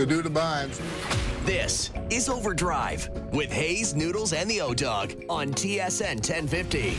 to do the binds. This is Overdrive with Hayes, Noodles, and the O-Dog on TSN 1050.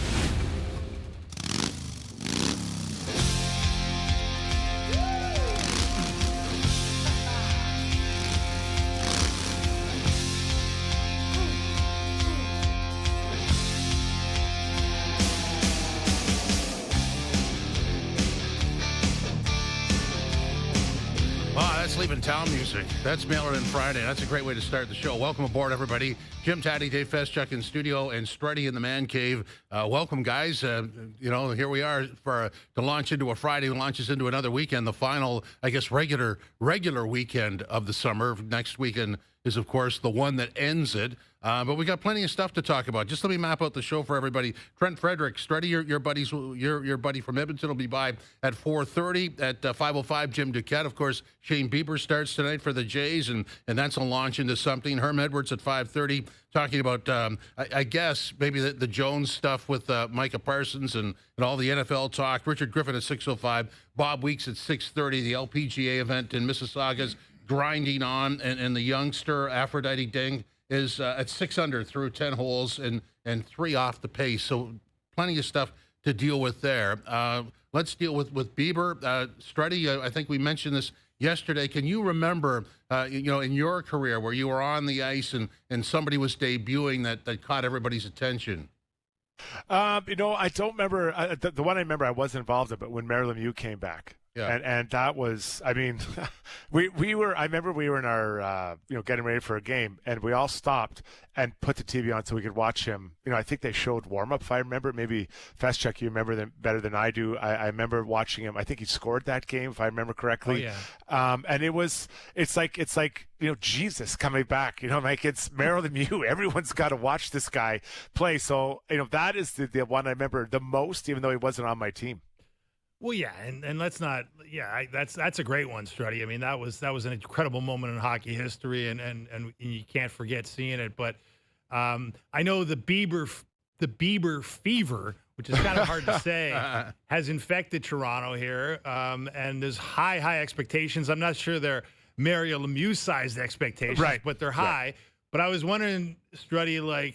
Leaving town music. That's Mailer In Friday. That's a great way to start the show. Welcome aboard, everybody. Jim Taddy, Dave Feschuk in studio, and Struddy in the man cave. Welcome, guys. Here we are to launch into a Friday, launches into another weekend. The final, I guess, regular weekend of the summer. Next weekend is, of course, the one that ends it. But we got plenty of stuff to talk about. Just let me map out the show for everybody. Trent Frederic, Struddy, your buddy from Edmonton will be by at 4:30. At 5:05, Jim Duquette. Of course, Shane Bieber starts tonight for the Jays, and that's a launch into something. Herm Edwards at 5:30, talking about, I guess, maybe the Jones stuff with Micah Parsons and all the NFL talk. Richard Griffin at 6:05. Bob Weeks at 6:30. The LPGA event in Mississauga's grinding on, and the youngster Aphrodite Deng is at 6 under through 10 holes and 3 off the pace. So plenty of stuff to deal with there. Let's deal with Bieber. Struddy, I think we mentioned this yesterday. Can you remember, in your career where you were on the ice and somebody was debuting that caught everybody's attention? I don't remember. The one I remember I wasn't involved in, but when Marilyn Mew came back. Yeah. And that was, I mean, I remember we were in our, getting ready for a game, and we all stopped and put the TV on so we could watch him. I think they showed warm-up, if I remember. Maybe, Feschuk, you remember them better than I do. I remember watching him. I think he scored that game, if I remember correctly. Oh, yeah. And it's like, Jesus coming back. It's Marilyn Mew. Everyone's got to watch this guy play. So, that is the one I remember the most, even though he wasn't on my team. Well, yeah, and let's not. Yeah, that's a great one, Struddy. I mean, that was an incredible moment in hockey history, and you can't forget seeing it. But I know the Bieber fever, which is kind of hard to say, has infected Toronto here, and there's high expectations. I'm not sure they're Mario Lemieux-sized expectations, right, but they're high. Right. But I was wondering, Struddy,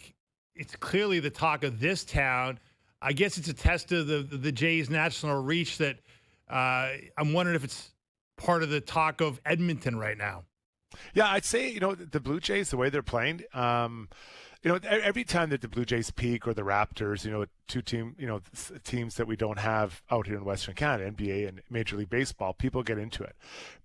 it's clearly the talk of this town. I guess it's a test of the Jays' national reach that I'm wondering if it's part of the talk of Edmonton right now. Yeah, I'd say, the Blue Jays, the way they're playing, every time that the Blue Jays peak or the Raptors, teams that we don't have out here in Western Canada, NBA and Major League Baseball, people get into it.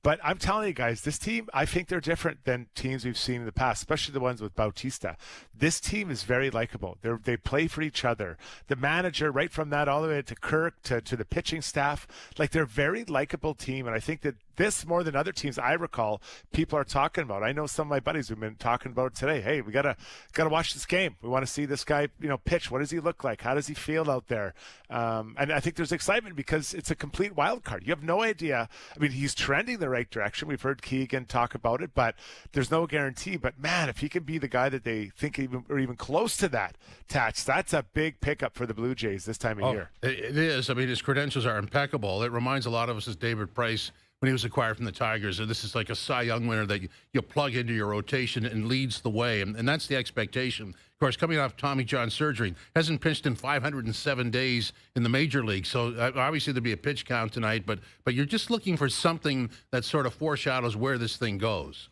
But I'm telling you guys, this team, I think they're different than teams we've seen in the past, especially the ones with Bautista. This team is very likable. They play for each other. The manager, right from that all the way to Kirk, to the pitching staff, they're a very likable team. And I think that this, more than other teams I recall, people are talking about. I know some of my buddies who've been talking about it today. Hey, we gotta watch this game. We want to see this guy, pitch. What does he look like? How does he feel out there? And I think there's excitement because it's a complete wild card. You have no idea. I mean, he's trending the right direction. We've heard Keegan talk about it, but there's no guarantee. But man, if he can be the guy that they think even close to that, that's a big pickup for the Blue Jays this time of year. It is. I mean, his credentials are impeccable. It reminds a lot of us of David Price when he was acquired from the Tigers. And this is like a Cy Young winner that you plug into your rotation and leads the way. And that's the expectation. Of course, coming off Tommy John surgery, hasn't pitched in 507 days in the major league. So obviously there'll be a pitch count tonight, but you're just looking for something that sort of foreshadows where this thing goes.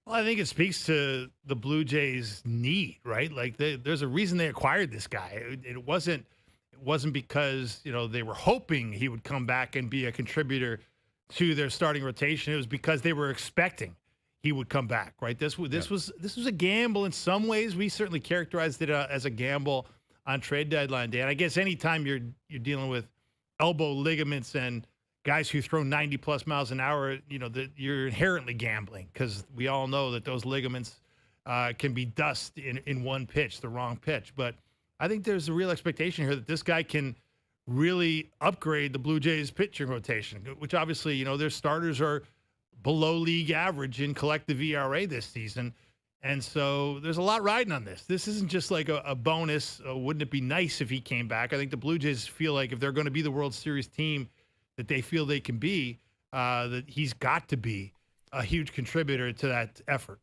Well, I think it speaks to the Blue Jays' need, right? There's a reason they acquired this guy. It wasn't because, they were hoping he would come back and be a contributor to their starting rotation. It was because they were expecting he would come back, right? This was a gamble in some ways. We certainly characterized it as a gamble on trade deadline day. And I guess anytime you're dealing with elbow ligaments and guys who throw 90+ miles an hour, that you're inherently gambling, because we all know that those ligaments can be dust in one pitch, the wrong pitch. But I think there's a real expectation here that this guy can really upgrade the Blue Jays pitching rotation, which obviously, their starters are below league average in collective ERA this season. And so there's a lot riding on this. This isn't just like a bonus. Wouldn't it be nice if he came back? I think the Blue Jays feel like if they're going to be the World Series team that they feel they can be, that he's got to be a huge contributor to that effort.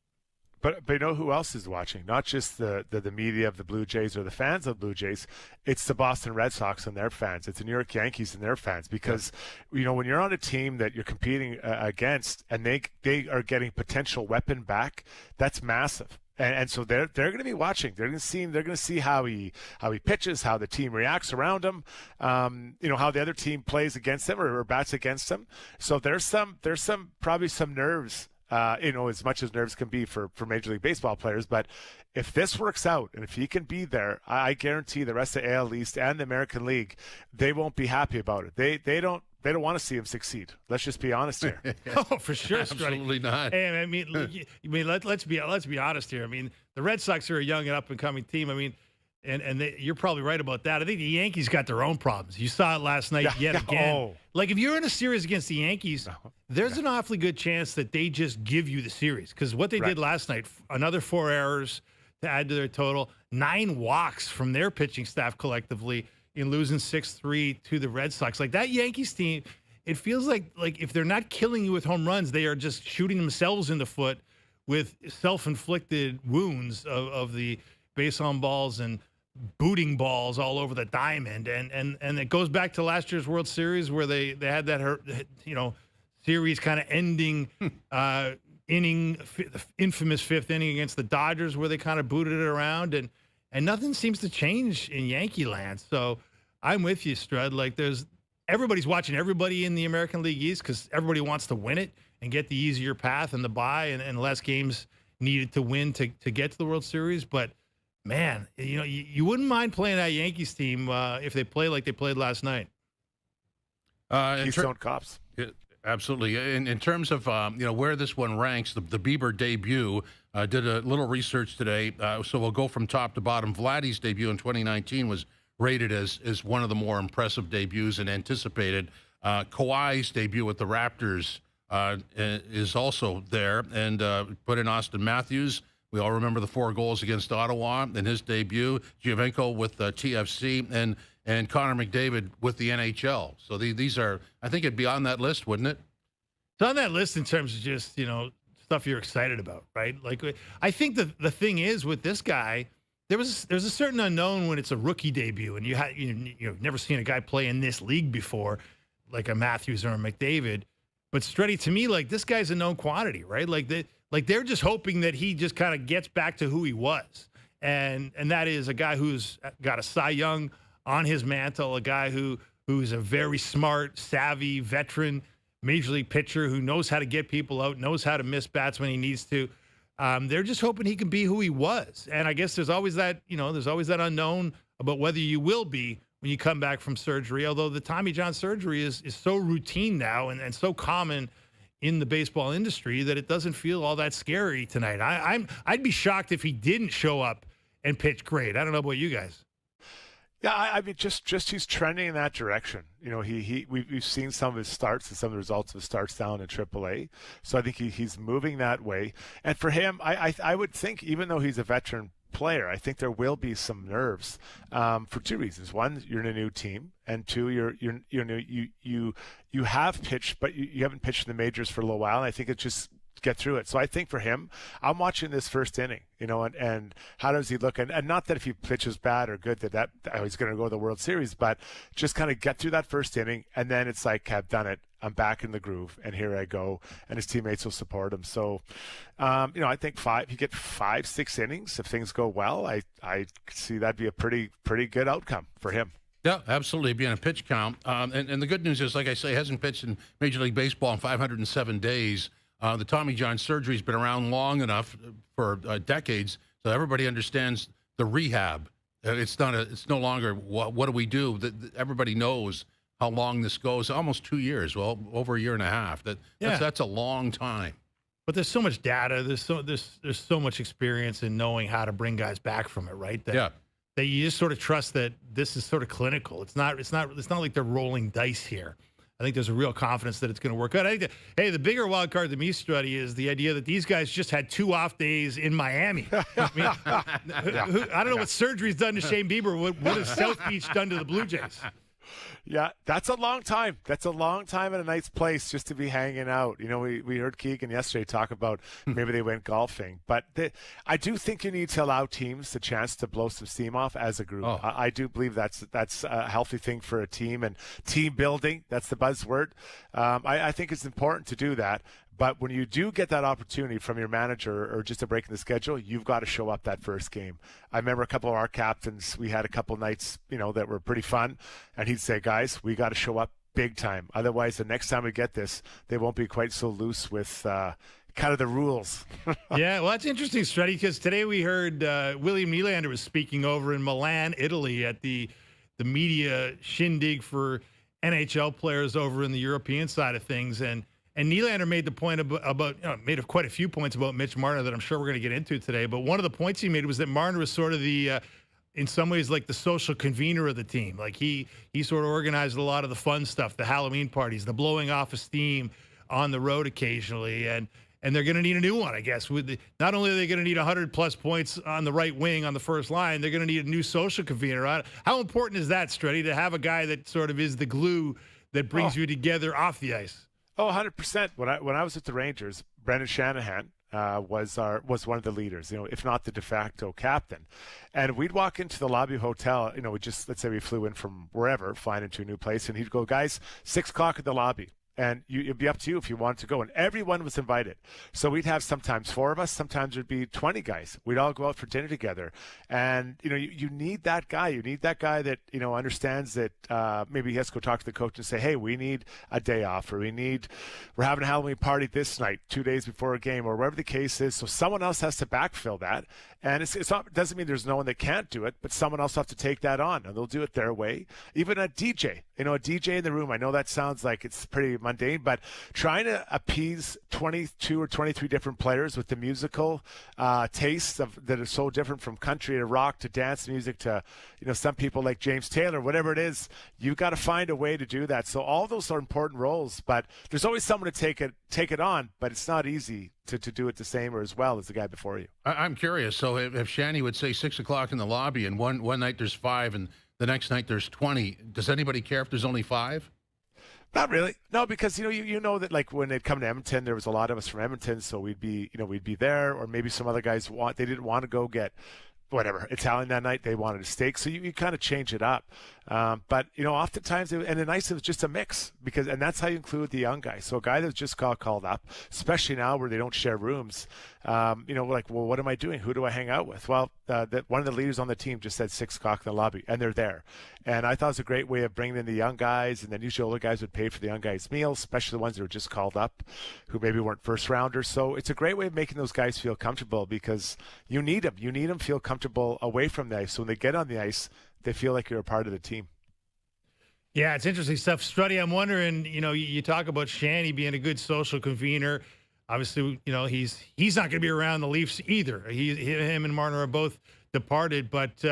But you know who else is watching? Not just the media of the Blue Jays or the fans of the Blue Jays. It's the Boston Red Sox and their fans. It's the New York Yankees and their fans. Because, you know, when you're on a team that you're competing against and they are getting potential weapon back, that's massive. And so they're going to be watching. They're going to see how he pitches, how the team reacts around him, you know, how the other team plays against him or bats against him. So there's probably some nerves. You know, as much as nerves can be for Major League Baseball players. But if this works out and if he can be there, I guarantee the rest of the AL East and the American League, they won't be happy about it. They don't want to see him succeed. Let's just be honest here. Oh, for sure. Absolutely not. Hey, I mean, let's be honest here. I mean, the Red Sox are a young and up and coming team. I mean, you're probably right about that. I think the Yankees got their own problems. You saw it last night yet again. Oh. Like, if you're in a series against the Yankees, there's an awfully good chance that they just give you the series. Because what they did last night, another 4 errors to add to their total, 9 walks from their pitching staff collectively in losing 6-3 to the Red Sox. Like, that Yankees team, it feels like if they're not killing you with home runs, they are just shooting themselves in the foot with self-inflicted wounds of the base on balls and booting balls all over the diamond, and it goes back to last year's World Series where they had that series kind of ending inning, the infamous 5th inning against the Dodgers where they kind of booted it around, and nothing seems to change in Yankee land. So I'm with you, Strud. Like, everybody's watching everybody in the American League East because everybody wants to win it and get the easier path and the bye and less games needed to win to get to the World Series, but man, you know, you wouldn't mind playing that Yankees team if they play like they played last night. Keystone Cops. Absolutely. In terms of you know, where this one ranks, the Bieber debut, did a little research today, so we'll go from top to bottom. Vladdy's debut in 2019 was rated as one of the more impressive debuts and anticipated. Kawhi's debut with the Raptors is also there, and put in Austin Matthews. We all remember the 4 goals against Ottawa in his debut. Giovinco with TFC and Connor McDavid with the NHL. So these are, I think it'd be on that list, wouldn't it? It's on that list in terms of just, you know, stuff you're excited about, right? Like, I think the thing is with this guy, there's a certain unknown when it's a rookie debut and you've never seen a guy play in this league before, like a Matthews or a McDavid. But Struddy, to me, like, this guy's a known quantity, right? Like they're just hoping that he just kind of gets back to who he was. And that is a guy who's got a Cy Young on his mantle, a guy who's a very smart, savvy, veteran Major League pitcher who knows how to get people out, knows how to miss bats when he needs to. They're just hoping he can be who he was. And I guess there's always that unknown about whether you will be when you come back from surgery, although the Tommy John surgery is so routine now and so common in the baseball industry that it doesn't feel all that scary tonight. I'd be shocked if he didn't show up and pitch great. I don't know about you guys. Yeah, I mean, just he's trending in that direction. You know, we've seen some of his starts and some of the results of his starts down in AAA. So I think he's moving that way. And for him, I would think, even though he's a veteran player, I think there will be some nerves for 2 reasons. One, you're in a new team, and 2, you have pitched, but you haven't pitched in the majors for a little while. And I think it's just get through it. So I think for him, I'm watching this first inning, you know, and how does he look? And not that if he pitches bad or good that he's going to go to the World Series, but just kind of get through that first inning, and then it's like, I've done it. I'm back in the groove, and here I go. And his teammates will support him. So, you know, I think you get 5-6 innings if things go well. I see that'd be a pretty good outcome for him. Yeah, absolutely. Being a pitch count. And the good news is, like I say, he hasn't pitched in Major League Baseball in 507 days. The Tommy John surgery's been around long enough for decades, so everybody understands the rehab. It's no longer what do we do. Everybody knows how long this goes. Almost 2 years. Well, over a year and a half. That's a long time. But there's so much data. There's so much experience in knowing how to bring guys back from it, right? That you just sort of trust that this is sort of clinical. It's not like they're rolling dice here. I think there's a real confidence that it's going to work out. I think the bigger wild card to me, Struddy, is the idea that these guys just had 2 off days in Miami. I mean, I don't know what surgery's done to Shane Bieber. What has South Beach done to the Blue Jays? Yeah, that's a long time. That's a long time in a nice place just to be hanging out. You know, we heard Keegan yesterday talk about maybe they went golfing. But I do think you need to allow teams the chance to blow some steam off as a group. Oh. I do believe that's a healthy thing for a team, and team building, that's the buzzword. I think it's important to do that. But when you do get that opportunity from your manager or just a break in the schedule, you've got to show up that first game. I remember a couple of our captains, we had a couple nights, that were pretty fun. And he'd say, guys, we got to show up big time. Otherwise, the next time we get this, they won't be quite so loose with kind of the rules. Yeah, well, that's interesting, Struddy, because today we heard William Nylander was speaking over in Milan, Italy at the media shindig for NHL players over in the European side of things. And Nylander made the point about made quite a few points about Mitch Marner that I'm sure we're going to get into today. But one of the points he made was that Marner was sort of the, in some ways, like the social convener of the team. Like he sort of organized a lot of the fun stuff, the Halloween parties, the blowing off of steam on the road occasionally. And they're going to need a new one, I guess. Not only are they going to need 100-plus points on the right wing on the first line, they're going to need a new social convener. How important is that, Struddy, to have a guy that sort of is the glue that brings you together off the ice? Oh, 100%. When I was at the Rangers, Brendan Shanahan was one of the leaders, if not the de facto captain. And we'd walk into the lobby hotel, let's say we flew in from wherever, flying into a new place, and he'd go, guys, 6 o'clock at the lobby. And it'd be up to you if you wanted to go. And everyone was invited. So we'd have sometimes 4 of us, sometimes there'd be 20 guys. We'd all go out for dinner together. And, you need that guy. You need that guy that, understands that maybe he has to go talk to the coach and say, hey, we need a day off, or we're having a Halloween party this night, 2 days before a game, or whatever the case is. So someone else has to backfill that. And it doesn't mean there's no one that can't do it, but someone else will have to take that on, and they'll do it their way. Even a DJ, a DJ in the room. I know that sounds like it's pretty mundane, but trying to appease 22 or 23 different players with the musical tastes that are so different, from country to rock to dance music to, some people like James Taylor, whatever it is, you've got to find a way to do that. So all those are important roles, but there's always someone to take it on, but it's not easy to do it the same or as well as the guy before you. I'm curious. So if Shanny would say 6 o'clock in the lobby, and one night there's 5 and the next night there's 20, does anybody care if there's only 5? Not really. No, because you know that, like, when they'd come to Edmonton, there was a lot of us from Edmonton, so we'd be there, or maybe some other guys didn't want to go get whatever Italian that night, they wanted a steak, so you kind of change it up. But oftentimes, and the nice, it was just a mix, and that's how you include the young guys. So a guy that's just called up, especially now where they don't share rooms, like, well, what am I doing? Who do I hang out with? Well, one of the leaders on the team just said 6 o'clock in the lobby, and they're there. And I thought it was a great way of bringing in the young guys, and then usually older guys would pay for the young guys' meals, especially the ones that were just called up, who maybe weren't first rounders. So it's a great way of making those guys feel comfortable, because you need them. You need them to feel comfortable away from the ice. So when they get on the ice, they feel like you're a part of the team. Yeah, it's interesting stuff. Struddy, I'm wondering, you talk about Shanny being a good social convener. Obviously, he's not going to be around the Leafs either. Him and Marner are both departed. But,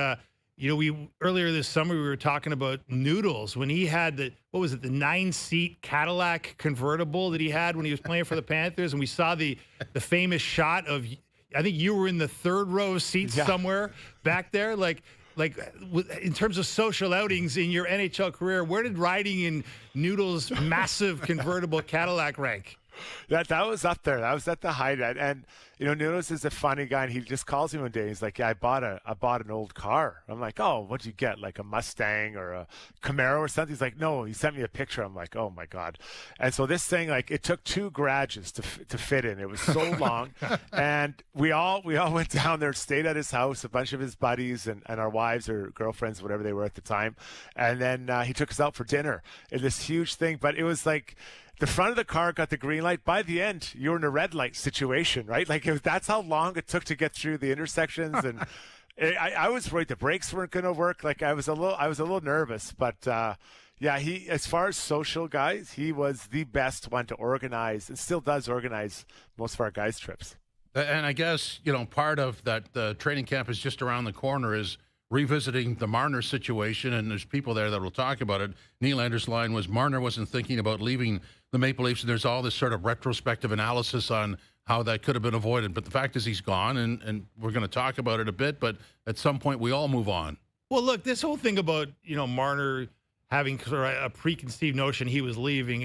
we earlier this summer, we were talking about Noodles when he had the 9-seat Cadillac convertible that he had when he was playing for the Panthers. And we saw the famous shot of, I think you were in the 3rd row of seats somewhere back there. Like in terms of social outings in your NHL career, where did riding in Noodles' massive convertible Cadillac rank? That was up there. That was at the height. And Noodles is a funny guy, and he just calls me one day. He's like, "Yeah, I bought an old car." I'm like, "Oh, what'd you get? Like a Mustang or a Camaro or something?" He's like, "No." He sent me a picture. I'm like, "Oh my god!" And so this thing, like, it took 2 garages to fit in. It was so long, and we all went down there, stayed at his house, a bunch of his buddies and our wives or girlfriends, whatever they were at the time, and then he took us out for dinner in this huge thing. But it was like, the front of the car got the green light. By the end, you're in a red light situation, right? Like, that's how long it took to get through the intersections. And I was worried the brakes weren't going to work. Like, I was a little nervous. But he, as far as social guys, he was the best one to organize, and still does organize most of our guys' trips. And I guess, part of that, the training camp is just around the corner, is revisiting the Marner situation, and there's people there that will talk about it. Nylander's line was Marner wasn't thinking about leaving the Maple Leafs, and there's all this sort of retrospective analysis on how that could have been avoided. But the fact is he's gone, and we're going to talk about it a bit, but at some point we all move on. Well, look, this whole thing about, Marner having sort of a preconceived notion he was leaving,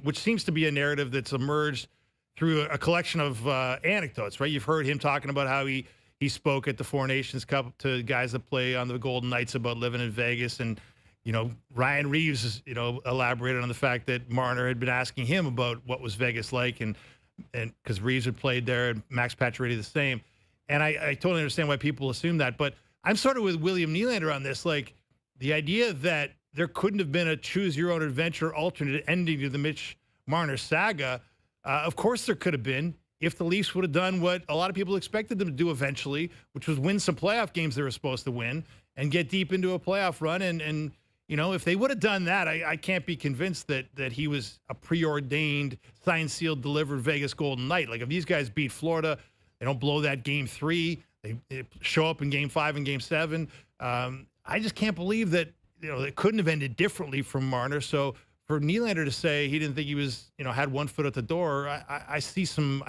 which seems to be a narrative that's emerged through a collection of anecdotes, right? You've heard him talking about how he spoke at the Four Nations Cup to guys that play on the Golden Knights about living in Vegas. And, Ryan Reeves, elaborated on the fact that Marner had been asking him about what was Vegas like. And because Reeves had played there and Max Pacioretty the same. And I totally understand why people assume that. But I'm sort of with William Nylander on this. Like, the idea that there couldn't have been a choose-your-own-adventure alternate ending to the Mitch Marner saga, of course there could have been, if the Leafs would have done what a lot of people expected them to do eventually, which was win some playoff games they were supposed to win and get deep into a playoff run. And if they would have done that, I can't be convinced that he was a preordained, signed, sealed, delivered Vegas Golden Knight. Like, if these guys beat Florida, they don't blow that Game 3, they show up in Game 5 and Game 7. I just can't believe that, it couldn't have ended differently from Marner. So for Nylander to say he didn't think he was, had one foot at the door, I see some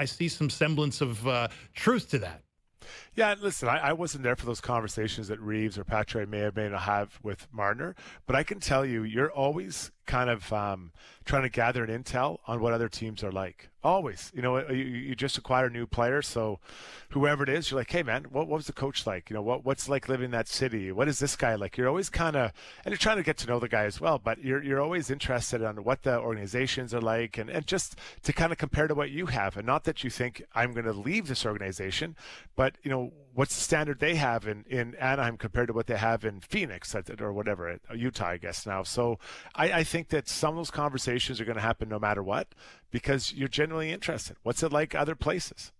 semblance of truth to that. Yeah, listen, I wasn't there for those conversations that Reeves or Patre may not have with Marner, but I can tell you, you're always kind of trying to gather an intel on what other teams are like. Always. You just acquire a new player, so whoever it is, you're like, hey, man, what was the coach like? What's like living in that city? What is this guy like? You're always kind of, and you're trying to get to know the guy as well, but you're always interested in what the organizations are like and just to kind of compare to what you have. And not that you think I'm going to leave this organization, but, what's the standard they have in Anaheim compared to what they have in Phoenix or whatever, Utah, I guess now. So I think that some of those conversations are going to happen no matter what, because you're genuinely interested. What's it like other places?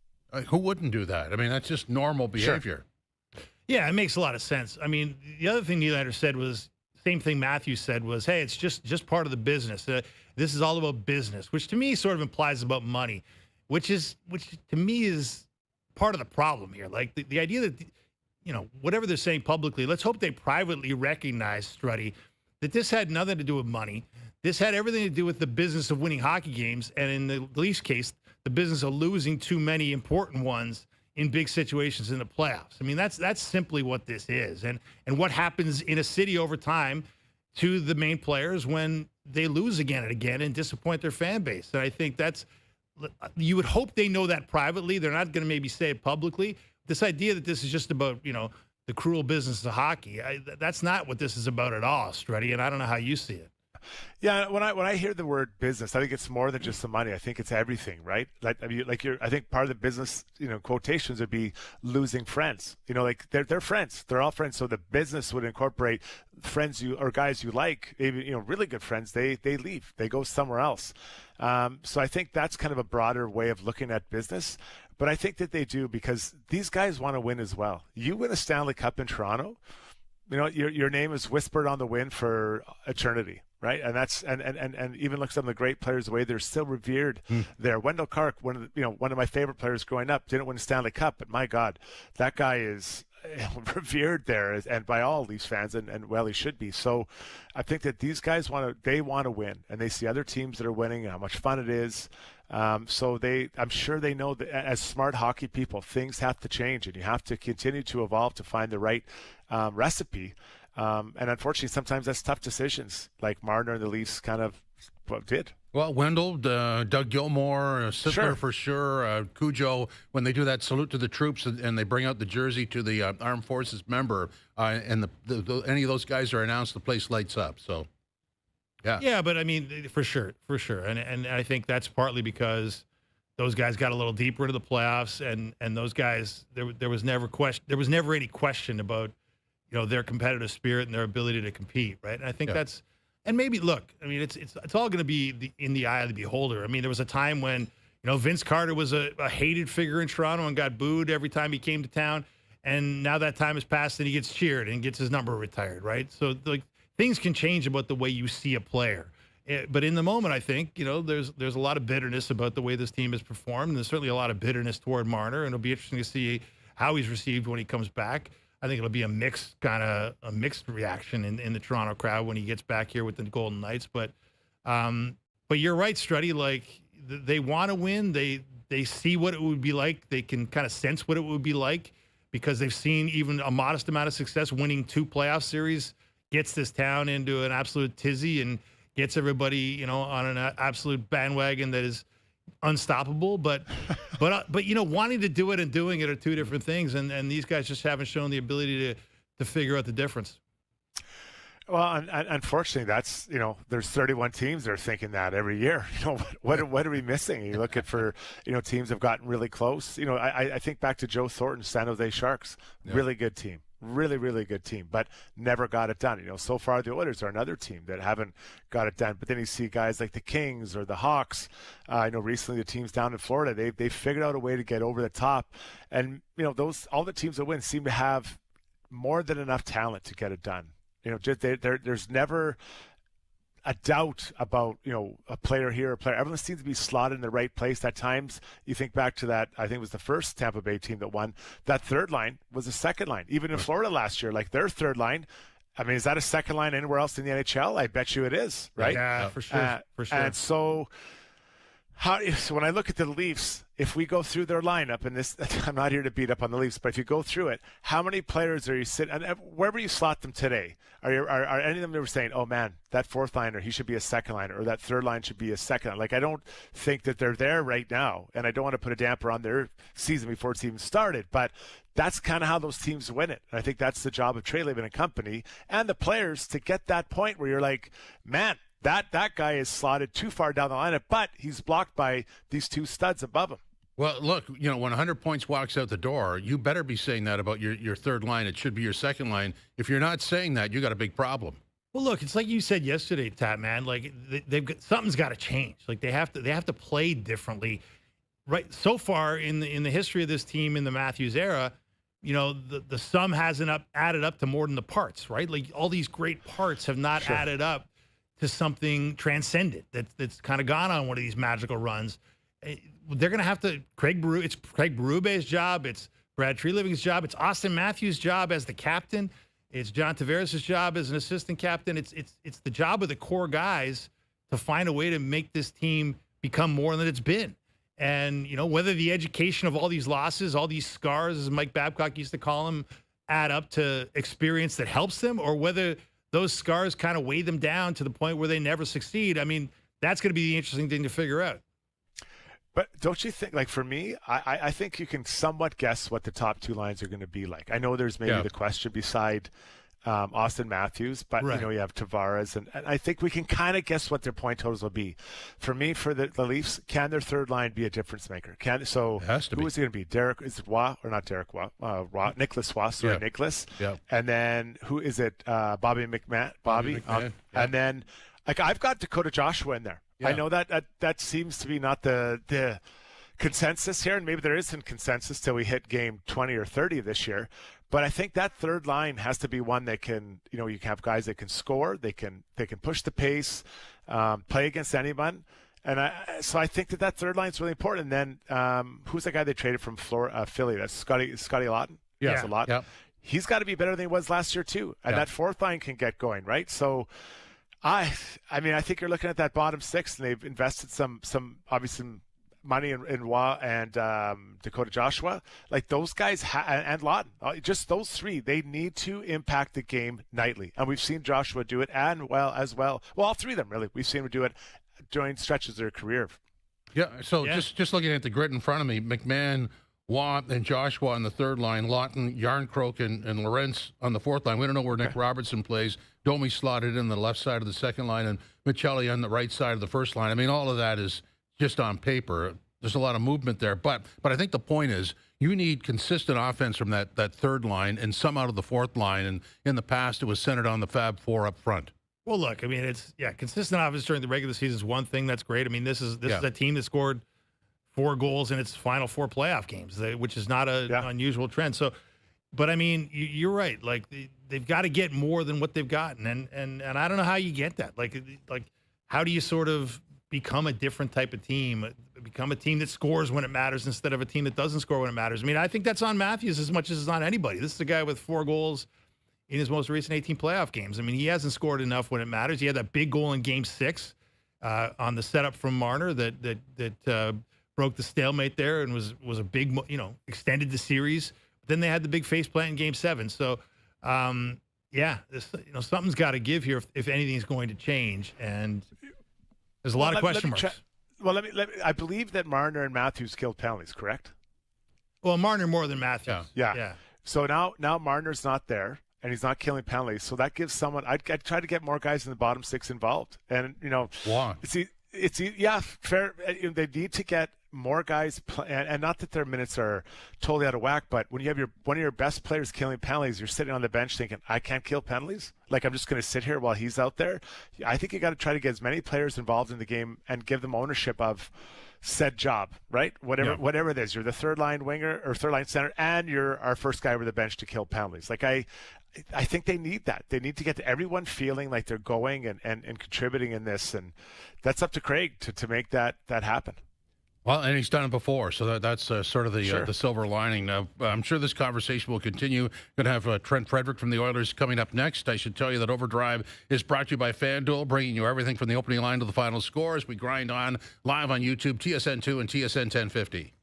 Who wouldn't do that? I mean, that's just normal behavior. Sure. Yeah, it makes a lot of sense. I mean, the other thing Nylander said was, same thing Matthews said was, hey, it's just part of the business. This is all about business, which to me sort of implies about money, which to me is part of the problem here. Like the idea that, whatever they're saying publicly, let's hope they privately recognize, Struddy, that this had nothing to do with money. This had everything to do with the business of winning hockey games, and in the Leafs case, the business of losing too many important ones in big situations in the playoffs. I mean, that's simply what this is, and what happens in a city over time to the main players when they lose again and again and disappoint their fan base. And I think you would hope they know that privately. They're not going to maybe say it publicly. This idea that this is just about, the cruel business of hockey, that's not what this is about at all, Struddy, and I don't know how you see it. Yeah, when I hear the word business, I think it's more than just the money. I think it's everything, right? I think part of the business, quotations would be losing friends. Like they're friends. They're all friends. So the business would incorporate friends or guys you like, even really good friends. They leave. They go somewhere else. So I think that's kind of a broader way of looking at business. But I think that they do because these guys want to win as well. You win a Stanley Cup in Toronto, your name is whispered on the wind for eternity. Right, and that's and even look at some of the great players, the way they're still revered there. Wendell Clark, one of my favorite players growing up, didn't win a Stanley Cup, but my God, that guy is revered there, and by all Leafs fans, and well, he should be. So, I think that these guys want to win, and they see other teams that are winning and how much fun it is. So I'm sure they know that as smart hockey people, things have to change, and you have to continue to evolve to find the right recipe. And unfortunately, sometimes that's tough decisions, like Marner and the Leafs kind of did. Well, Wendell, Doug Gilmour, Sittler for sure, Cujo, when they do that salute to the troops and they bring out the jersey to the Armed Forces member, and any of those guys are announced, the place lights up. So, yeah. Yeah, but I mean, for sure. And I think that's partly because those guys got a little deeper into the playoffs, and those guys, there was never any question about their competitive spirit and their ability to compete, right? And I think that's, and maybe look, I mean, it's all going to be in the eye of the beholder. I mean, there was a time when Vince Carter was a hated figure in Toronto and got booed every time he came to town, and now that time has passed and he gets cheered and gets his number retired, right? So like things can change about the way you see a player. But in the moment, I think there's a lot of bitterness about the way this team has performed, and there's certainly a lot of bitterness toward Marner, and it'll be interesting to see how he's received when he comes back. I think it'll be a mixed reaction in the Toronto crowd when he gets back here with the Golden Knights. But you're right, Struddy. Like they want to win. They see what it would be like. They can kind of sense what it would be like because they've seen even a modest amount of success winning 2 playoff series gets this town into an absolute tizzy and gets everybody, on an absolute bandwagon that is unstoppable. But wanting to do it and doing it are two different things. And these guys just haven't shown the ability to figure out the difference. Well, and unfortunately, that's, there's 31 teams that are thinking that every year. What are we missing? You look at teams have gotten really close. I think back to Joe Thornton's San Jose Sharks, really good team. Really, really good team, but never got it done. So far the Oilers are another team that haven't got it done. But then you see guys like the Kings or the Hawks. Recently the teams down in Florida, they figured out a way to get over the top. And, all the teams that win seem to have more than enough talent to get it done. There's never a doubt about, a player here, a player. Everyone seems to be slotted in the right place. At times, you think back to that, I think it was the first Tampa Bay team that won. That third line was a second line. Even in Florida last year, like their third line, I mean, is that a second line anywhere else in the NHL? I bet you it is, right? Yeah, for sure. For sure. And so when I look at the Leafs, if we go through their lineup, and this, I'm not here to beat up on the Leafs, but if you go through it, how many players are you sitting, and wherever you slot them today, are any of them ever saying, oh man, that fourth liner, he should be a second liner, or that third line should be a second line? Like, I don't think that they're there right now, and I don't want to put a damper on their season before it's even started, but that's kind of how those teams win it. And I think that's the job of Trey Yabich and company, and the players, to get that point where you're like, man, that guy is slotted too far down the lineup, but he's blocked by these two studs above him. Well, look, when 100 points walks out the door, you better be saying that about your third line. It should be your second line. If you're not saying that, you got a big problem. Well, look, it's like you said yesterday, Tat, man. Like something's got to change. Like they have to play differently. Right. So far in the history of this team in the Matthews era, the sum hasn't added up to more than the parts. Right. Like all these great parts have not added up to something transcendent that's kind of gone on one of these magical runs. They're going to have to it's Craig Berube's job. It's Brad Treliving's job. It's Austin Matthews' job as the captain. It's John Tavares' job as an assistant captain. It's the job of the core guys to find a way to make this team become more than it's been. And, whether the education of all these losses, all these scars, as Mike Babcock used to call them, add up to experience that helps them, or whether those scars kind of weigh them down to the point where they never succeed. I mean, that's going to be the interesting thing to figure out. But don't you think, like for me, I think you can somewhat guess what the top two lines are going to be like. I know there's maybe the question beside Austin Matthews, but you have Tavares, and I think we can kind of guess what their point totals will be. For me, for the Leafs, can their third line be a difference maker? It has to be. Who is it going to be? Derek? Is it Waugh or not Derek Waugh? Nicholas Waugh. Sorry, Nicholas. Yeah. And then who is it? Bobby McMahon. And then I've got Dakota Joshua in there. Yeah. I know that seems to be not the consensus here, and maybe there isn't consensus till we hit game 20 or 30 this year. But I think that third line has to be one that can, you can have guys that can score, they can push the pace, play against anyone. And so I think that third line is really important. And then who's the guy they traded from Philly? That's Scottie Lawton. Yeah, that's a lot. Yeah. He's got to be better than he was last year too. And that fourth line can get going, right? So I think you're looking at that bottom six, and they've invested some money in Waugh and Dakota Joshua. Like those guys and Lawton, just those three, they need to impact the game nightly. And we've seen Joshua do it as well. Well, all three of them, really. We've seen him do it during stretches of their career. Yeah, so just looking at the grid in front of me, McMahon, Waugh, and Joshua on the third line, Lawton, Yarncroke, and Lorentz on the fourth line. We don't know where Nick Robertson plays. Domi slotted in the left side of the second line, and Michelli on the right side of the first line. I mean, all of that is just on paper. There's a lot of movement there. But I think the point is you need consistent offense from that third line and some out of the fourth line. And in the past, it was centered on the Fab Four up front. Well, look, I mean, consistent offense during the regular season is one thing that's great. I mean, this is a team that scored 4 goals in its final 4 playoff games, which is not an unusual trend. So, but I mean, you're right. Like they've got to get more than what they've gotten, and I don't know how you get that. Like how do you sort of become a different type of team, become a team that scores when it matters instead of a team that doesn't score when it matters? I mean, I think that's on Matthews as much as it's on anybody. This is a guy with 4 goals in his most recent 18 playoff games. I mean, he hasn't scored enough when it matters. He had that big goal in Game 6 on the setup from Marner that broke the stalemate there and was a big, extended the series. But then they had the big faceplant in Game 7. So, Yeah, something's got to give here if anything's going to change, and there's a lot of question marks. Let me. I believe that Marner and Matthews killed penalties, correct? Well, Marner more than Matthews. Yeah. So now Marner's not there, and he's not killing penalties. So that gives someone. I'd try to get more guys in the bottom six involved, and why? Yeah, fair. They need to get more guys, and not that their minutes are totally out of whack, but when you have one of your best players killing penalties, you're sitting on the bench thinking, I can't kill penalties. Like, I'm just going to sit here while he's out there. I think you got to try to get as many players involved in the game and give them ownership of said job, right? Whatever it is, you're the third line winger or third line center, and you're our first guy over the bench to kill penalties. Like, I think they need that. They need to get everyone feeling like they're going and contributing in this, and that's up to Craig to make that happen. Well, and he's done it before, so that's sort of the silver lining. Now, I'm sure this conversation will continue. Going to have Trent Frederic from the Oilers coming up next. I should tell you that OverDrive is brought to you by FanDuel, bringing you everything from the opening line to the final score as we grind on live on YouTube, TSN2 and TSN 1050.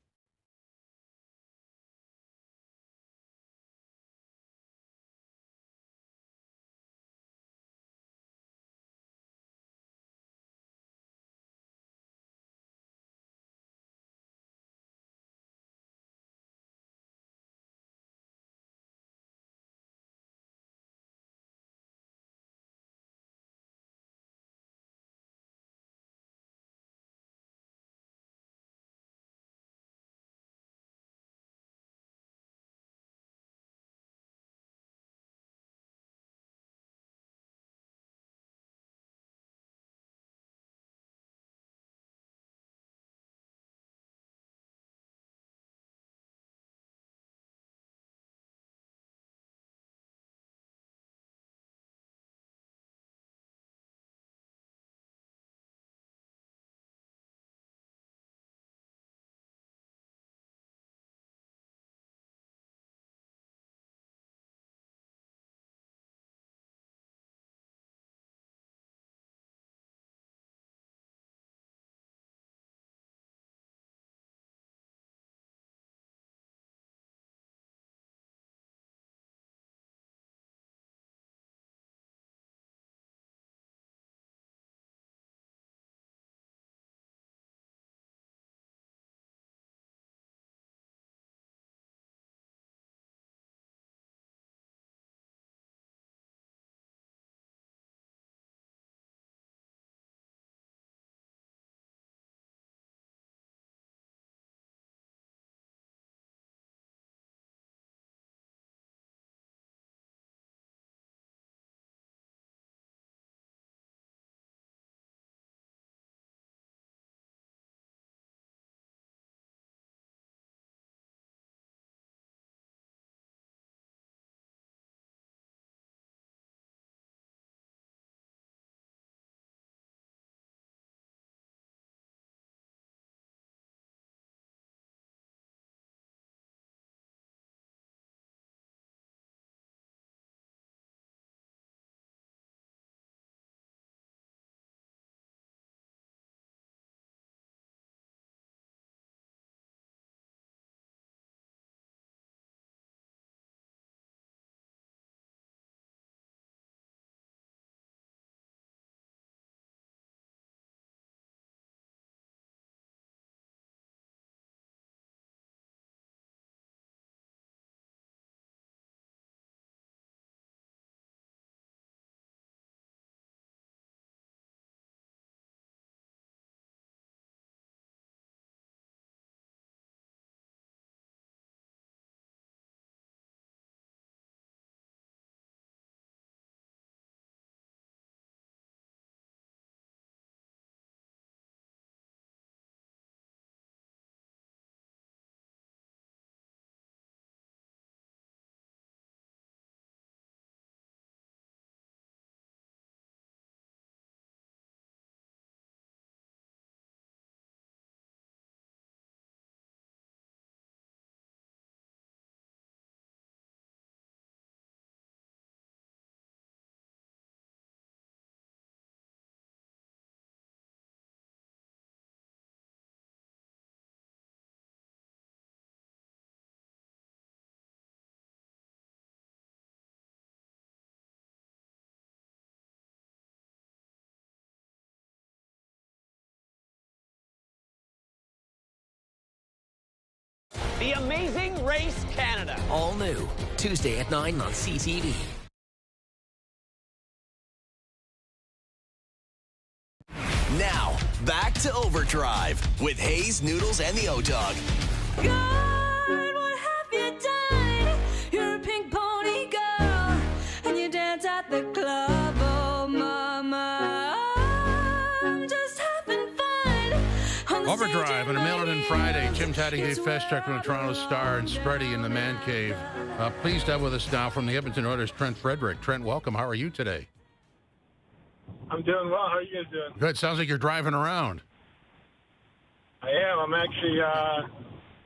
The Amazing Race Canada. All new, Tuesday at 9 on CTV. Now, back to Overdrive with Hayes, Noodles, and the O-Dog. God, what have you done? You're a pink pony girl, and you dance at the club. Oh, mama, I'm just having fun. Overdrive on a Mail-In Friday. Jim Taddy, Dave Feschuk from the Toronto Star, and Spready in the Man Cave. Pleased to have with us now from the Edmonton Oilers, Trent Frederic. Trent, welcome. How are you today? I'm doing well. How are you guys doing? Good. Sounds like you're driving around. I am. I'm actually,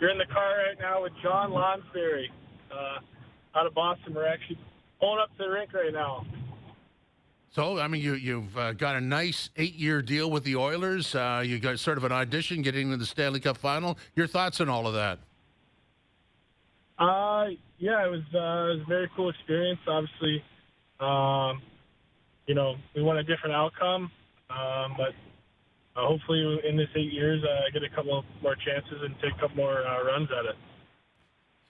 you're in the car right now with John Lonsberry out of Boston. We're actually pulling up to the rink right now. So, I mean, you've got a nice 8-year deal with the Oilers. You got sort of an audition getting into the Stanley Cup final. Your thoughts on all of that? Yeah, it was a very cool experience. Obviously, you know, we want a different outcome, but hopefully in this 8 years, I get a couple more chances and take a couple more runs at it.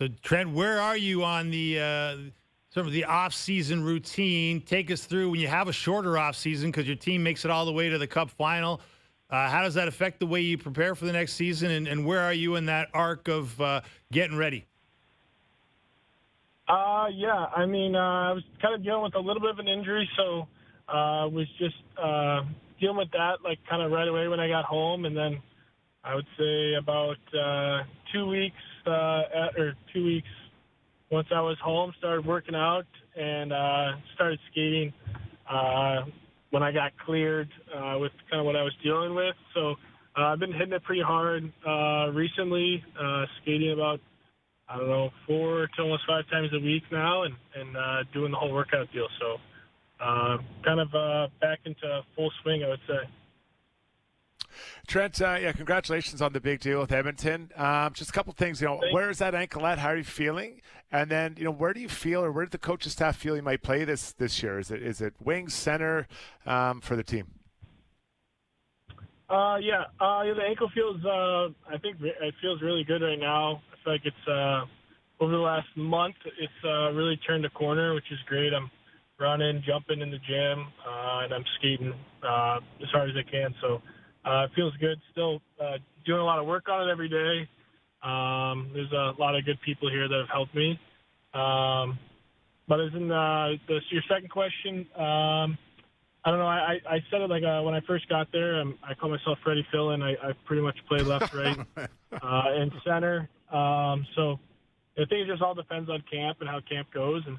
So, Trent, where are you on the sort of the off-season routine? Take us through when you have a shorter off-season because your team makes it all the way to the Cup final. How does that affect the way you prepare for the next season, and where are you in that arc of getting ready? Yeah, I mean, I was kind of dealing with a little bit of an injury, so was just dealing with that like kind of right away when I got home, and then I would say about 2 weeks once I was home, started working out and started skating when I got cleared with kind of what I was dealing with. So I've been hitting it pretty hard recently, skating about 4 to almost 5 times a week now, and doing the whole workout deal. So kind of back into full swing, I would say. Trent, yeah, congratulations on the big deal with Edmonton. Just a couple things, where is that ankle at? How are you feeling? And then, where do you feel, or where did the coaching staff feel you might play this year? Is it wing, center for the team? Yeah, the ankle feels, I think it feels really good right now. I feel like it's, over the last month, it's really turned a corner, which is great. I'm running, jumping in the gym, and I'm skating as hard as I can. So it feels good. Still doing a lot of work on it every day. There's a lot of good people here that have helped me. But as in your second question, I don't know. I said it like when I first got there. I call myself Freddie Phil, and I pretty much play left, right, and center. So I think it just all depends on camp and how camp goes. And,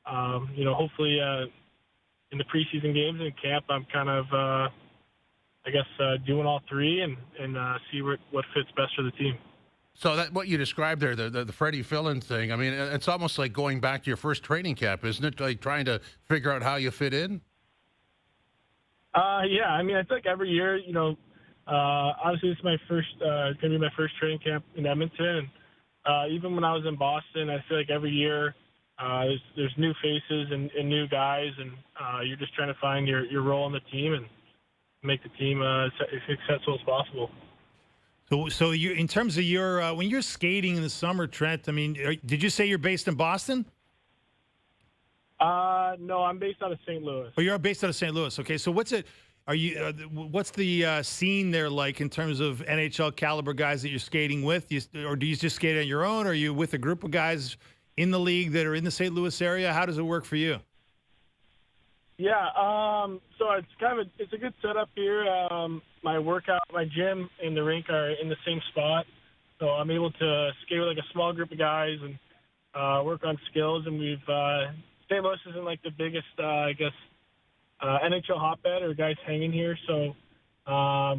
hopefully in the preseason games and camp, I'm kind of, doing all three and see what fits best for the team. So that what you described there, the Freddie Fillin thing, I mean, it's almost like going back to your first training camp, isn't it? Like trying to figure out how you fit in? Yeah, I mean, I think every year, obviously this is my first, going to be my first training camp in Edmonton. And even when I was in Boston, I feel like every year there's new faces and new guys, and you're just trying to find your role on the team and make the team as successful as possible. So you, in terms of your when you're skating in the summer, Trent, I mean, did you say you're based in Boston? No, I'm based out of St. Louis. Oh, you're based out of St. Louis. Okay, so what's it? Are you? What's the scene there like in terms of NHL caliber guys that you're skating with? Or do you just skate on your own? Or are you with a group of guys in the league that are in the St. Louis area? How does it work for you? Yeah, so it's a good setup here. My workout, my gym and the rink are in the same spot, so I'm able to skate with like a small group of guys and work on skills. And we've St. Louis isn't like the biggest, NHL hotbed or guys hanging here, so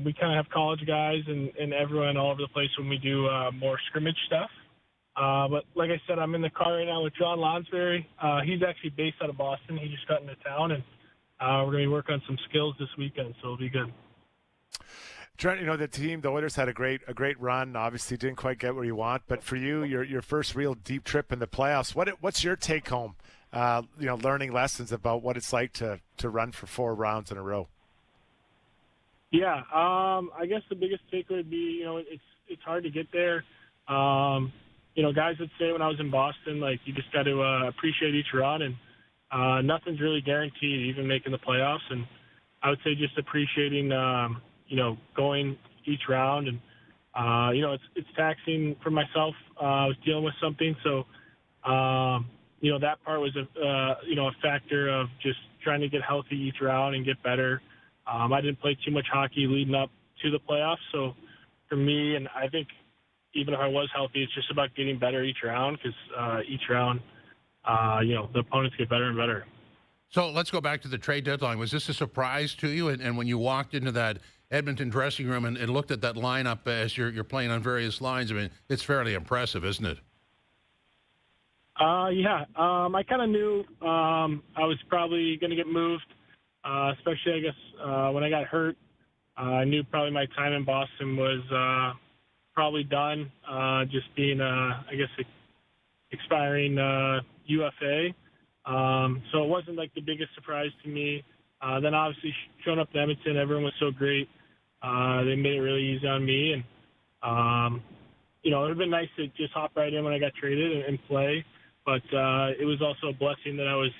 we kind of have college guys and everyone all over the place when we do more scrimmage stuff. But like I said, I'm in the car right now with John Lonsberry. He's actually based out of Boston. He just got into town, and we're going to work on some skills this weekend, so it'll be good. Trent, the Oilers had a great run. Obviously, didn't quite get where you want, but for you, your first real deep trip in the playoffs. What's your take home? Learning lessons about what it's like to run for 4 rounds in a row. Yeah, I guess the biggest takeaway would be, it's hard to get there. guys would say when I was in Boston, like, you just got to appreciate each run, and nothing's really guaranteed, even making the playoffs. And I would say just appreciating, going each round. And, it's taxing for myself. I was dealing with something. So, that part was a factor of just trying to get healthy each round and get better. I didn't play too much hockey leading up to the playoffs. So for me, and I think even if I was healthy, it's just about getting better each round, because each round, the opponents get better and better. So let's go back to the trade deadline. Was this a surprise to you? And when you walked into that Edmonton dressing room and looked at that lineup as you're playing on various lines, I mean, it's fairly impressive, isn't it? Yeah. I kind of knew I was probably going to get moved, especially, I guess, when I got hurt. I knew probably my time in Boston was probably done, just being, expiring UFA. So it wasn't like the biggest surprise to me. Then obviously showing up to Edmonton, everyone was so great. They made it really easy on me. And, it would have been nice to just hop right in when I got traded and play. But it was also a blessing that I was,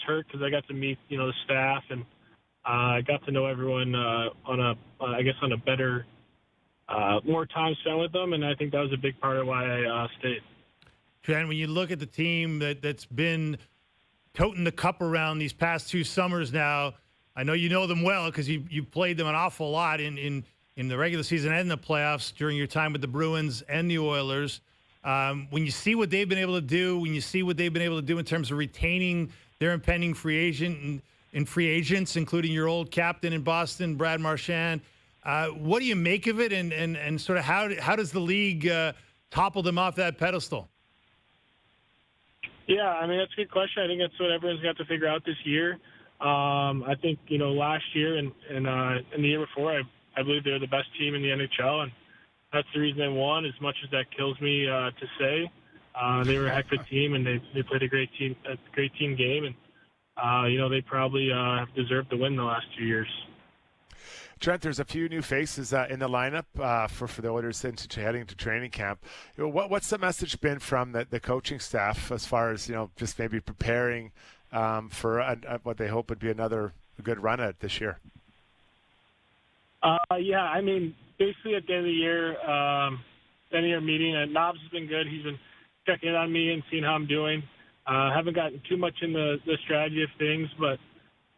hurt, because I got to meet, the staff, and I got to know everyone on a better, more time spent with them. And I think that was a big part of why I stayed. Trent, when you look at the team that's been toting the cup around these past 2 summers now, I know you know them well because you played them an awful lot in the regular season and in the playoffs during your time with the Bruins and the Oilers. When you see what they've been able to do, when you see what they've been able to do in terms of retaining their impending free agent and free agents, including your old captain in Boston, Brad Marchand, what do you make of it, and sort of how does the league topple them off that pedestal? Yeah, I mean, that's a good question. I think that's what everyone's got to figure out this year. I think, last year and the year before, I believe they're the best team in the NHL, and that's the reason they won, as much as that kills me to say. They were a heck of a team, and they played a great team game, and, they probably have deserved the win the last 2 years. Trent, there's a few new faces in the lineup for the Oilers heading to training camp. What's the message been from the coaching staff as far as, just maybe preparing for what they hope would be another good run at this year? Yeah, I mean, basically at the end of the year meeting, Knobs has been good. He's been checking in on me and seeing how I'm doing. Haven't gotten too much in the strategy of things, but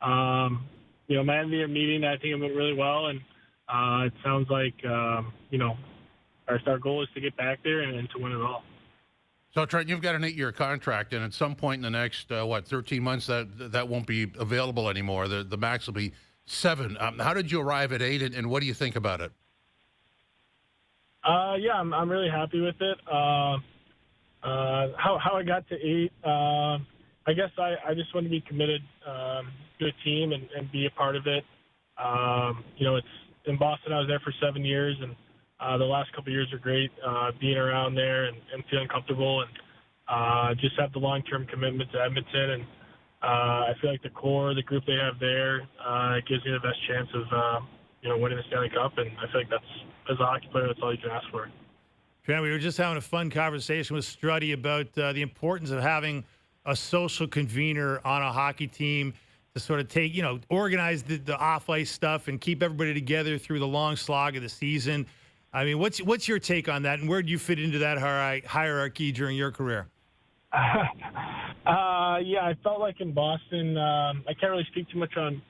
my end of the year meeting, I think it went really well, and it sounds like our goal is to get back there and to win it all. So, Trent, you've got an 8-year contract, and at some point in the next 13 months, that won't be available anymore. The max will be 7. How did you arrive at 8, and what do you think about it? Yeah, I'm really happy with it. How I got to 8, I guess I just want to be committed to a team and be a part of it. It's in Boston. I was there for 7 years, and the last couple of years are great. Being around there and feeling comfortable, and just have the long-term commitment to Edmonton. And I feel like the group they have there, gives me the best chance of winning the Stanley Cup. And I feel like as a hockey player, that's all you can ask for. Trent, we were just having a fun conversation with Struddy about the importance of having a social convener on a hockey team to sort of take, organize the off-ice stuff and keep everybody together through the long slog of the season. I mean, what's your take on that, and where do you fit into that hierarchy during your career? Yeah, I felt like in Boston, I can't really speak too much on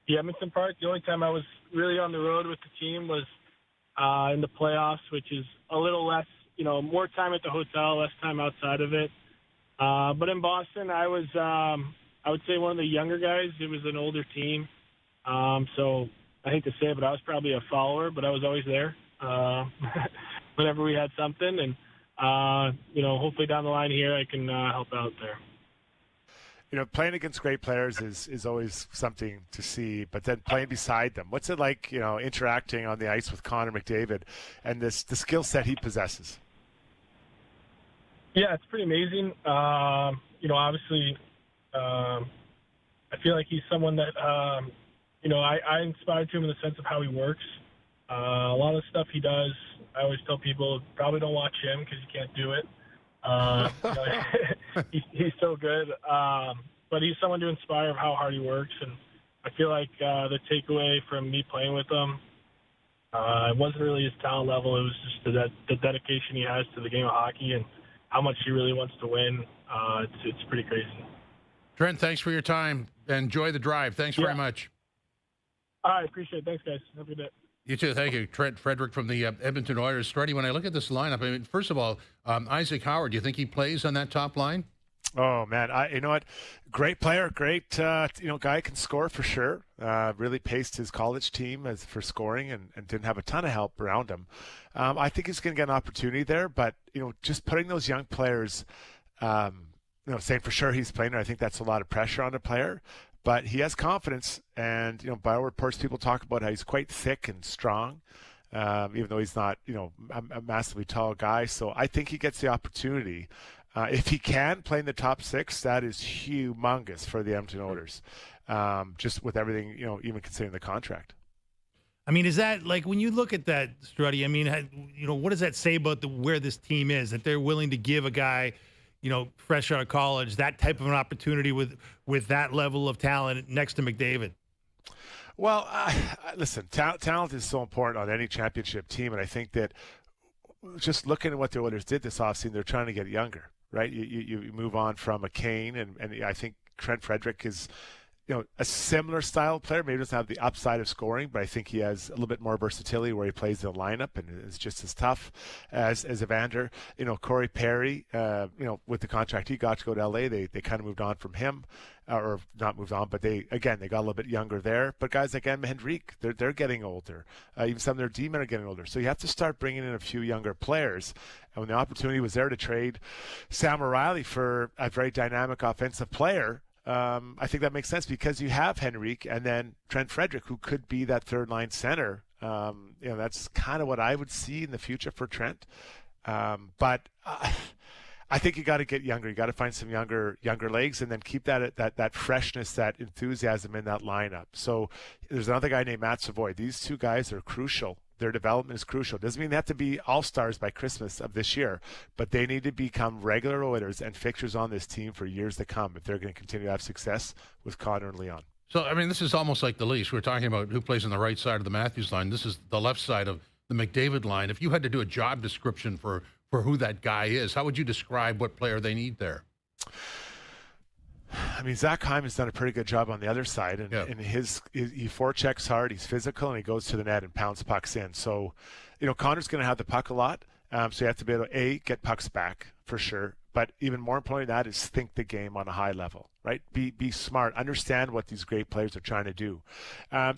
the Edmonton part. The only time I was really on the road with the team was in the playoffs, which is a little less, more time at the hotel, less time outside of it. But in Boston, I was, I would say, one of the younger guys. It was an older team. So I hate to say it, but I was probably a follower, but I was always there whenever we had something. And, hopefully down the line here I can help out there. Playing against great players is always something to see, but then playing beside them, what's it like, interacting on the ice with Connor McDavid and the skill set he possesses? Yeah, it's pretty amazing. Obviously, I feel like he's someone that, I inspired to him in the sense of how he works. A lot of the stuff he does, I always tell people probably don't watch him because you can't do it. He's so good. But he's someone to inspire of how hard he works. And I feel like the takeaway from me playing with him, it wasn't really his talent level. It was just the dedication he has to the game of hockey and how much he really wants to win. It's pretty crazy. Trent, thanks for your time. Enjoy the drive. Thanks very much. All right, appreciate it. Thanks, guys. Have a good day. You too. Thank you. Trent Frederic from the Edmonton Oilers. Strutty, when I look at this lineup, I mean, first of all, Isaac Howard, do you think he plays on that top line? Oh man, you know what? Great player, great guy, can score for sure. Really paced his college team for scoring and didn't have a ton of help around him. I think he's going to get an opportunity there, but just putting those young players, saying for sure he's playing, I think that's a lot of pressure on a player. But he has confidence, and by our reports, people talk about how he's quite thick and strong, even though he's not a massively tall guy. So I think he gets the opportunity. If he can play in the top six, that is humongous for the Edmonton Oilers, just with everything, even considering the contract. I mean, is that like when you look at that, Strutty? I mean, what does that say about where this team is? That they're willing to give a guy, fresh out of college, that type of an opportunity with that level of talent next to McDavid? Well, listen, talent is so important on any championship team, and I think that just looking at what the Oilers did this offseason, they're trying to get younger. Right, you move on from a Kane, and I think Trent Frederic is, a similar style player. Maybe doesn't have the upside of scoring, but I think he has a little bit more versatility where he plays the lineup and is just as tough as Evander. Corey Perry, with the contract he got to go to LA, they kind of moved on from him, or not moved on, but they got a little bit younger there. But guys like Henrique, they're getting older. Even some of their D-men are getting older. So you have to start bringing in a few younger players. And when the opportunity was there to trade Sam O'Reilly for a very dynamic offensive player, I think that makes sense because you have Henrique and then Trent Frederic, who could be that third line center. That's kind of what I would see in the future for Trent. But I think you got to get younger. You got to find some younger legs, and then keep that freshness, that enthusiasm in that lineup. So there's another guy named Matt Savoy. These two guys are crucial. Their development is crucial. Doesn't mean they have to be all-stars by Christmas of this year, but they need to become regular Oilers and fixtures on this team for years to come if they're going to continue to have success with Connor and Leon. So, I mean, this is almost like the Leafs. We're talking about who plays on the right side of the Matthews line. This is the left side of the McDavid line. If you had to do a job description for who that guy is, how would you describe what player they need there? I mean, Zach Hyman's done a pretty good job on the other side, and he forechecks hard, he's physical, and he goes to the net and pounds pucks in. So, Connor's going to have the puck a lot, so you have to be able to, get pucks back for sure. But even more important than that is think the game on a high level, right? Be smart, understand what these great players are trying to do.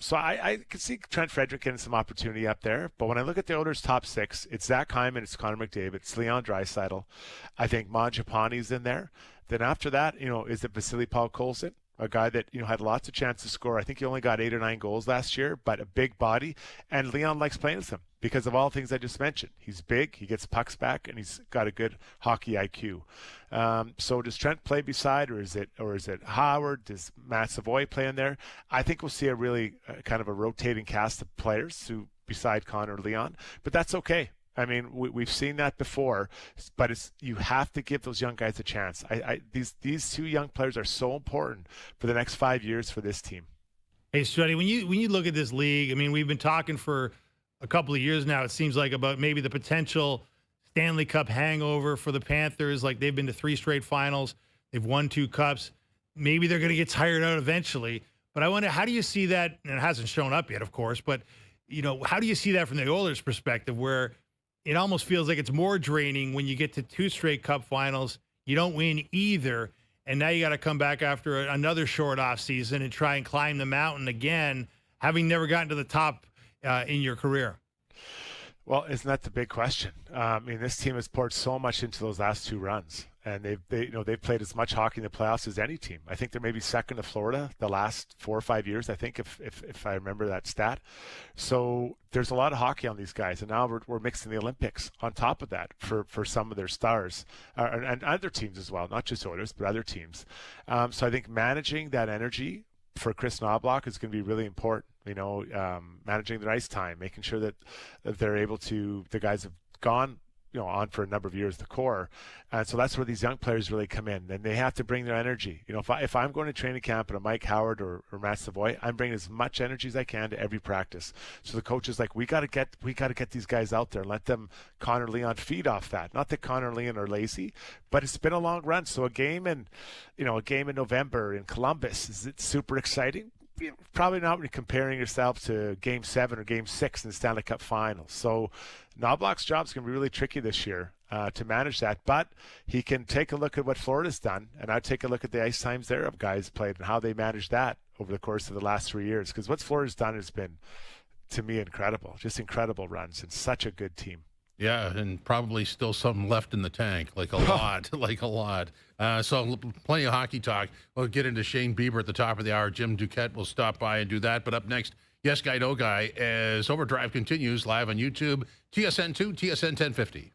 So I can see Trent Frederic getting some opportunity up there. But when I look at the Oilers' top six, it's Zach Hyman, it's Connor McDavid, it's Leon Draisaitl. I think Mangiapane's in there. Then after that, is it Vasily Paul-Colson, a guy that, had lots of chances to score. I think he only got 8 or 9 goals last year, but a big body. And Leon likes playing with him because of all the things I just mentioned. He's big, he gets pucks back, and he's got a good hockey IQ. So does Trent play beside, or is it Howard? Does Matt Savoy play in there? I think we'll see a really kind of a rotating cast of players who beside Connor and Leon, but that's okay. I mean, we've seen that before, but you have to give those young guys a chance. These two young players are so important for the next 5 years for this team. Hey, Strutty, when you look at this league, I mean, we've been talking for a couple of years now, it seems like, about maybe the potential Stanley Cup hangover for the Panthers. Like, they've been to 3 straight finals. They've won 2 cups. Maybe they're going to get tired out eventually. But I wonder, how do you see that? And it hasn't shown up yet, of course, but, how do you see that from the Oilers' perspective, where it almost feels like it's more draining when you get to 2 straight Cup finals, you don't win either, and now you got to come back after another short off season and try and climb the mountain again, having never gotten to the top in your career? Well, isn't that the big question? I mean, this team has poured so much into those last 2 runs, and they've played as much hockey in the playoffs as any team. I think they're maybe second to Florida the last 4 or 5 years, I think, if I remember that stat. So there's a lot of hockey on these guys, and now we're mixing the Olympics on top of that for some of their stars, and other teams as well, not just Oilers, but other teams. So I think managing that energy for Chris Knobloch is going to be really important. Managing their ice time, making sure that they're able to. The guys have gone on for a number of years, the core. And so that's where these young players really come in. And they have to bring their energy. If I'm going to training camp and a Mike Howard or Matt Savoy, I'm bringing as much energy as I can to every practice. So the coach is like, we got to get these guys out there and let them, Connor Leon, feed off that. Not that Connor Leon are lazy, but it's been a long run. So a game in November in Columbus, is it super exciting? Probably not when you're comparing yourself to Game 7 or Game 6 in the Stanley Cup Finals. So Knobloch's job is going to be really tricky this year to manage that. But he can take a look at what Florida's done, and I'd take a look at the ice times their guys played and how they managed that over the course of the last 3 years. Because what Florida's done has been, to me, incredible. Just incredible runs and such a good team. Yeah, and probably still something left in the tank, like a lot, So plenty of hockey talk. We'll get into Shane Bieber at the top of the hour. Jim Duquette will stop by and do that. But up next, Yes Guy, No Guy, as OverDrive continues live on YouTube, TSN2, TSN 1050.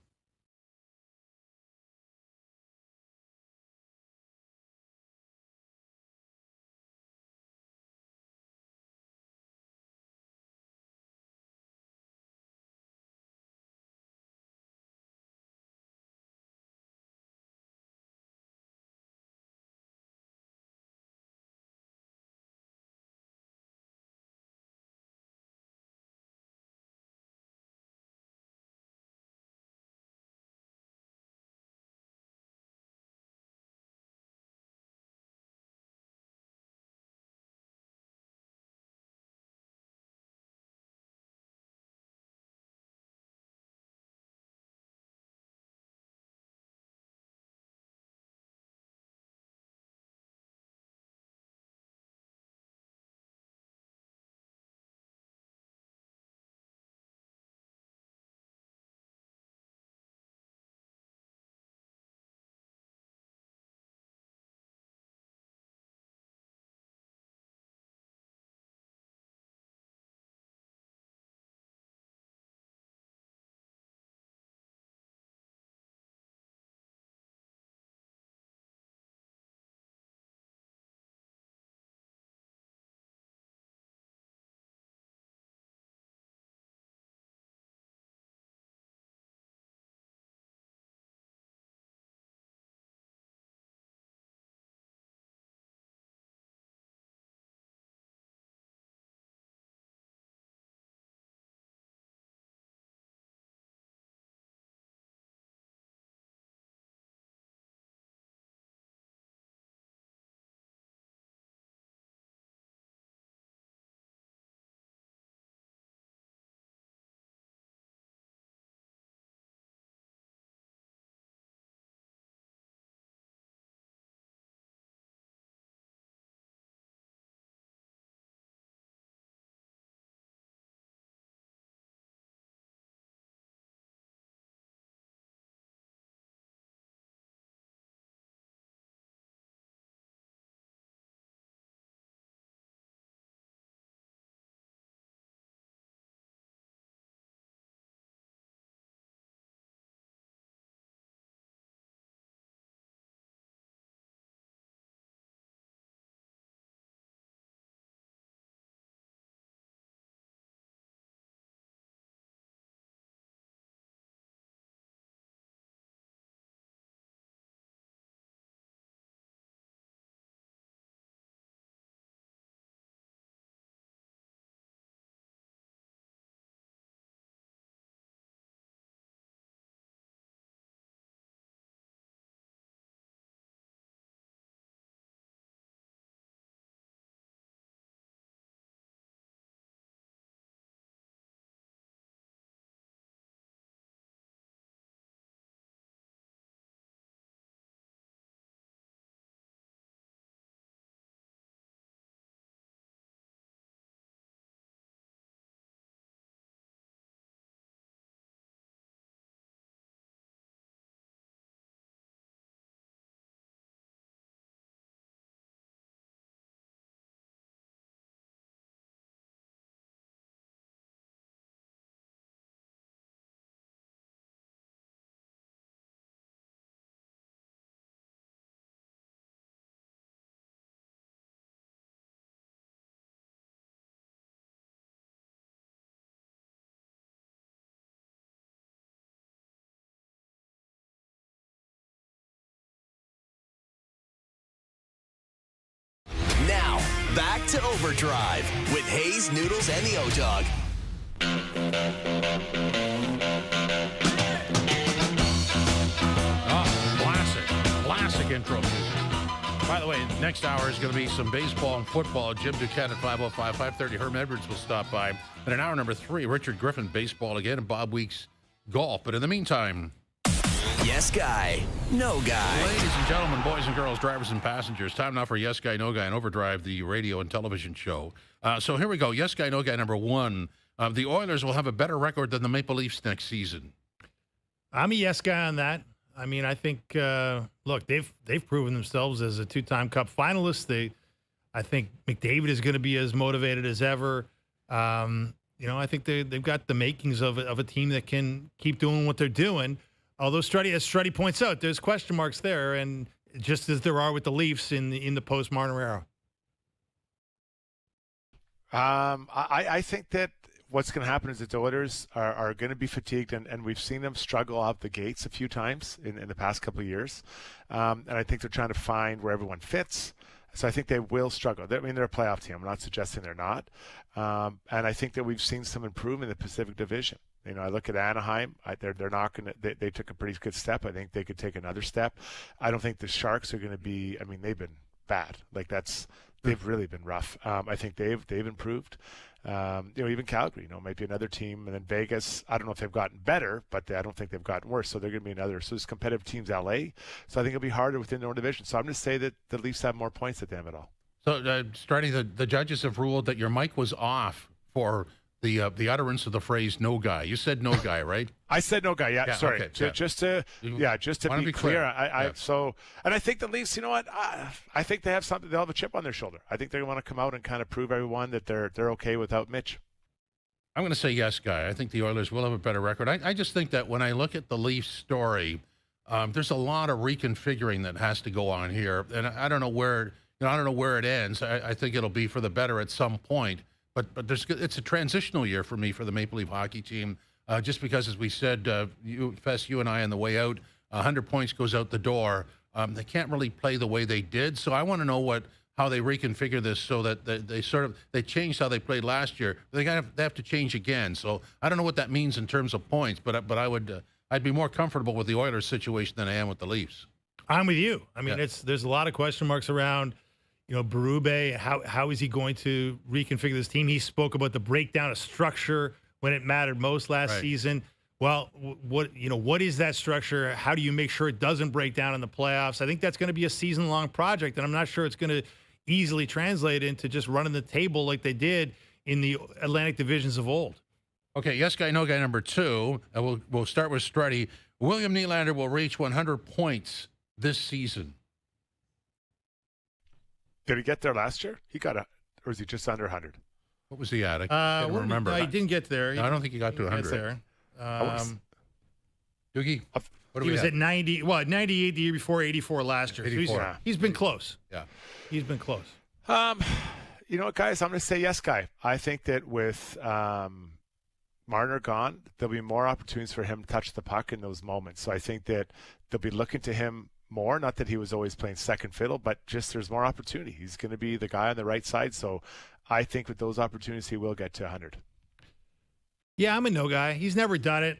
Back to Overdrive with Hayes, Noodles, and the O-Dog. Oh, classic intro music. By the way, next hour is going to be some baseball and football. Jim Duquette at 5:05, 5:30. Herm Edwards will stop by. And in hour number 3, Richard Griffin, baseball again, and Bob Weeks, golf. But in the meantime... Yes Guy, No Guy. Ladies and gentlemen, boys and girls, drivers and passengers, time now for Yes Guy, No Guy, and Overdrive, the radio and television show. So here we go. Yes Guy, No Guy number 1. The Oilers will have a better record than the Maple Leafs next season. I'm a yes guy on that. I mean, I think look, they've proven themselves as a 2-time Cup finalist. I think McDavid is going to be as motivated as ever. I think they've got the makings of a team that can keep doing what they're doing. Although as Struddy points out, there's question marks there, and just as there are with the Leafs in the post Marner era. I think that what's going to happen is the Oilers are going to be fatigued, and we've seen them struggle out the gates a few times in the past couple of years. And I think they're trying to find where everyone fits. So I think they will struggle. I mean, they're a playoff team. I'm not suggesting they're not. And I think that we've seen some improvement in the Pacific Division. I look at Anaheim. They're not going to. They took a pretty good step. I think they could take another step. I don't think the Sharks are going to be. I mean, they've been bad. They've really been rough. I think they've improved. Even Calgary, might be another team, and then Vegas. I don't know if they've gotten better, but I don't think they've gotten worse. So they're going to be another. So there's competitive teams, LA. So I think it'll be harder within their own division. So I'm going to say that the Leafs have more points at the end of it all. So, starting the judges have ruled that your mic was off for the utterance of the phrase "no guy." You said "no guy," right? I said "no guy." Yeah, sorry. Okay, just to be clear. And I think the Leafs. You know what? I think they have something. They'll have a chip on their shoulder. I think they want to come out and kind of prove everyone that they're okay without Mitch. I'm going to say yes, guy. I think the Oilers will have a better record. I just think that when I look at the Leafs story, there's a lot of reconfiguring that has to go on here, and I don't know where. I don't know where it ends. I think it'll be for the better at some point. But it's a transitional year for me for the Maple Leaf hockey team, just because, as we said, you and I on the way out, 100 points goes out the door. They can't really play the way they did, so I want to know how they reconfigure this so that they changed how they played last year. They have to change again. So I don't know what that means in terms of points, but I'd be more comfortable with the Oilers situation than I am with the Leafs. I'm with you. I mean, there's a lot of question marks around. Berube, how is he going to reconfigure this team? He spoke about the breakdown of structure when it mattered most last season. Well, what is that structure? How do you make sure it doesn't break down in the playoffs? I think that's going to be a season-long project, and I'm not sure it's going to easily translate into just running the table like they did in the Atlantic divisions of old. Okay, yes guy, no guy number 2. We'll start with Struddy. William Nylander will reach 100 points this season. Did he get there last year? He got or is he just under 100? What was he at? I can't remember. No, he didn't get there. No, I don't think he got to 100. There. Doogie, he was at 90. Well, 98 the year before, 84 last year. 84. So he's been close. Yeah, he's been close. You know what, guys? I'm going to say yes, guy. I think that with Marner gone, there'll be more opportunities for him to touch the puck in those moments. So I think that they'll be looking to him more. Not that he was always playing second fiddle, but just there's more opportunity. He's going to be the guy on the right side. So I think with those opportunities, he will get to 100. Yeah, I'm a no guy. He's never done it.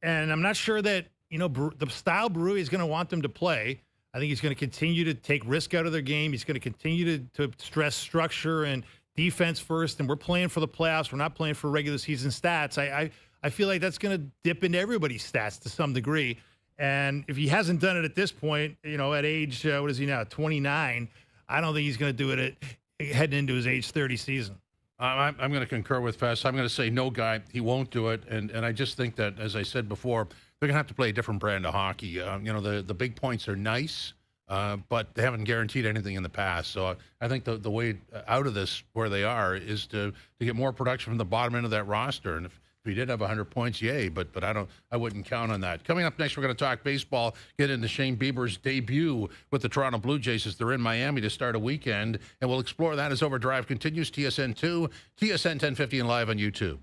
And I'm not sure that, the style Berube is going to want them to play. I think he's going to continue to take risk out of their game. He's going to continue to stress structure and defense first. And we're playing for the playoffs. We're not playing for regular season stats. I feel like that's going to dip into everybody's stats to some degree. And if he hasn't done it at this point, at age, what is he now, 29, I don't think he's going to do it heading into his age 30 season. I'm going to concur with Fess. I'm going to say no guy. He won't do it. And I just think that, as I said before, they're going to have to play a different brand of hockey. The big points are nice, but they haven't guaranteed anything in the past. So I think the way out of this, where they are, is to get more production from the bottom end of that roster. And if he did have 100 points, yay, but I wouldn't count on that. Coming up next, we're going to talk baseball, get into Shane Bieber's debut with the Toronto Blue Jays as they're in Miami to start a weekend, and we'll explore that as Overdrive continues. TSN 2, TSN 1050, and live on YouTube.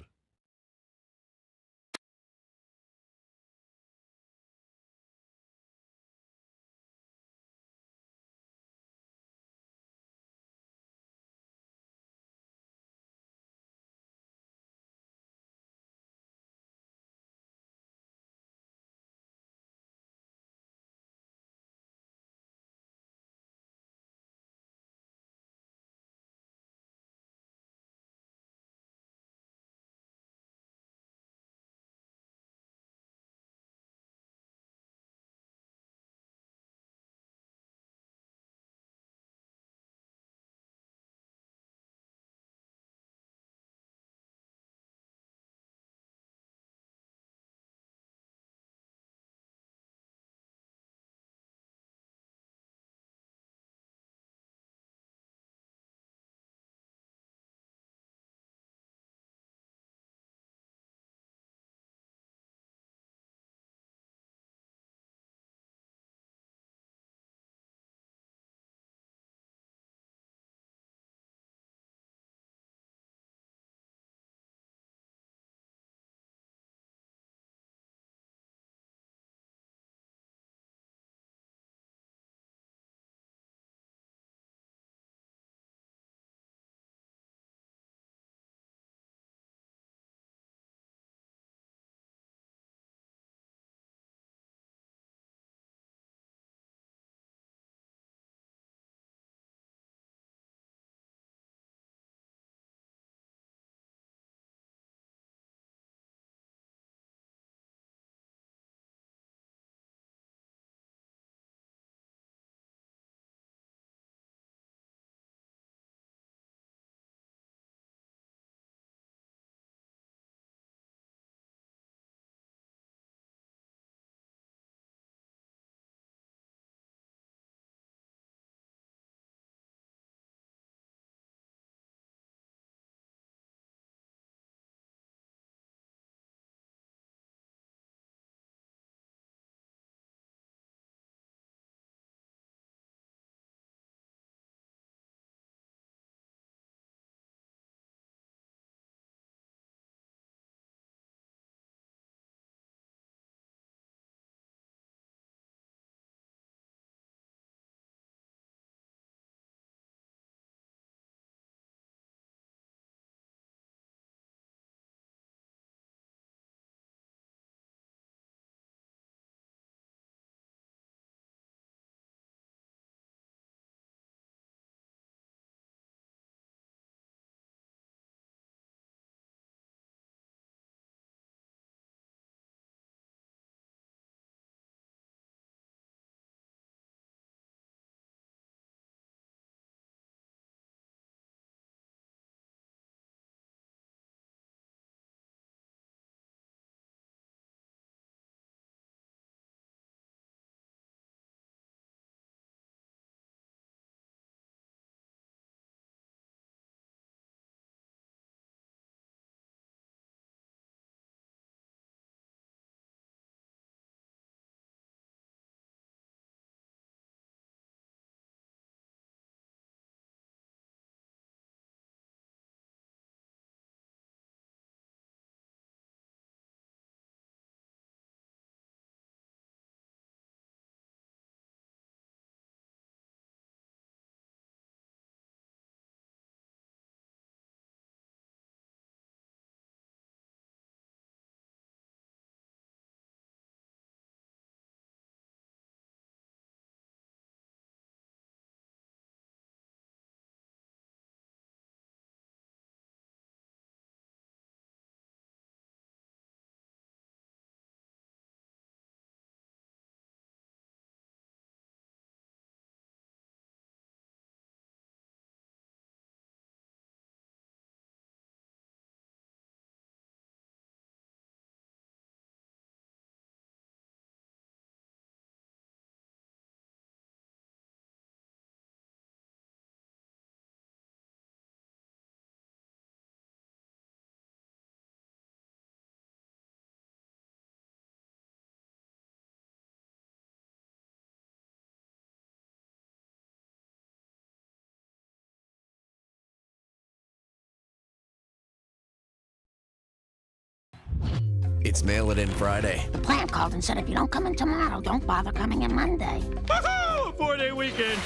It's Mail It In Friday. The plant called and said if you don't come in tomorrow, don't bother coming in Monday. Woohoo! 4-day weekend.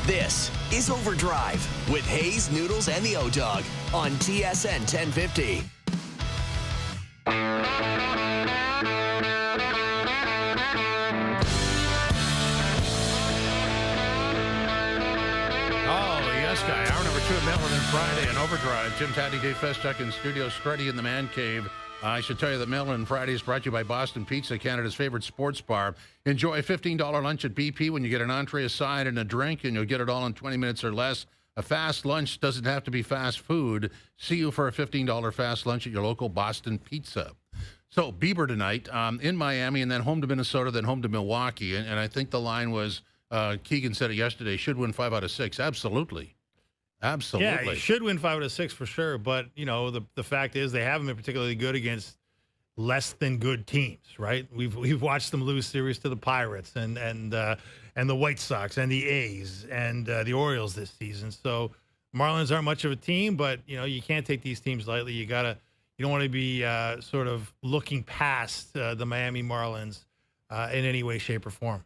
This is Overdrive with Hayes, Noodles, and the O-Dog on TSN 1050. Guy. Hour number 2 of Mail It In Friday and Overdrive. Jim Taddy, Dave Feschuk in studio, Strutty in the Man Cave. I should tell you that Mail It In Friday is brought to you by Boston Pizza, Canada's favorite sports bar. Enjoy a $15 lunch at BP when you get an entree, a side, and a drink, and you'll get it all in 20 minutes or less. A fast lunch doesn't have to be fast food. See you for a $15 fast lunch at your local Boston Pizza. So, Bieber tonight in Miami, and then home to Minnesota, then home to Milwaukee. And I think the line was, Keegan said it yesterday, should win 5 out of 6. Absolutely. Absolutely. Yeah, he should win 5 out of 6 for sure. But, you know, the fact is they haven't been particularly good against less than good teams, right? We've watched them lose series to the Pirates and the White Sox and the A's and the Orioles this season. So Marlins aren't much of a team, but, you know, you can't take these teams lightly. You don't want to be sort of looking past the Miami Marlins in any way, shape, or form.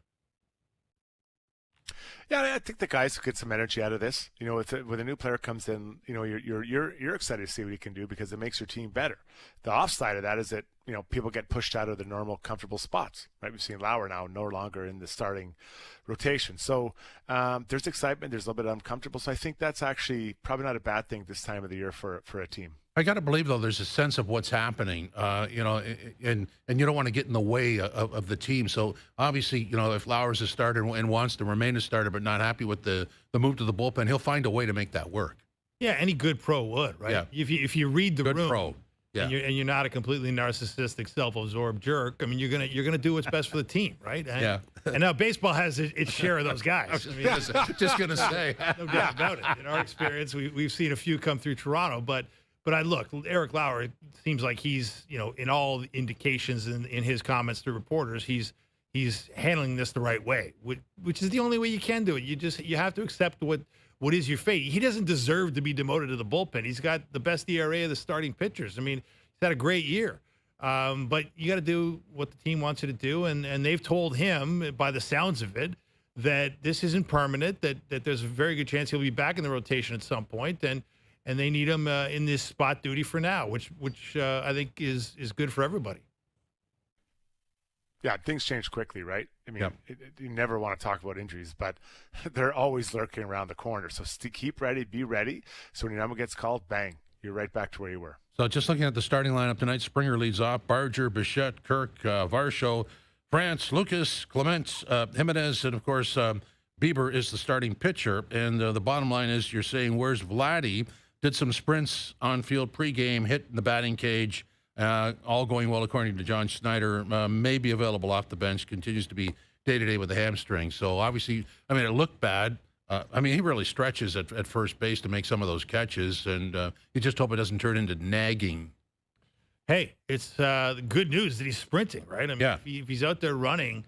Yeah, I think the guys get some energy out of this. You know, when a new player comes in, you know, you're excited to see what he can do because it makes your team better. The offside of that is that, you know, people get pushed out of their normal comfortable spots. Right? We've seen Lauer now no longer in the starting rotation. So there's excitement. There's a little bit uncomfortable. So I think that's actually probably not a bad thing this time of the year for a team. I got to believe, though, there's a sense of what's happening, you know, and you don't want to get in the way of the team. So, obviously, you know, if Lauer's a starter and wants to remain a starter but not happy with the move to the bullpen, he'll find a way to make that work. Yeah, any good pro would, right? Yeah. If you read the good room, pro. Yeah. and you're not a completely narcissistic, self-absorbed jerk, I mean, you're gonna do what's best for the team, right? And, yeah. And now baseball has its share of those guys. I mean, just gonna say, no doubt about it. In our experience, we've seen a few come through Toronto, but I look, Eric Lauer, it seems like he's, you know, in all indications in his comments to reporters, he's handling this the right way, which is the only way you can do it. You have to accept what is your fate. He doesn't deserve to be demoted to the bullpen. He's got the best ERA of the starting pitchers. I mean, he's had a great year. But you got to do what the team wants you to do, and they've told him, by the sounds of it, that this isn't permanent, that there's a very good chance he'll be back in the rotation at some point, and they need him in this spot duty for now, which I think is good for everybody. Yeah, things change quickly, right? I mean, Yep. You never want to talk about injuries, but they're always lurking around the corner. So keep ready, be ready. So when your number gets called, bang, you're right back to where you were. So just looking at the starting lineup tonight, Springer leads off. Barger, Bichette, Kirk, Varsho, France, Lucas, Clement, Jimenez, and, of course, Bieber is the starting pitcher. And the bottom line is you're saying, where's Vladdy? Did some sprints on field pregame, hit in the batting cage. All going well, according to John Schneider. May be available off the bench. Continues to be day-to-day with the hamstring. So, obviously, I mean, it looked bad. I mean, he really stretches at first base to make some of those catches, and you just hope it doesn't turn into nagging. Hey, it's good news that he's sprinting, right? I mean, Yeah. if he's out there running,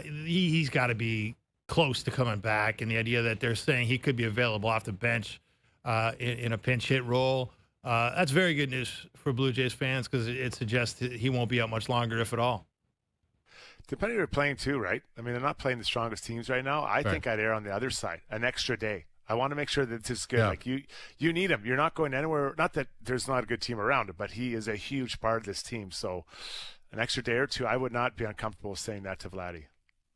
he's got to be close to coming back. And the idea that they're saying he could be available off the bench in a pinch hit role, that's very good news for Blue Jays fans because it suggests that he won't be out much longer, if at all. Depending on who they're playing too, right? I mean, they're not playing the strongest teams right now. I think I'd err on the other side, an extra day. I want to make sure that this is good. Yeah. Like you need him. You're not going anywhere. Not that there's not a good team around it, but he is a huge part of this team. So an extra day or two, I would not be uncomfortable saying that to Vladdy.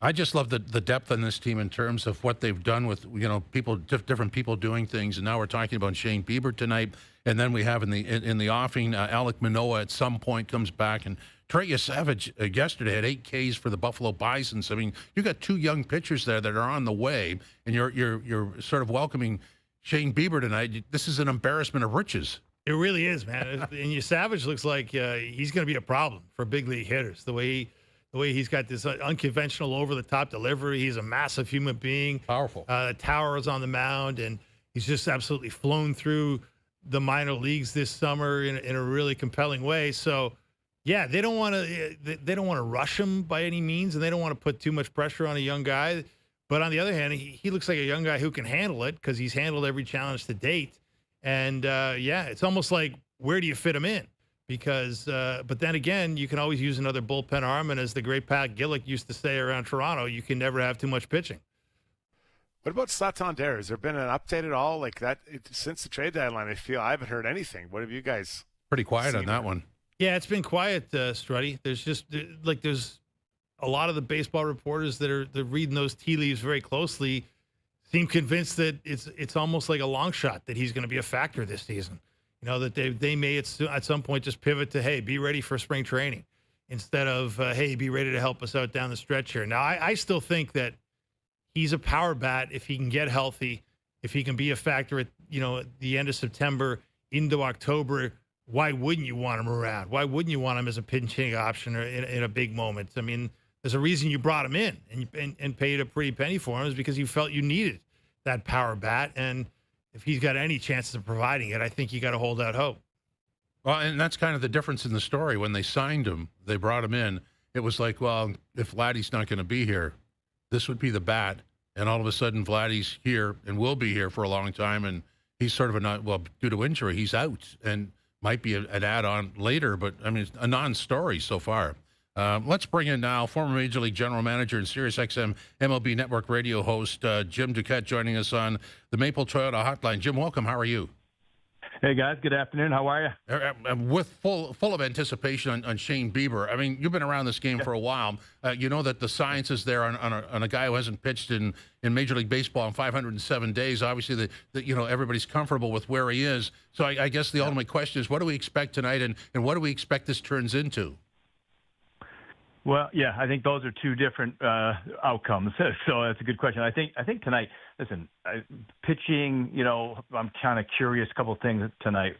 I just love the depth on this team in terms of what they've done with, you know, people, different people doing things. And now we're talking about Shane Bieber tonight. And then we have in the offing, Alek Manoah at some point comes back, and Trey Yabich yesterday had 8 Ks for the Buffalo Bisons. I mean, you got 2 young pitchers there that are on the way, and you're sort of welcoming Shane Bieber tonight. This is an embarrassment of riches. It really is, man. And Yabich looks like he's going to be a problem for big league hitters. The way he's got this unconventional over-the-top delivery. He's a massive human being. Powerful. Tower is on the mound, and he's just absolutely flown through the minor leagues this summer in a really compelling way. So, yeah, they don't want to rush him by any means, and they don't want to put too much pressure on a young guy. But on the other hand, he looks like a young guy who can handle it because he's handled every challenge to date. And, yeah, it's almost like, where do you fit him in? because, but then again, you can always use another bullpen arm. And as the great Pat Gillick used to say around Toronto, you can never have too much pitching. What about Santander? Has there been an update at all like that since the trade deadline? I haven't heard anything. What have you guys? Pretty quiet on that one. Yeah, it's been quiet, Struddy. There's a lot of the baseball reporters that are reading those tea leaves very closely seem convinced that it's almost like a long shot that he's going to be a factor this season. You know, that they may at some point just pivot to, hey, be ready for spring training instead of, hey, be ready to help us out down the stretch here. Now, I still think that he's a power bat if he can get healthy, if he can be a factor at the end of September into October. Why wouldn't you want him around? Why wouldn't you want him as a pinch hitting option or in a big moment? I mean, there's a reason you brought him in and paid a pretty penny for him, is because you felt you needed that power bat. And if he's got any chances of providing it, I think you got to hold out hope. Well, and that's kind of the difference in the story. When they signed him, they brought him in. It was like, well, if Vladdy's not going to be here, this would be the bat. And all of a sudden, Vladdy's here and will be here for a long time. And he's sort of due to injury, he's out and might be an add-on later. But, I mean, it's a non-story so far. Let's bring in now former Major League General Manager and SiriusXM MLB Network radio host Jim Duquette joining us on the Maple Toyota Hotline. Jim, welcome. How are you? Hey, guys. Good afternoon. How are you? With full of anticipation on Shane Bieber. I mean, you've been around this game for a while. You know that the science is there on a guy who hasn't pitched in Major League Baseball in 507 days. Obviously, everybody's comfortable with where he is. So I guess the ultimate question is, what do we expect tonight, and what do we expect this turns into? Well, yeah, I think those are two different outcomes. So that's a good question. I think tonight, listen, pitching, I'm kind of curious. A couple of things tonight.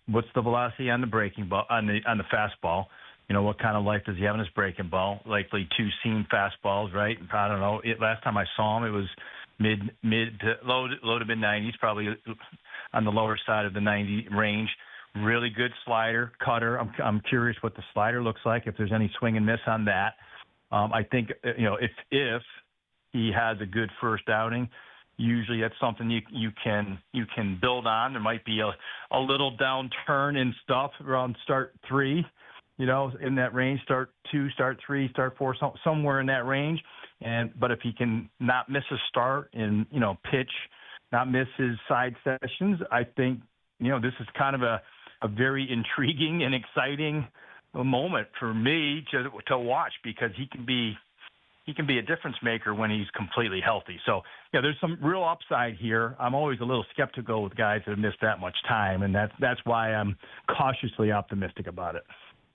What's the velocity on the breaking ball, on the fastball? What kind of life does he have on his breaking ball? Likely two seam fastballs, right? I don't know. Last time I saw him, it was mid to low to mid 90s, probably on the lower side of the 90 range. Really good slider, cutter. I'm curious what the slider looks like, if there's any swing and miss on that. I think, if he has a good first outing, usually that's something you can build on. There might be a little downturn in stuff around start 3, in that range, start 2, start 3, start 4, somewhere in that range. But if he can not miss a start and, pitch, not miss his side sessions, I think, this is kind of a very intriguing and exciting moment for me to watch, because he can be a difference maker when he's completely healthy. So, there's some real upside here. I'm always a little skeptical with guys that have missed that much time, and that's why I'm cautiously optimistic about it.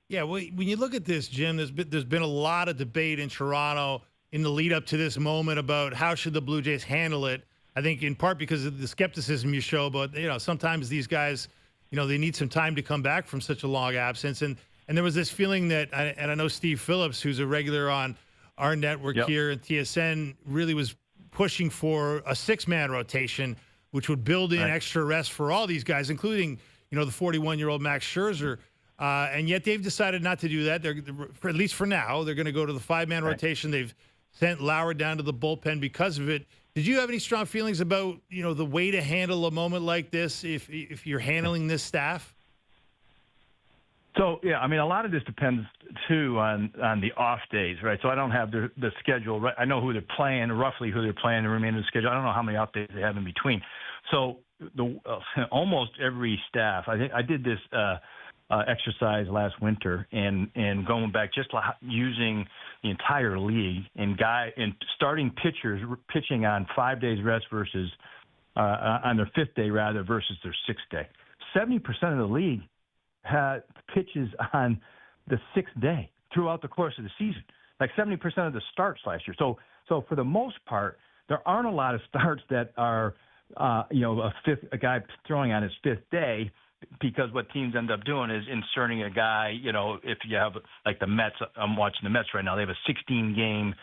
Yeah, when you look at this, Jim, there's been a lot of debate in Toronto in the lead up to this moment about how should the Blue Jays handle it. I think in part because of the skepticism you show, but sometimes these guys, they need some time to come back from such a long absence. And there was this feeling that, and I know Steve Phillips, who's a regular on our network here at TSN, really was pushing for a 6-man rotation, which would build in extra rest for all these guys, including, the 41-year-old Max Scherzer. And yet they've decided not to do that. They're, at least for now, they're going to go to the 5-man rotation. They've sent Lauer down to the bullpen because of it. Did you have any strong feelings about, the way to handle a moment like this if you're handling this staff? So, yeah, I mean, a lot of this depends, too, on the off days, right? So I don't have the schedule. Right? I know who they're playing, roughly who they're playing, the remainder of the schedule. I don't know how many off days they have in between. So almost every staff, I think I did this exercise last winter and going back, just using the entire league and starting pitchers pitching on 5 days rest versus on their 5th day rather versus their 6th day. 70% of the league had pitches on the 6th day throughout the course of the season, like 70% of the starts last year. So for the most part, there aren't a lot of starts that are a guy throwing on his 5th day, because what teams end up doing is inserting a guy, if you have like the Mets, I'm watching the Mets right now, they have a 16-game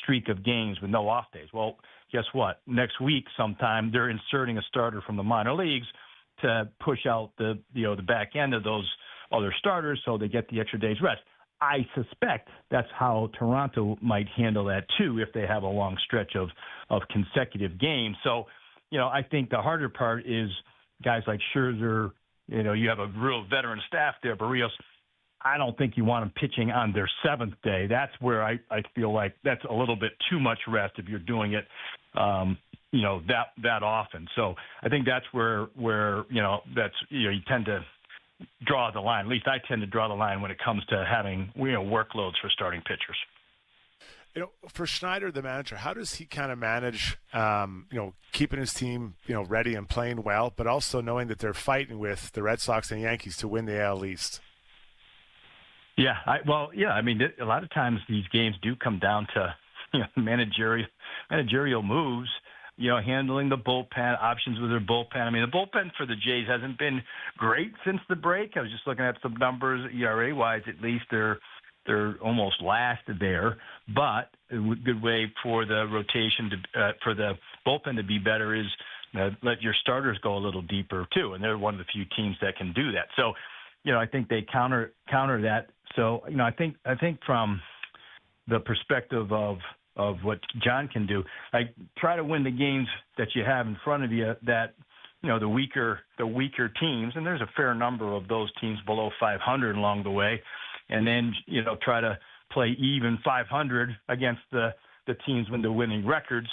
streak of games with no off days. Well, guess what? Next week sometime they're inserting a starter from the minor leagues to push out the back end of those other starters so they get the extra day's rest. I suspect that's how Toronto might handle that too if they have a long stretch of consecutive games. So, I think the harder part is guys like Scherzer, you have a real veteran staff there. Barrios, I don't think you want them pitching on their 7th day. That's where I feel like that's a little bit too much rest if you're doing it, that often. So I think that's where you tend to draw the line. At least I tend to draw the line when it comes to having, workloads for starting pitchers. For Schneider, the manager, how does he kind of manage, keeping his team, ready and playing well, but also knowing that they're fighting with the Red Sox and Yankees to win the AL East? Yeah, I mean, a lot of times these games do come down to managerial moves. Handling the bullpen, options with their bullpen. I mean, the bullpen for the Jays hasn't been great since the break. I was just looking at some numbers, ERA-wise, at least they're almost last there. But a good way for the rotation for the bullpen to be better is let your starters go a little deeper too, and they're one of the few teams that can do that. So, I think they counter that. So, I think from the perspective of what John can do, like try to win the games that you have in front of you that, the weaker teams, and there's a fair number of those teams below 500 along the way, and then, try to play even 500 against the teams when they're winning records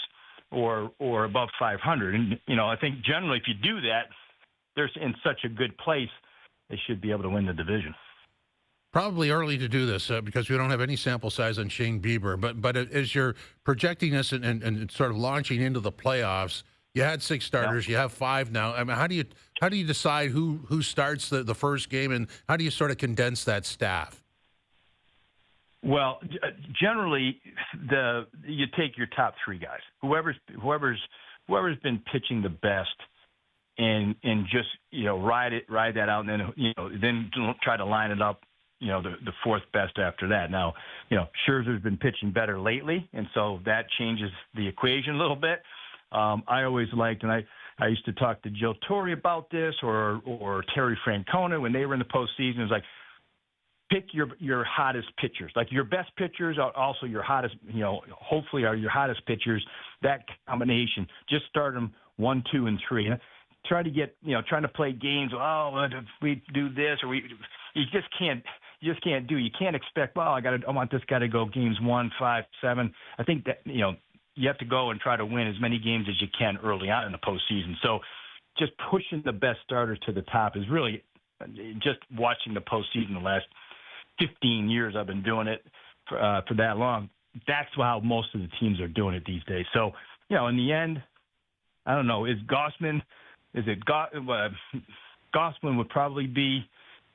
or above 500. And, I think generally if you do that, they're in such a good place, they should be able to win the division. Probably early to do this because we don't have any sample size on Shane Bieber. But as you're projecting this and sort of launching into the playoffs, you had 6 starters. Yeah. You have 5 now. I mean, how do you decide who starts the first game, and how do you sort of condense that staff? Well, generally, you take your top 3 guys, whoever's been pitching the best, and just ride that out, and then then try to line it up. The 4th best after that. Now, Scherzer's been pitching better lately, and so that changes the equation a little bit. I always liked, and I used to talk to Joe Torre about this, or Terry Francona when they were in the postseason. It was like, pick your hottest pitchers. Like your best pitchers are also your hottest, hopefully are your hottest pitchers. That combination, just start them 1, 2, and 3. Try to get, trying to play games. Oh, if we do this, or you just can't you can't expect, well, I want this guy to go games 1, 5, 7. I think that, you have to go and try to win as many games as you can early on in the postseason. So just pushing the best starter to the top is really just watching the postseason the last 15 years. I've been doing it for that long. That's how most of the teams are doing it these days. So, in the end, I don't know, Gossman would probably be,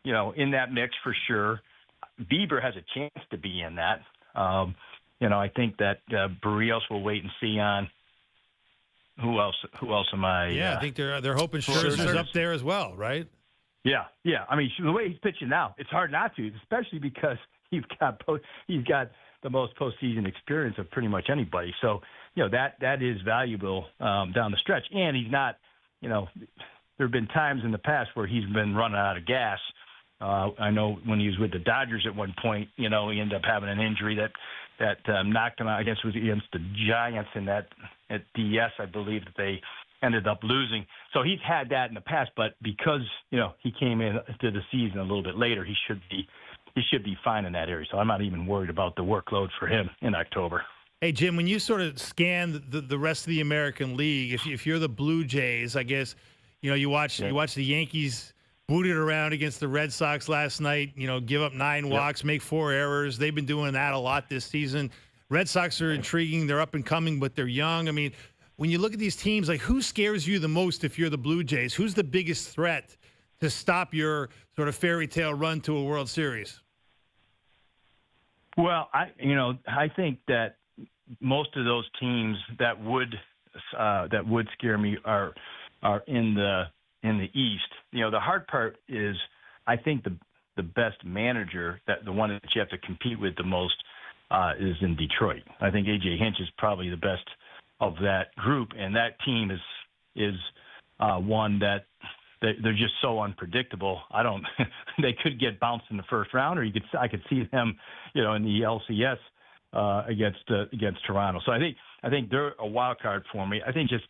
in that mix for sure. Bieber has a chance to be in that. I think that Barrios will wait and see on who else am I? Yeah, I think they're hoping Scherzer's up there as well, right? Yeah. I mean, the way he's pitching now, it's hard not to, especially because he's got the most postseason experience of pretty much anybody. So, that is valuable down the stretch. And he's not, there have been times in the past where he's been running out of gas. I know when he was with the Dodgers at one point, he ended up having an injury that knocked him out. I guess it was against the Giants at DS, I believe, that they ended up losing. So he's had that in the past, but because, he came into the season a little bit later, he should be fine in that area. So I'm not even worried about the workload for him in October. Hey, Jim, when you sort of scan the rest of the American League, if you're the Blue Jays, I guess, you watch the Yankees boot it around against the Red Sox last night, give up 9 walks, make 4 errors. They've been doing that a lot this season. Red Sox are intriguing. They're up and coming, but they're young. I mean, when you look at these teams, like who scares you the most if you're the Blue Jays? Who's the biggest threat to stop your sort of fairy tale run to a World Series? Well, I think that most of those teams that would scare me are in the East. The hard part is I think the best manager, that the one that you have to compete with the most, is in Detroit. I think A.J. Hinch is probably the best of that group, and that team is one that they're just so unpredictable. They could get bounced in the first round, or I could see them, in the LCS against Toronto. So I think they're a wild card for me. I think just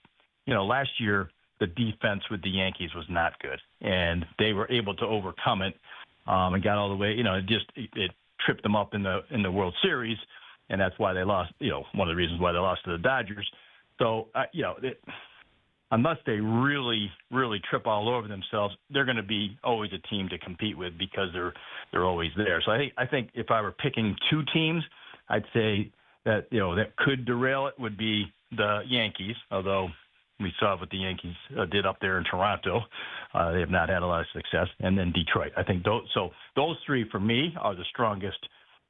last year the defense with the Yankees was not good, and they were able to overcome it and got all the way. It tripped them up in the World Series, and that's why they lost. One of the reasons why they lost to the Dodgers. So unless they really, really trip all over themselves, they're going to be always a team to compete with because they're always there. So I think if I were picking two teams, I'd say that that could derail it would be the Yankees, although we saw what the Yankees did up there in Toronto. They have not had a lot of success. And then Detroit. I think those three for me are the strongest,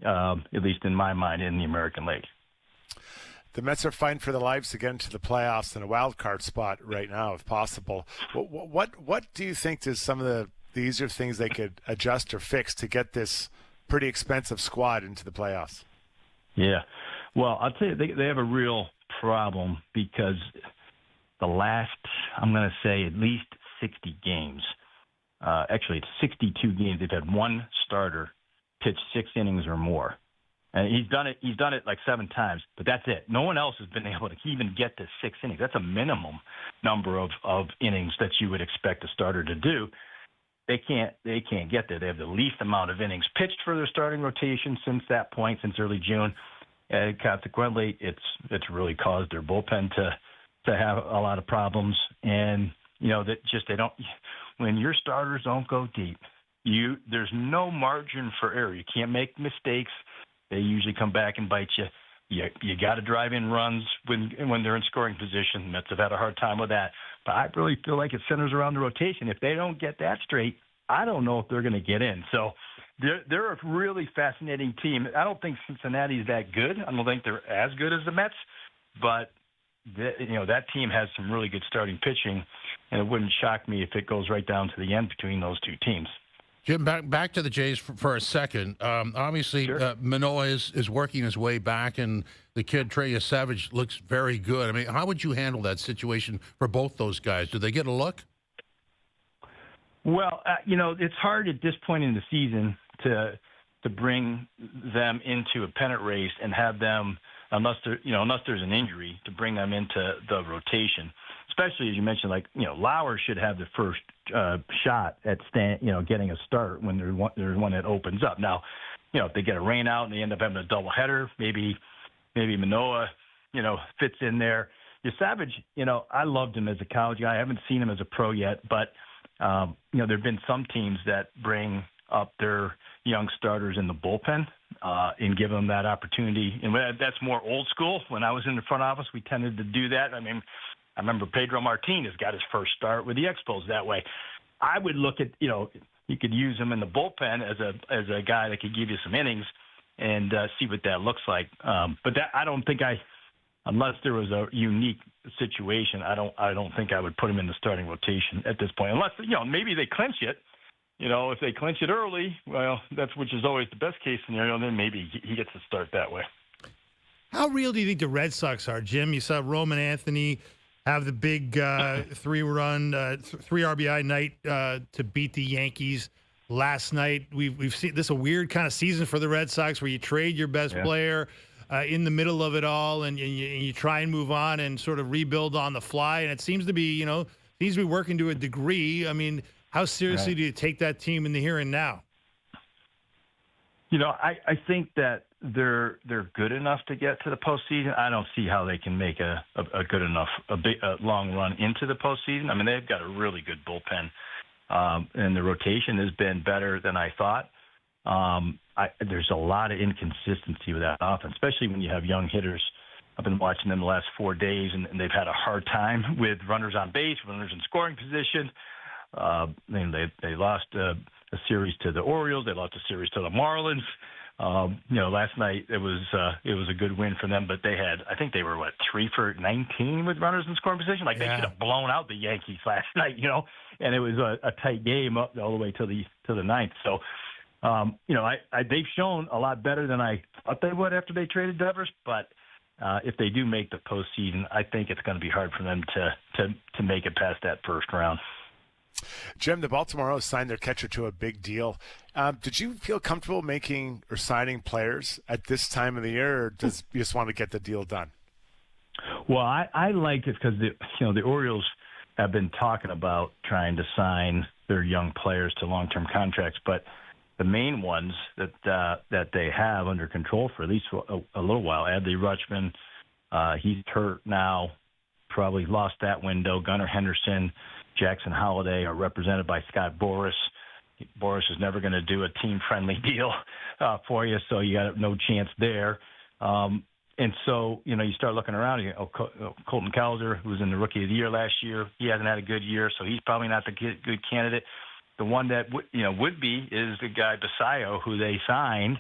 at least in my mind, in the American League. The Mets are fighting for their lives to get into the playoffs in a wild card spot right now, if possible. What do you think is some of the easier things they could adjust or fix to get this pretty expensive squad into the playoffs? Yeah. Well, I'll tell you, they have a real problem because the last, I'm going to say, at least 60 games. Actually, it's 62 games. They've had one starter pitch 6 innings or more. And he's done it like 7 times, but that's it. No one else has been able to even get to 6 innings. That's a minimum number of innings that you would expect a starter to do. They can't get there. They have the least amount of innings pitched for their starting rotation since that point, since early June. And consequently, it's really caused their bullpen to have a lot of problems. And they don't. When your starters don't go deep, there's no margin for error. You can't make mistakes. They usually come back and bite you. You got to drive in runs when they're in scoring position. The Mets have had a hard time with that. But I really feel like it centers around the rotation. If they don't get that straight, I don't know if they're going to get in. So they're a really fascinating team. I don't think Cincinnati's that good. I don't think they're as good as the Mets. But that team has some really good starting pitching, and it wouldn't shock me if it goes right down to the end between those two teams. Jim, back to the Jays for a second. Obviously, Sure. Manoah is working his way back, and the kid, Trey Yabich, looks very good. I mean, how would you handle that situation for both those guys? Do they get a look? Well, it's hard at this point in the season to bring them into a pennant race and have them, unless there's an injury, to bring them into the rotation. Especially as you mentioned, Lauer should have the first shot at getting a start when there's one that opens up. Now, if they get a rain out and they end up having a doubleheader, maybe Manoah, fits in there. Savage, I loved him as a college guy. I haven't seen him as a pro yet, but there've been some teams that bring up their young starters in the bullpen and give them that opportunity. And that's more old school. When I was in the front office, we tended to do that. I mean, I remember Pedro Martinez got his first start with the Expos that way. I would look at, you could use him in the bullpen as a guy that could give you some innings and see what that looks like. But that, I don't think unless there was a unique situation, I don't think I would put him in the starting rotation at this point. Unless, maybe they clinch it. If they clinch it early, well, which is always the best case scenario, then maybe he gets to start that way. How real do you think the Red Sox are, Jim? You saw Roman Anthony have the big 3 RBI night to beat the Yankees last night. We've seen this a weird kind of season for the Red Sox where you trade your best player in the middle of it all, and you try and move on and sort of rebuild on the fly. And it seems to be working to a degree. I mean, how seriously do you take that team in the here and now? I think that they're good enough to get to the postseason. I don't see how they can make a good enough a long run into the postseason. I mean, they've got a really good bullpen, and the rotation has been better than I thought. There's a lot of inconsistency with that offense, especially when you have young hitters. I've been watching them the last 4 days, and they've had a hard time with runners on base, runners in scoring position. They lost a series to the Orioles. They lost a series to the Marlins. Last night it was a good win for them, but I think they were 3 for 19 with runners in scoring position. They should have blown out the Yankees last night, and it was a tight game up all the way to the ninth. So, they've shown a lot better than I thought they would after they traded Devers, but if they do make the postseason, I think it's going to be hard for them to make it past that first round. Jim, the Baltimore Orioles signed their catcher to a big deal. Did you feel comfortable making or signing players at this time of the year, or does you just want to get the deal done? Well, I liked it because the Orioles have been talking about trying to sign their young players to long-term contracts, but the main ones that they have under control for at least a little while, Adley Rutschman, he's hurt now, probably lost that window. Gunnar Henderson, Jackson Holliday are represented by Scott Boras. Boras is never going to do a team-friendly deal for you, so you got no chance there. And so, you start looking around. Colton Cowser, who was in the Rookie of the Year last year, he hasn't had a good year, so he's probably not the good candidate. The one that would be is the guy Basayo, who they signed.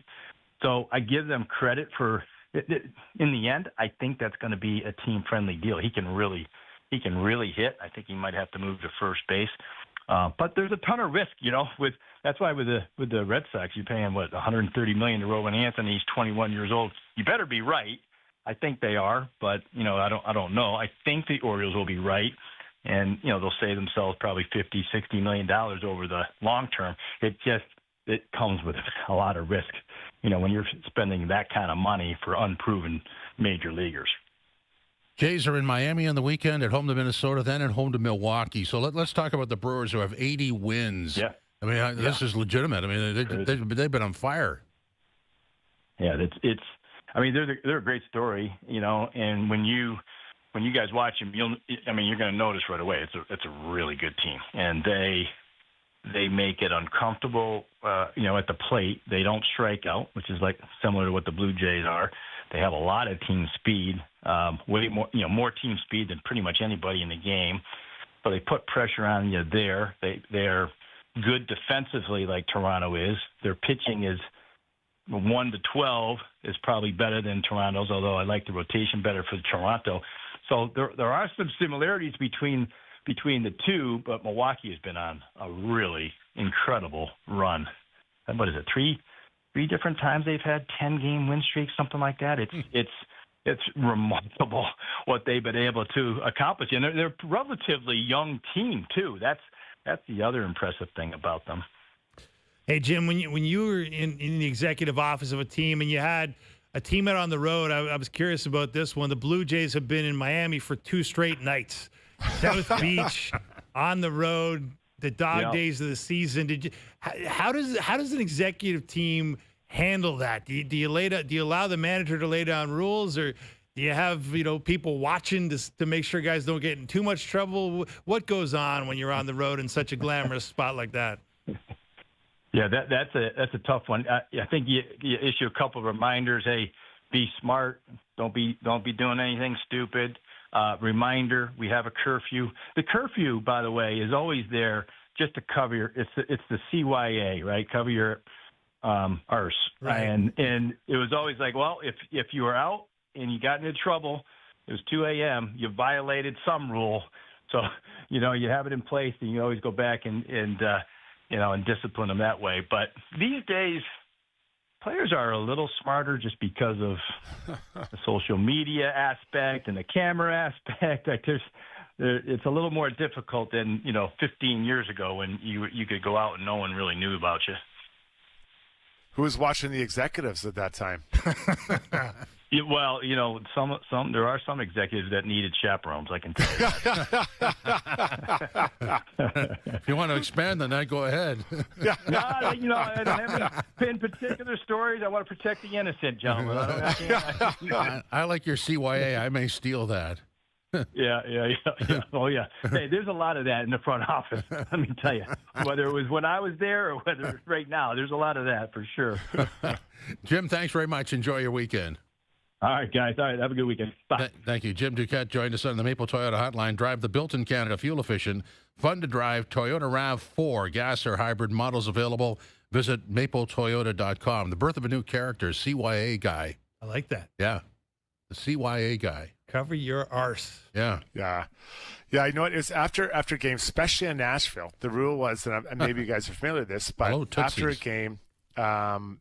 So I give them credit for. In the end, I think that's going to be a team-friendly deal. He can really hit. I think he might have to move to first base. But there's a ton of risk, that's why with the Red Sox, you're paying $130 million to Rowan Anthony. He's 21 years old. You better be right. I think they are, but I don't know. I think the Orioles will be right, and they'll save themselves probably $50-60 million over the long term. It comes with a lot of risk, when you're spending that kind of money for unproven major leaguers. Jays are in Miami on the weekend, at home to Minnesota, then at home to Milwaukee. So let's talk about the Brewers, who have 80 wins. Yeah. I mean, this is legitimate. I mean, they've been on fire. Yeah, they're a great story, and when you guys watch them, you're going to notice right away it's a really good team, and they make it uncomfortable, at the plate. They don't strike out, which is similar to what the Blue Jays are. They have a lot of team speed, way more team speed than pretty much anybody in the game. But they put pressure on you there. They're good defensively, like Toronto is. Their pitching is 1 to 12 is probably better than Toronto's, although I like the rotation better for Toronto. So there are some similarities between the two, but Milwaukee has been on a really incredible run. What is it, three different times they've had 10-game win streaks, something like that. It's remarkable what they've been able to accomplish, and they're a relatively young team too. That's the other impressive thing about them. Hey Jim, when you were in the executive office of a team and you had a team out on the road, I was curious about this one. The Blue Jays have been in Miami for 2 straight nights. South Beach, on the road, the dog days of the season. How does an executive team handle that? Do you allow the manager to lay down rules, or do you have people watching to make sure guys don't get in too much trouble? What goes on when you're on the road in such a glamorous spot like that? Yeah, that's a tough one. I think you issue a couple of reminders. Hey, be smart. Don't be doing anything stupid. Reminder: we have a curfew. The curfew, by the way, is always there just to cover your. It's the CYA, right? Cover your arse. Right. And it was always well, if you were out and you got into trouble, it was 2 a.m. You violated some rule, so you have it in place, and you always go back and discipline them that way. But these days, players are a little smarter just because of the social media aspect and the camera aspect. It's a little more difficult than 15 years ago when you could go out and no one really knew about you. Who was watching the executives at that time? Well, there are some executives that needed chaperones, I can tell you. If you want to expand on that, go ahead. No, I don't have any particular stories. I want to protect the innocent, gentlemen. I like your CYA. I may steal that. Yeah. Oh, yeah. Hey, there's a lot of that in the front office, let me tell you. Whether it was when I was there or whether it's right now, there's a lot of that for sure. Jim, thanks very much. Enjoy your weekend. All right, guys. All right, have a good weekend. Bye. Thank you. Jim Duquette joined us on the Maple Toyota Hotline. Drive the built-in Canada fuel-efficient, fun-to-drive Toyota RAV4 gas or hybrid models available. Visit mapletoyota.com. The birth of a new character, CYA guy. I like that. Yeah, the CYA guy. Cover your arse. Yeah. You know what? It was after games, especially in Nashville. The rule was, and maybe you guys are familiar with this, but after a game,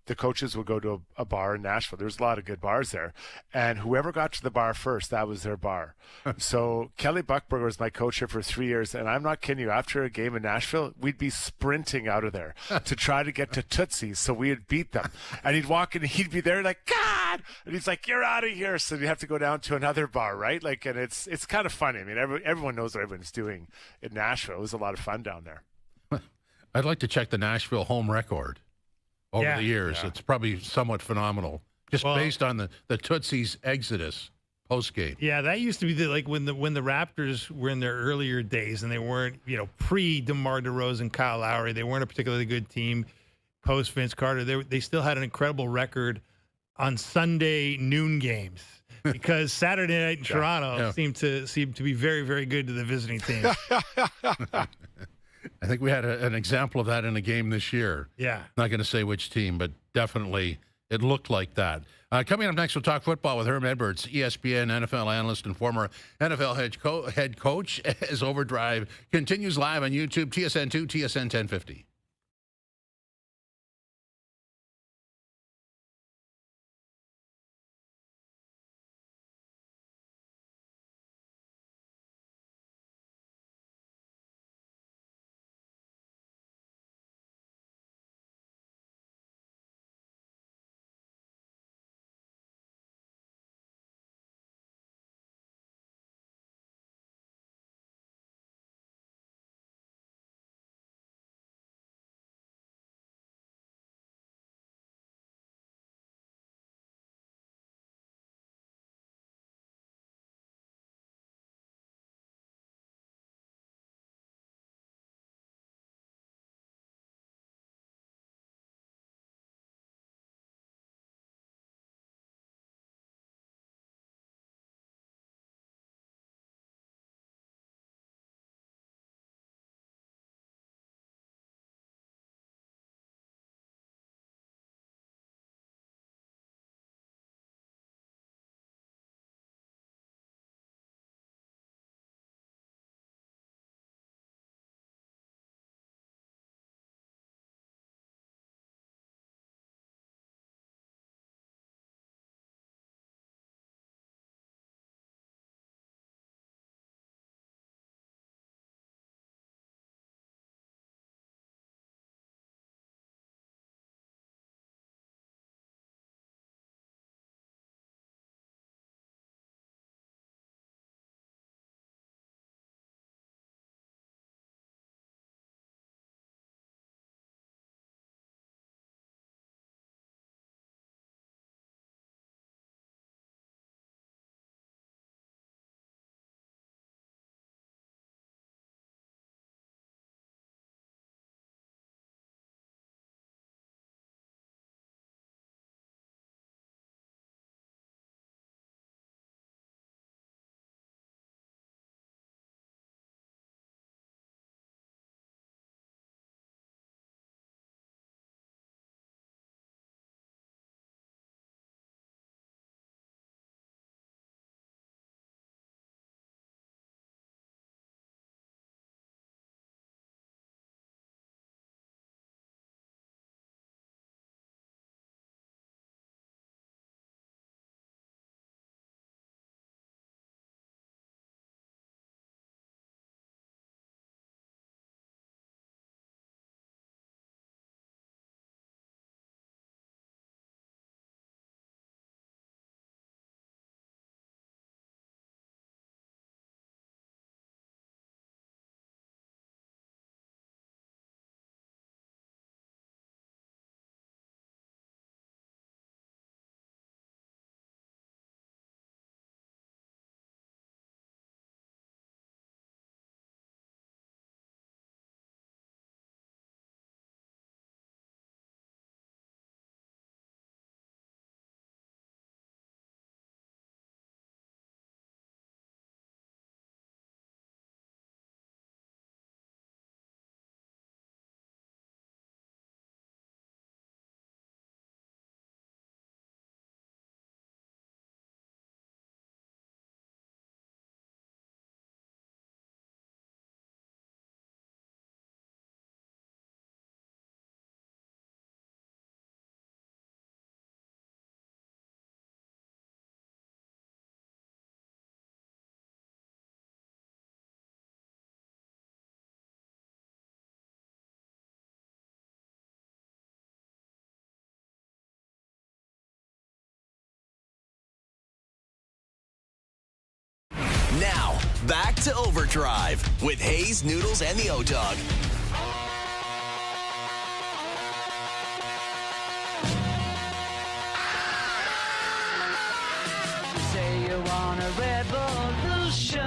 the coaches would go to a bar in Nashville. There's a lot of good bars there. And whoever got to the bar first, that was their bar. So Kelly Buckberger was my coach here for 3 years. And I'm not kidding you. After a game in Nashville, we'd be sprinting out of there to try to get to Tootsie's so we would beat them. And he'd walk in and he'd be there like, God! And he's like, you're out of here. So you have to go down to another bar, right? Like, and it's kind of funny. I mean, everyone knows what everyone's doing in Nashville. It was a lot of fun down there. I'd like to check the Nashville home record over the years. Yeah. It's probably somewhat phenomenal, just based on the Tootsie's exodus post-game. Yeah, that used to be like when the Raptors were in their earlier days and they weren't, pre-DeMar DeRozan, Kyle Lowry. They weren't a particularly good team post Vince Carter. They still had an incredible record on Sunday noon games because Saturday night in Toronto seemed to be very, very good to the visiting team. I think we had an example of that in a game this year. Yeah. Not going to say which team, but definitely it looked like that. Coming up next, we'll talk football with Herm Edwards, ESPN NFL analyst and former NFL head coach, as OverDrive continues live on YouTube, TSN2, TSN 1050. Back to Overdrive with Hayes, Noodles, and the O-Dog. Say you want a revolution.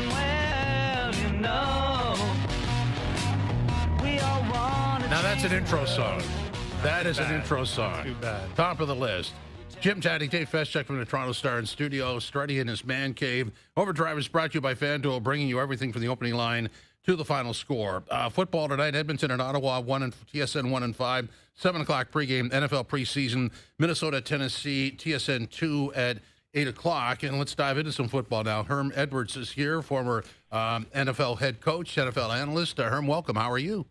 Well, you know, we all want to. Now that's an intro song. That is an intro song. Too bad. Top of the list. Jim Taddy, Dave Feschuk from the Toronto Star in studio, Strutty in his man cave. Overdrive is brought to you by FanDuel, bringing you everything from the opening line to the final score. Football tonight, Edmonton and Ottawa, TSN 1 and 5, 7 o'clock pregame, NFL preseason, Minnesota, Tennessee, TSN 2 at 8 o'clock. And let's dive into some football now. Herm Edwards is here, former NFL head coach, NFL analyst. Herm, welcome. How are you?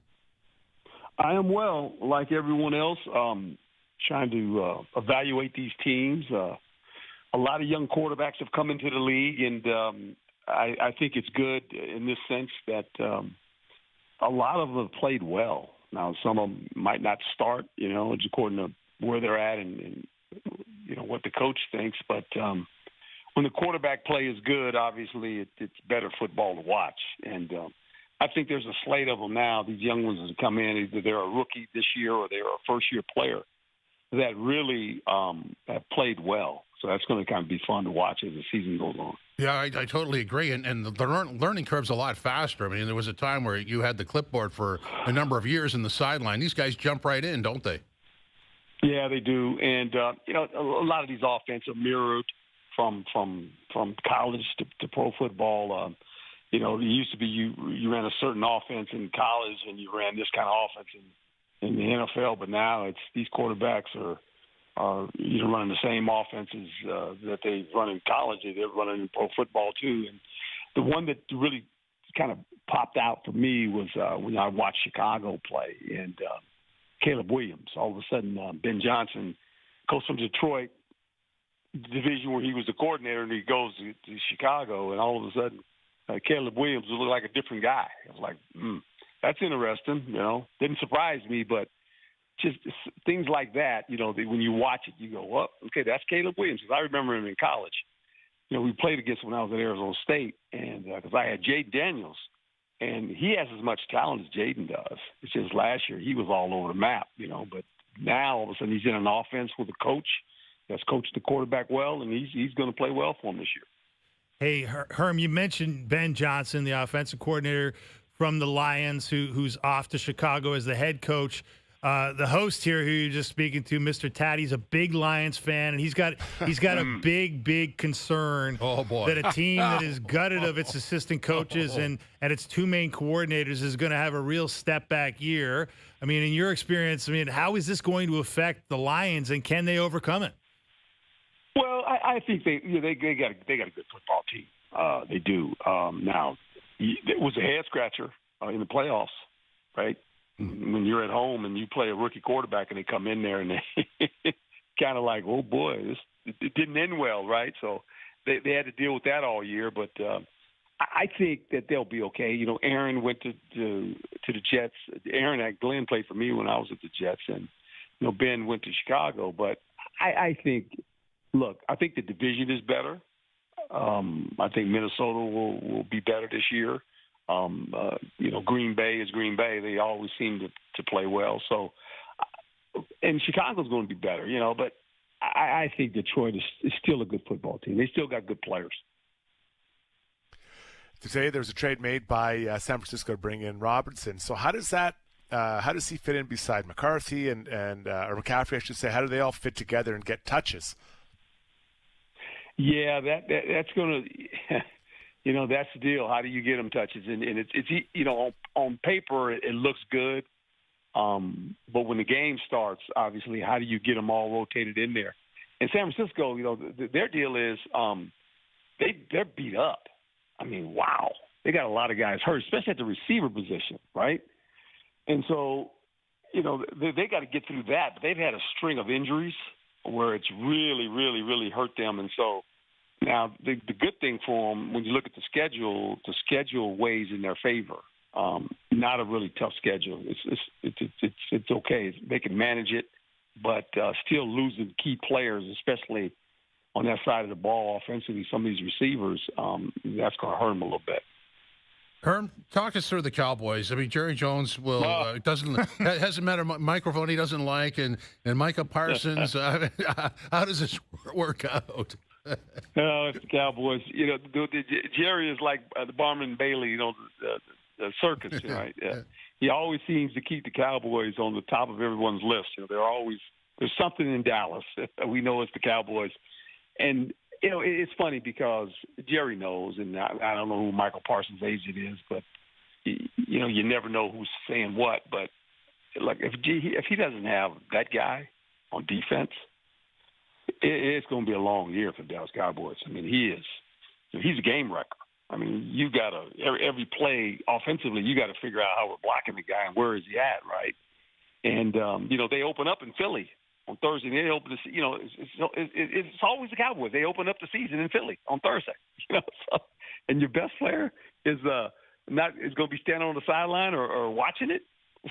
I am well, like everyone else. Trying to evaluate these teams. A lot of young quarterbacks have come into the league, and I think it's good in this sense that a lot of them have played well. Now, some of them might not start, it's according to where they're at and what the coach thinks. But when the quarterback play is good, obviously it's better football to watch. And I think there's a slate of them now, these young ones that come in, either they're a rookie this year or they're a first-year player, that really have played well. So that's going to kind of be fun to watch as the season goes on. Yeah, I totally agree. And the learning curve's a lot faster. I mean, there was a time where you had the clipboard for a number of years in the sideline. These guys jump right in, don't they? Yeah, they do. And, a lot of these offenses are mirrored from college to pro football. It used to be you ran a certain offense in college and you ran this kind of offense in the NFL, but now it's these quarterbacks are running the same offenses that they run in college. They're running in pro football too. And the one that really kind of popped out for me was when I watched Chicago play and Caleb Williams. All of a sudden, Ben Johnson goes from Detroit, division where he was the coordinator, and he goes to Chicago, and all of a sudden, Caleb Williams looked like a different guy. I was like, that's interesting, Didn't surprise me, but just things like that, when you watch it, you go, well, okay, that's Caleb Williams. Because I remember him in college. We played against him when I was at Arizona State, and because I had Jayden Daniels, and he has as much talent as Jayden does. It's just last year he was all over the map, but now all of a sudden he's in an offense with a coach that's coached the quarterback well, and he's going to play well for him this year. Hey, Herm, you mentioned Ben Johnson, the offensive coordinator from the Lions, who's off to Chicago as the head coach. The host here, who you're just speaking to, Mr. Taddy's a big Lions fan, and he's got a big concern that a team that is gutted of its assistant coaches and its two main coordinators is going to have a real step back year. I mean, in your experience, how is this going to affect the Lions, and can they overcome it? Well, I think they got a good football team. They do. Now, it was a head scratcher in the playoffs, right? When you're at home and you play a rookie quarterback and they come in there and they kind of like, oh boy, it didn't end well, right? So they had to deal with that all year. But I think that they'll be okay. Aaron went to the Jets. Aaron at Glenn played for me when I was at the Jets, and Ben went to Chicago. But I think, look, I think the division is better. I think Minnesota will be better this year. Green Bay is Green Bay. They always seem to play well. So, and Chicago's going to be better, but I think Detroit is still a good football team. They still got good players. Today there was a trade made by San Francisco to bring in Robertson. So how does he fit in beside McCarthy and or McCaffrey, I should say? How do they all fit together and get touches? Yeah, that's going to that's the deal. How do you get them touches? And it's on paper it looks good, but when the game starts, obviously, how do you get them all rotated in there? And San Francisco, their deal is they're beat up. I mean, wow, they got a lot of guys hurt, especially at the receiver position, right? And so, they got to get through that. But they've had a string of injuries where it's really, really, really hurt them. And so now the good thing for them, when you look at the schedule weighs in their favor. Not a really tough schedule. It's okay. They can manage it, but still losing key players, especially on that side of the ball offensively, some of these receivers, that's going to hurt them a little bit. Herm, talk us through the Cowboys. I mean, Jerry Jones hasn't met a microphone he doesn't like, and Micah Parsons. How does this work out? It's the Cowboys. Jerry is like the Barnum and Bailey, the circus, right? Yeah. He always seems to keep the Cowboys on the top of everyone's list. There's something in Dallas. We know it's the Cowboys. And, it's funny because Jerry knows, and I don't know who Michael Parsons' agent is, but, you never know who's saying what. But, like, if he doesn't have that guy on defense, it's going to be a long year for the Dallas Cowboys. I mean, he's a game wrecker. I mean, you got to every play offensively, you got to figure out how we're blocking the guy and where is he at, right? And they open up in Philly on Thursday. They open it's always the Cowboys. They open up the season in Philly on Thursday. And your best player is going to be standing on the sideline or watching it.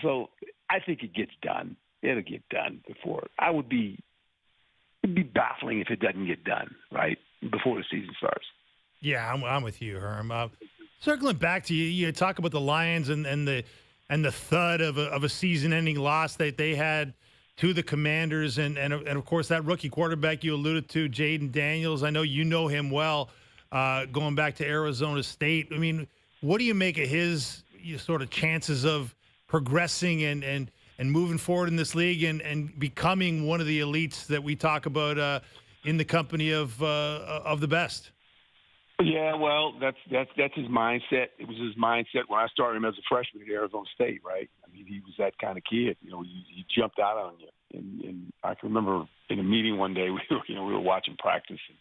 So I think it gets done. It'll get done before. It'd be baffling if it doesn't get done right before the season starts. Yeah, I'm with you, Herm. Circling back to you talk about the Lions and the thud of a season-ending loss that they had to the Commanders, and of course that rookie quarterback you alluded to, Jayden Daniels. I know you know him well, going back to Arizona State. I mean, what do you make of his sort of chances of progressing and moving forward in this league and becoming one of the elites that we talk about in the company of the best? Yeah, well, that's his mindset. It was his mindset when I started him as a freshman at Arizona State, right? I mean, he was that kind of kid. He jumped out on you. And I can remember in a meeting one day, we were watching practice, and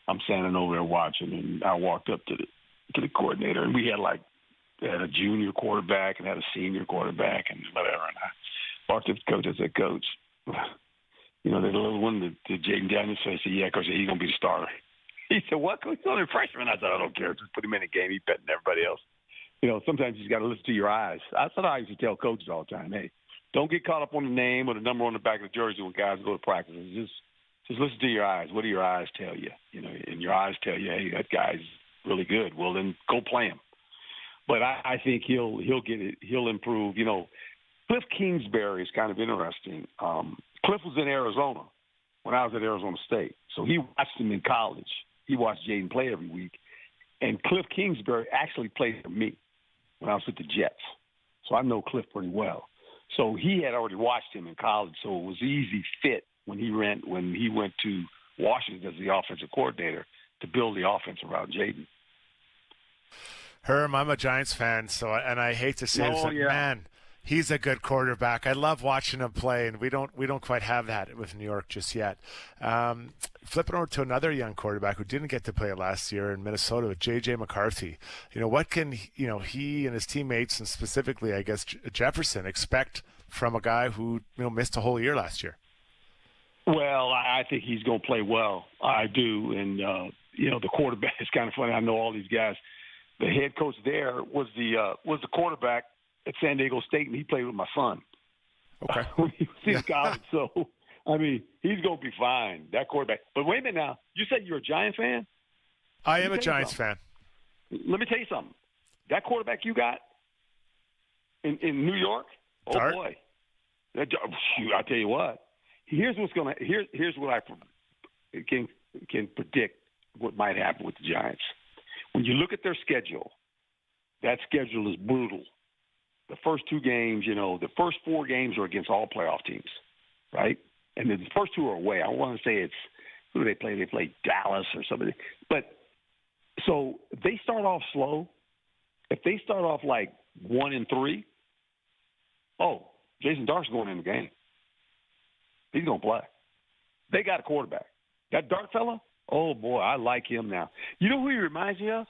I'm standing over there watching, and I walked up to the coordinator, and we had a junior quarterback and had a senior quarterback and whatever. And I walked up to the coach. I said, "Coach, the little one, the Jayden Daniels." I said, "Yeah, Coach, he's gonna be the starter." He said, "What? He's only a freshman." I said, "I don't care. Just put him in a game. He's better than everybody else." Sometimes you just got to listen to your eyes. That's what I used to tell coaches all the time. Hey, don't get caught up on the name or the number on the back of the jersey when guys go to practice. Just listen to your eyes. What do your eyes tell you? And your eyes tell you, hey, that guy's really good. Well, then go play him. But I think he'll get it. He'll improve. Cliff Kingsbury is kind of interesting. Cliff was in Arizona when I was at Arizona State, so he watched him in college. He watched Jayden play every week. And Cliff Kingsbury actually played for me when I was with the Jets. So I know Cliff pretty well. So he had already watched him in college, so it was an easy fit when he went to Washington as the offensive coordinator to build the offense around Jayden. Herm, I'm a Giants fan, and I hate to say this, but man, he's a good quarterback. I love watching him play, and we don't quite have that with New York just yet. Flipping over to another young quarterback who didn't get to play last year in Minnesota with J.J. McCarthy. What can he and his teammates, and specifically, I guess, Jefferson, expect from a guy who missed a whole year last year? Well, I think he's going to play well. I do, and the quarterback is kind of funny. I know all these guys. The head coach there was the quarterback at San Diego State, and he played with my son. Okay. When he was in college, so I mean, he's going to be fine, that quarterback. But wait a minute now. You said you're a Giant fan? I am a Giants fan. Let me tell you something. That quarterback you got in New York, Dart? Boy. Shoot, I tell you what. Here's what I can predict what might happen with the Giants. When you look at their schedule, that schedule is brutal. The first two games, the first four games are against all playoff teams, right? And then the first two are away. I want to say who do they play? They play Dallas or somebody. But so they start off slow. If they start off like 1-3, Jason Dart's going in the game. He's going to play. They got a quarterback. That Dart fella, oh, boy, I like him now. You know who he reminds me of?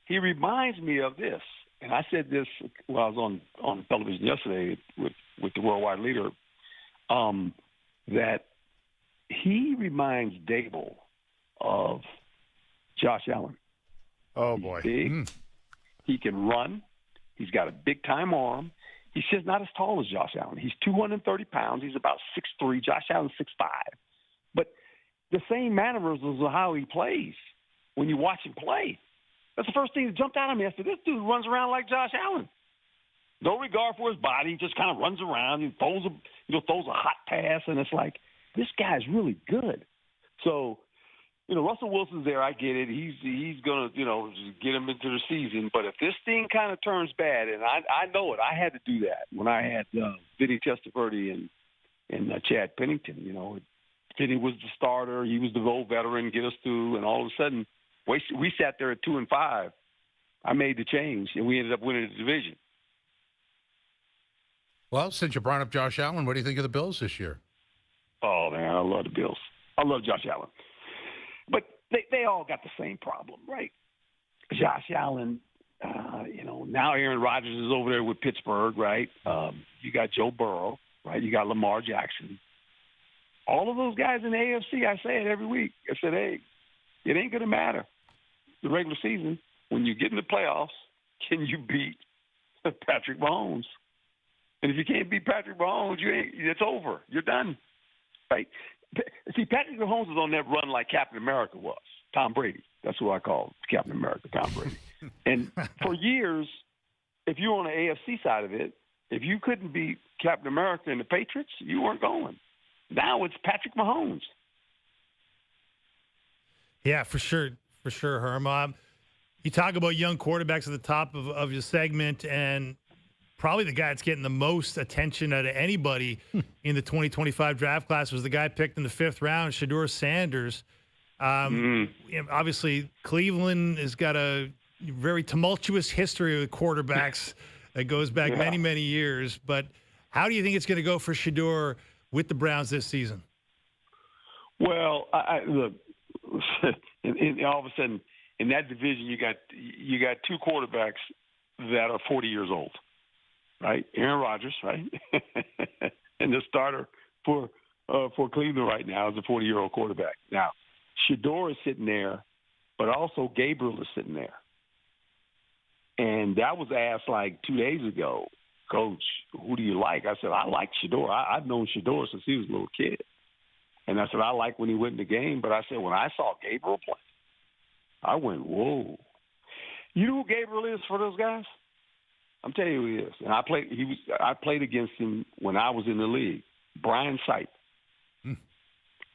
He reminds me of this. And I said this when I was on television yesterday with the worldwide leader, that he reminds Dable of Josh Allen. Oh, boy. He's big. He can run. He's got a big-time arm. He's just not as tall as Josh Allen. He's 230 pounds. He's about 6'3". Josh Allen's 6'5". But the same mannerisms of how he plays when you watch him play. That's the first thing that jumped out at me. I said, this dude runs around like Josh Allen. No regard for his body. He just kind of runs around and throws a hot pass, and it's like, this guy's really good. So, Russell Wilson's there. I get it. He's going to, get him into the season. But if this thing kind of turns bad, and I know it, I had to do that when I had Vinny Testaverde and Chad Pennington. Vinny was the starter. He was the old veteran, get us through, and all of a sudden, we sat there at 2-5. I made the change, and we ended up winning the division. Well, since you brought up Josh Allen, what do you think of the Bills this year? Oh, man, I love the Bills. I love Josh Allen. But they all got the same problem, right? Josh Allen, now Aaron Rodgers is over there with Pittsburgh, right? You got Joe Burrow, right? You got Lamar Jackson. All of those guys in the AFC, I say it every week. I said, hey, it ain't going to matter. The regular season, when you get in the playoffs, can you beat Patrick Mahomes? And if you can't beat Patrick Mahomes, it's over. You're done, right? See, Patrick Mahomes was on that run like Captain America was. Tom Brady. That's who I call Captain America, Tom Brady. And for years, if you were on the AFC side of it, if you couldn't beat Captain America and the Patriots, you weren't going. Now it's Patrick Mahomes. Yeah, for sure, Herm. You talk about young quarterbacks at the top of your segment, and probably the guy that's getting the most attention out of anybody in the 2025 draft class was the guy picked in the 5th round, Shadeur Sanders. Obviously, Cleveland has got a very tumultuous history with quarterbacks that goes back many, many years. But how do you think it's going to go for Shadeur with the Browns this season? Well, look, and all of a sudden, in that division, you got 2 quarterbacks that are 40 years old. Right, Aaron Rodgers, right, and the starter for Cleveland right now is a 40-year-old quarterback. Now, Shadeur is sitting there, but also Gabriel is sitting there. And that was asked like 2 days ago, Coach, who do you like? I said, I like Shadeur. I've known Shadeur since he was a little kid. And I said, I like when he went in the game. But I said, when I saw Gabriel play, I went, whoa. You know who Gabriel is for those guys? I'm telling you who he is. And I played against him when I was in the league. Brian Sipe.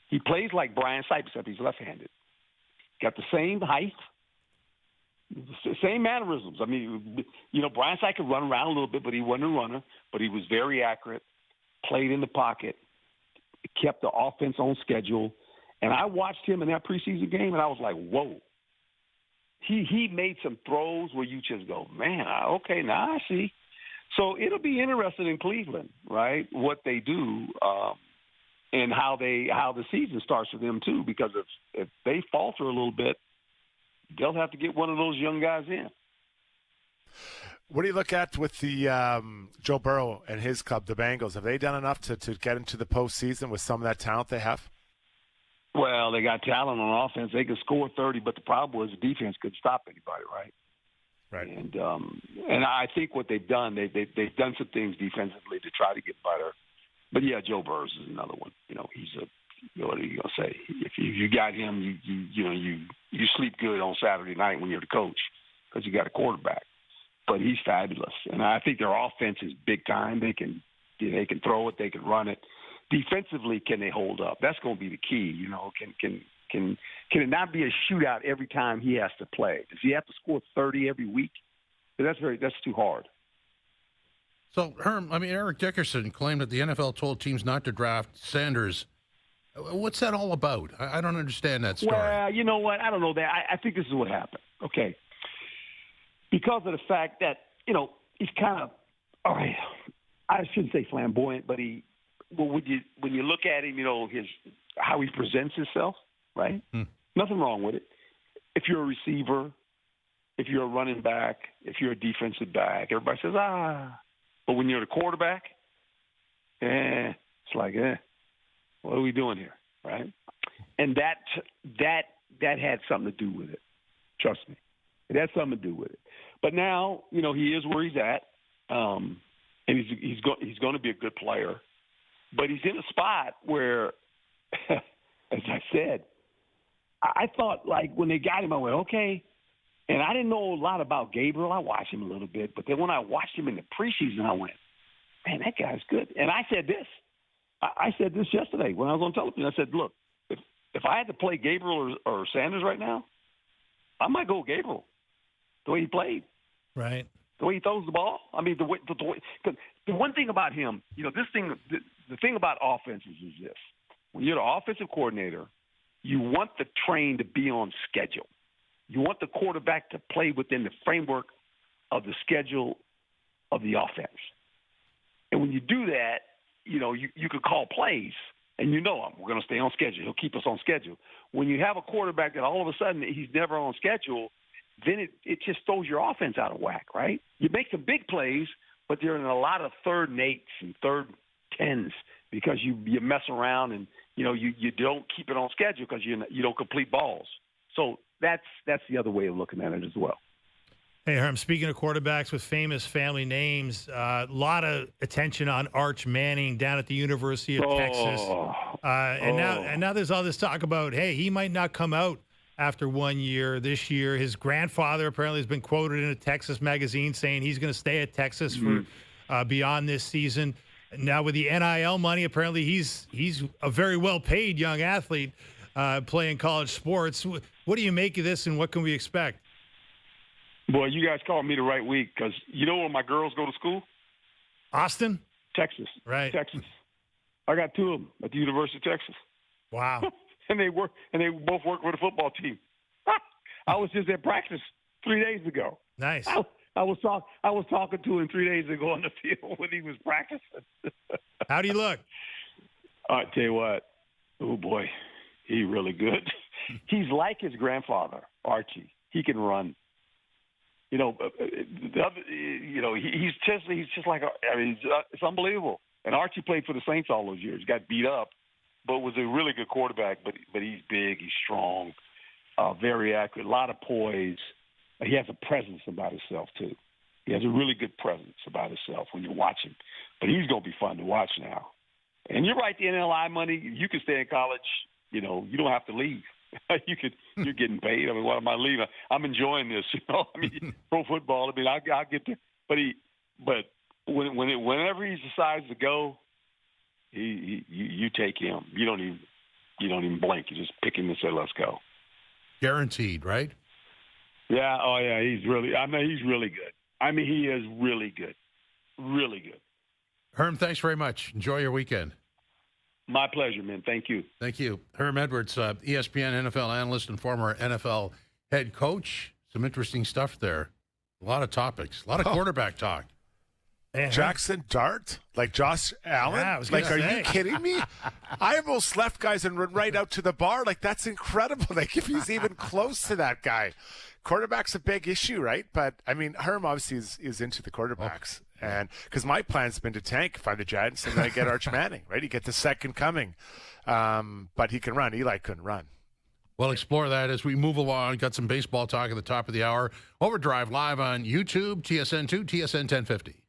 He plays like Brian Sipe, except he's left-handed. Got the same height, the same mannerisms. I mean, Brian Sipe could run around a little bit, but he wasn't a runner. But he was very accurate, played in the pocket, kept the offense on schedule. And I watched him in that preseason game, and I was like, whoa. He made some throws where you just go, man, okay, now I see. So it'll be interesting in Cleveland, right, what they do and how the season starts for them too, because if they falter a little bit, they'll have to get one of those young guys in. What do you look at with the Joe Burrow and his club, the Bengals? Have they done enough to get into the postseason with some of that talent they have? Well, they got talent on offense. They can score 30, but the problem was the defense couldn't stop anybody, right? Right. And I think what they've done, they've done some things defensively to try to get better. But yeah, Joe Burrow is another one. He's what are you gonna say? If you got him, you sleep good on Saturday night when you're the coach because you got a quarterback. But he's fabulous, and I think their offense is big time. They can throw it, they can run it. Defensively, can they hold up? That's going to be the key. Can it not be a shootout every time he has to play? Does he have to score 30 every week? That's too hard. So, Herm, Eric Dickerson claimed that the NFL told teams not to draft Sanders. What's that all about? I don't understand that story. Well, you know what? I don't know that. I think this is what happened. Okay. Because of the fact that, he's kind of, all right, I shouldn't say flamboyant, but when you look at him, how he presents himself, right? Nothing wrong with it. If you're a receiver, if you're a running back, if you're a defensive back, everybody says, But when you're the quarterback, it's like, what are we doing here, right? And that had something to do with it. Trust me. It had something to do with it. But now, he is where he's at, and he's going to be a good player. But he's in a spot where as I said, I thought, like, when they got him, I went, okay. And I didn't know a lot about Gabriel. I watched him a little bit. But then when I watched him in the preseason, I went, man, that guy's good. And I said this. I said this yesterday when I was on television. I said, look, if I had to play Gabriel or Sanders right now, I might go Gabriel, the way he played. Right. The way he throws the ball. I mean, the way, cause the one thing about him, you know, the thing about offenses is this. When you're the offensive coordinator, you want the train to be on schedule. You want the quarterback to play within the framework of the schedule of the offense. And when you do that, you know, you could call plays, and you know we're going to stay on schedule. He'll keep us on schedule. When you have a quarterback that all of a sudden he's never on schedule, then it just throws your offense out of whack, right? You make some big plays, but they're in a lot of 3rd and 8s and 3rd and 10s because you mess around and, you know, you don't keep it on schedule because you don't complete balls. So that's the other way of looking at it as well. Hey, Herm, speaking of quarterbacks with famous family names, a lot of attention on Arch Manning down at the University of Texas. And now there's all this talk about, hey, he might not come out after 1 year this year. His grandfather apparently has been quoted in a Texas magazine saying he's going to stay at Texas for beyond this season. Now with the NIL money, apparently he's a very well-paid young athlete playing college sports. What do you make of this, and what can we expect? Boy, you guys called me the right week because you know where my girls go to school? Austin? Texas. Right. Texas. I got 2 of them at the University of Texas. Wow. and they both work for the football team. I was just at practice 3 days ago. Nice. I was talking to him 3 days ago on the field when he was practicing. How do you look? I tell you what, oh boy, he's really good. He's like his grandfather, Archie. He can run. You know, he's just like, I mean, it's unbelievable. And Archie played for the Saints all those years. Got beat up, but was a really good quarterback. But he's big, he's strong, very accurate, a lot of poise. He has a presence about himself too. He has a really good presence about himself when you watch him. But he's going to be fun to watch now. And you're right, the NLI money, you can stay in college. You know, you don't have to leave. You're getting paid. I mean, what am I leaving? I'm enjoying this. You know, I mean, pro football. I mean, I'll get there. But whenever he decides to go, you take him. You don't even blink. You just pick him and say, "Let's go." Guaranteed, right? Yeah. Oh, yeah. He's really good. I mean, he is really good. Really good. Herm, thanks very much. Enjoy your weekend. My pleasure, man. Thank you. Thank you. Herm Edwards, ESPN NFL analyst and former NFL head coach. Some interesting stuff there. A lot of topics. A lot of quarterback talk. Jackson Dart? Like Josh Allen? Yeah, I was like, gonna are say. you kidding me? I almost left guys and run right out to the bar. Like, that's incredible. Like, if he's even close to that guy. Quarterback's a big issue, right? But, I mean, Herm obviously is into the quarterbacks. And because my plan's been to tank if I'm the Giants and then I get Arch Manning, right? You get the second coming. But he can run. Eli couldn't run. We'll explore that as we move along. Got some baseball talk at the top of the hour. OverDrive live on YouTube, TSN2, TSN 1050.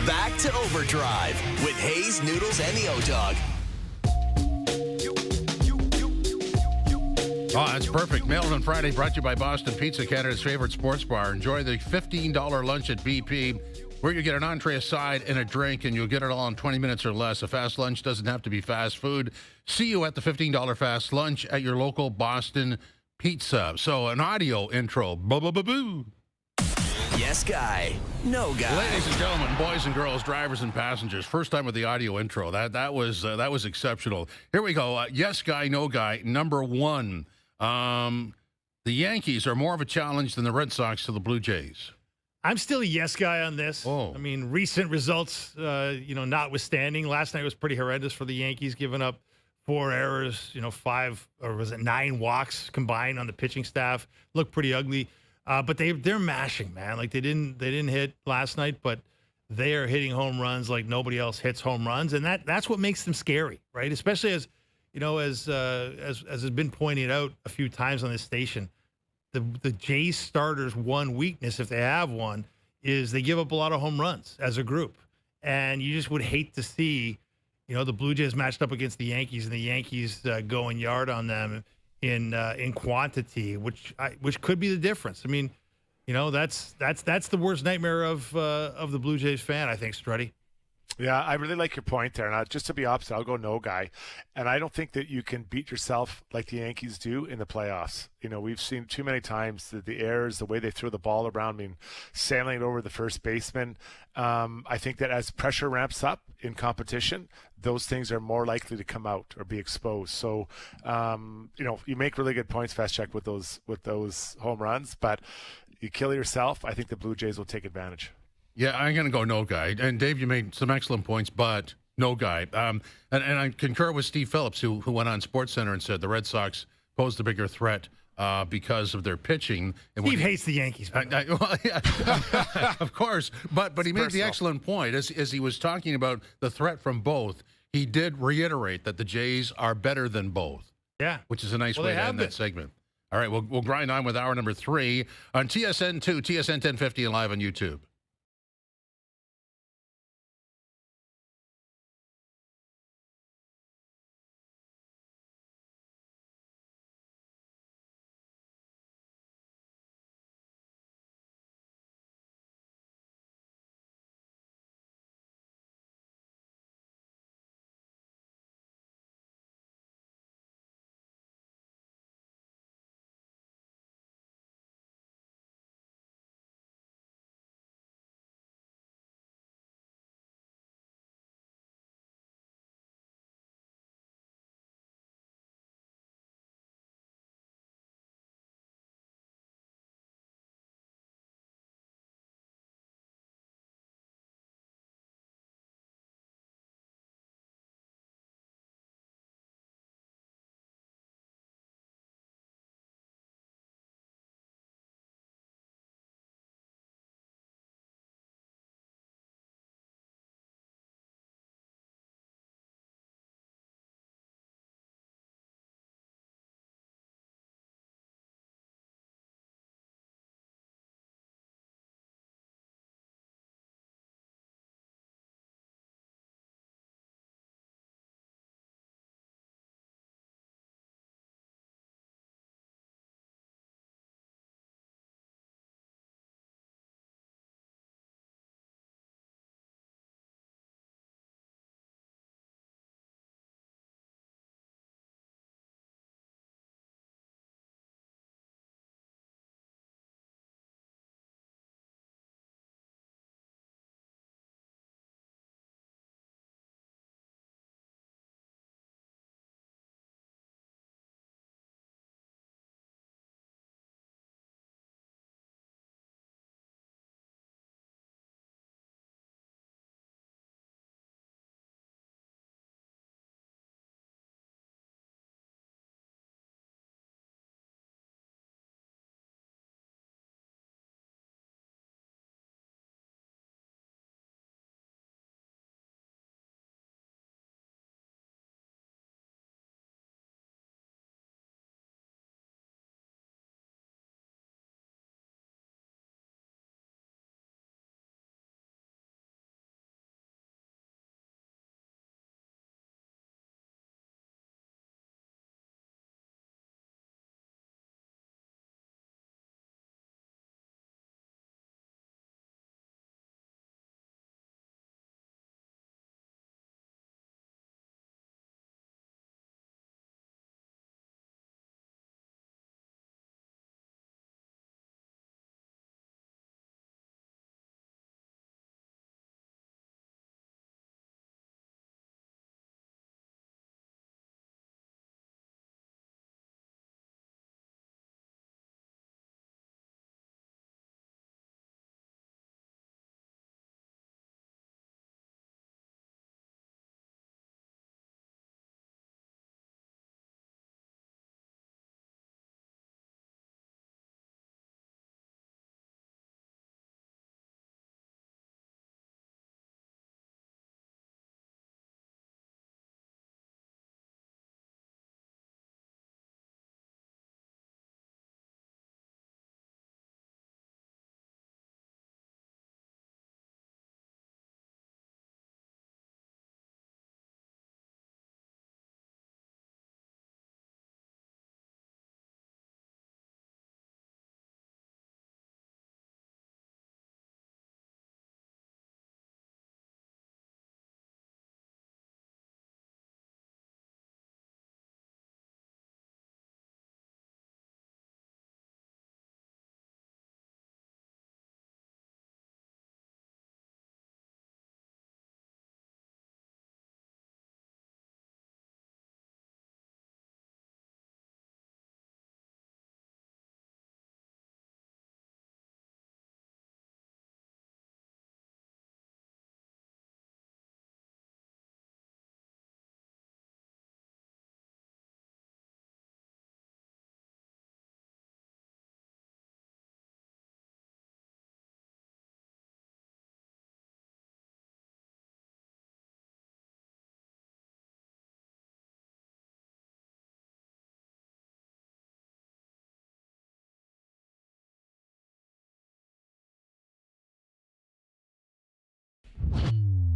Back to Overdrive with Hayes, Noodles, and the O-Dog. Oh, that's perfect. Mailed on Friday, brought to you by Boston Pizza, Canada's favorite sports bar. Enjoy the $15 lunch at BP, where you get an entree, a side, and a drink, and you'll get it all in 20 minutes or less. A fast lunch doesn't have to be fast food. See you at the $15 fast lunch at your local Boston Pizza. So an audio intro. Boo-boo-boo-boo. Yes guy, no guy. Ladies and gentlemen, boys and girls, drivers and passengers, first time with the audio intro. That was exceptional. Here we go. Yes guy, no guy. Number one. The Yankees are more of a challenge than the Red Sox to the Blue Jays. I'm still a yes guy on this. Oh. I mean, recent results, notwithstanding. Last night was pretty horrendous for the Yankees, giving up 4 errors, 9 walks combined on the pitching staff. Looked pretty ugly. But they're mashing, man. Like they didn't hit last night, but they are hitting home runs like nobody else hits home runs, and that's what makes them scary, right? Especially as has been pointed out a few times on this station, the Jays starters' one weakness, if they have one, is they give up a lot of home runs as a group, and you just would hate to see, the Blue Jays matched up against the Yankees, and the Yankees going yard on them in quantity, which could be the difference. I mean, that's the worst nightmare of the Blue Jays fan, I think, Struddy. Yeah, I really like your point there. And just to be opposite, I'll go no guy. And I don't think that you can beat yourself like the Yankees do in the playoffs. We've seen too many times the errors, the way they throw the ball around, sailing it over the first baseman. I think that as pressure ramps up in competition, those things are more likely to come out or be exposed. So, you make really good points, Feschuk, with those home runs, but you kill yourself. I think the Blue Jays will take advantage. Yeah, I'm going to go no guy. And Dave, you made some excellent points, but no guy. And I concur with Steve Phillips, who went on SportsCenter and said the Red Sox posed the bigger threat because of their pitching. And Steve hates the Yankees. Well, yeah, of course. But he made the excellent point. As he was talking about the threat from both, he did reiterate that the Jays are better than both. Yeah. Which is a nice way to end that segment. All right, we'll grind on with hour number 3 on TSN 2, TSN 1050, and live on YouTube.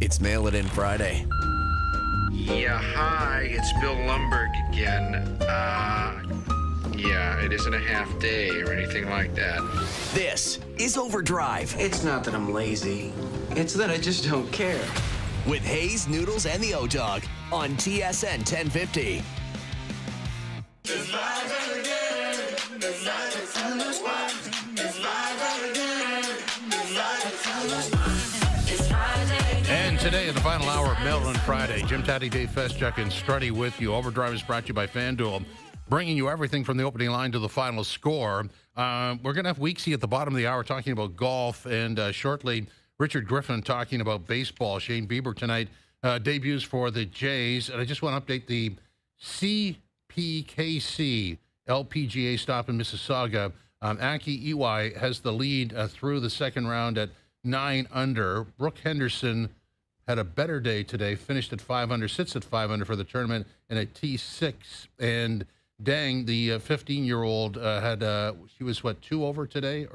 It's Mail It In Friday. Yeah, hi, it's Bill Lumberg again. Yeah, it isn't a half day or anything like that. This is OverDrive. It's not that I'm lazy. It's that I just don't care. With Hayes, Noodles, and the O-Dog on TSN 1050. And today, in the final hour of Mail It In Friday, Jim Taddy, Dave Feschuk, and Strutty with you. OverDrive is brought to you by FanDuel, bringing you everything from the opening line to the final score. We're going to have Weeksy at the bottom of the hour talking about golf, and shortly, Richard Griffin talking about baseball. Shane Bieber tonight debuts for the Jays. And I just want to update the CPKC LPGA stop in Mississauga. Aki Iwai has the lead through the second round at 9 under. Brooke Henderson had a better day today, finished at 5 under, sits at 5 under for the tournament, and at T6. And Deng, the 15-year-old, she was, 2 over today?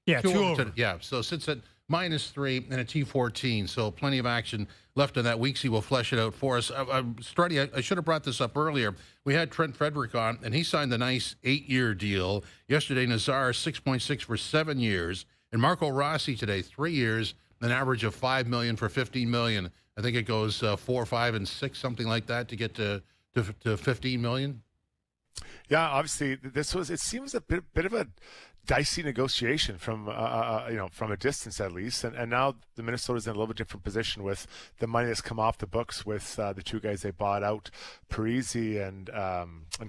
Yeah, 2 over. Today. Yeah, so sits at -3 and a T14. So plenty of action left in that. Weeksy will flesh it out for us. Strutty, I should have brought this up earlier. We had Trent Frederic on, and he signed a nice 8-year deal. Yesterday, Nazar, 6.6 for 7 years. And Marco Rossi today, 3 years, an average of $5 million for $15 million. I think it goes 4, 5, and 6, something like that, to get to $15 million. Yeah, obviously, it seems a bit of a dicey negotiation from from a distance at least, and now the Minnesota's in a little bit different position with the money that's come off the books with the 2 guys they bought out, Parisi and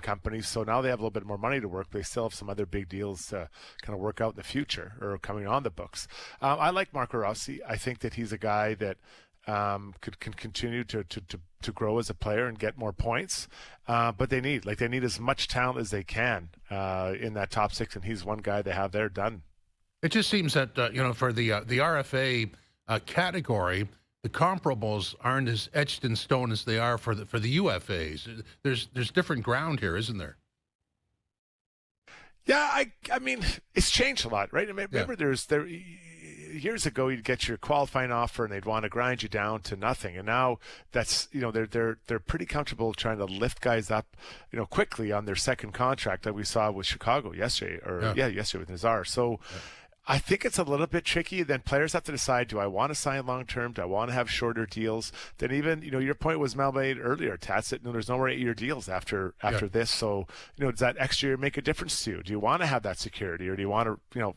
company. So now they have a little bit more money to work. But they still have some other big deals to kind of work out in the future or coming on the books. I like Marco Rossi. I think that he's a guy that can continue to grow as a player and get more points, but they need as much talent as they can in that top 6, and he's one guy they have there done. It just seems that for the RFA category, the comparables aren't as etched in stone as they are for the UFAs. There's different ground here, isn't there? Yeah, I mean, it's changed a lot, right? I mean, remember, years ago, you'd get your qualifying offer and they'd want to grind you down to nothing, and now that's they're pretty comfortable trying to lift guys up quickly on their second contract, that we saw with Chicago yesterday, yesterday with Nazar. So I think it's a little bit tricky. Then players have to decide: do I want to sign long term? Do I want to have shorter deals? Then even your point was Mal made earlier, Tats, that there's no more 8-year deals after this. So does that extra year make a difference to you? Do you want to have that security, or do you want to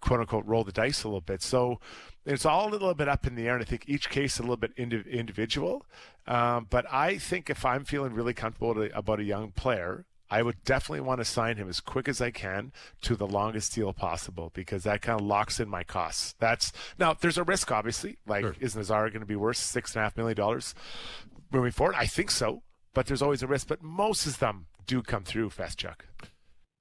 quote unquote roll the dice a little bit? So it's all a little bit up in the air, and I think each case is a little bit individual. But I think if I'm feeling really comfortable about a young player, I would definitely want to sign him as quick as I can to the longest deal possible, because that kind of locks in my costs. Now there's a risk, obviously. Sure. Is Nazar going to be worth $6.5 million moving forward? I think so, but there's always a risk. But most of them do come through, Feschuk.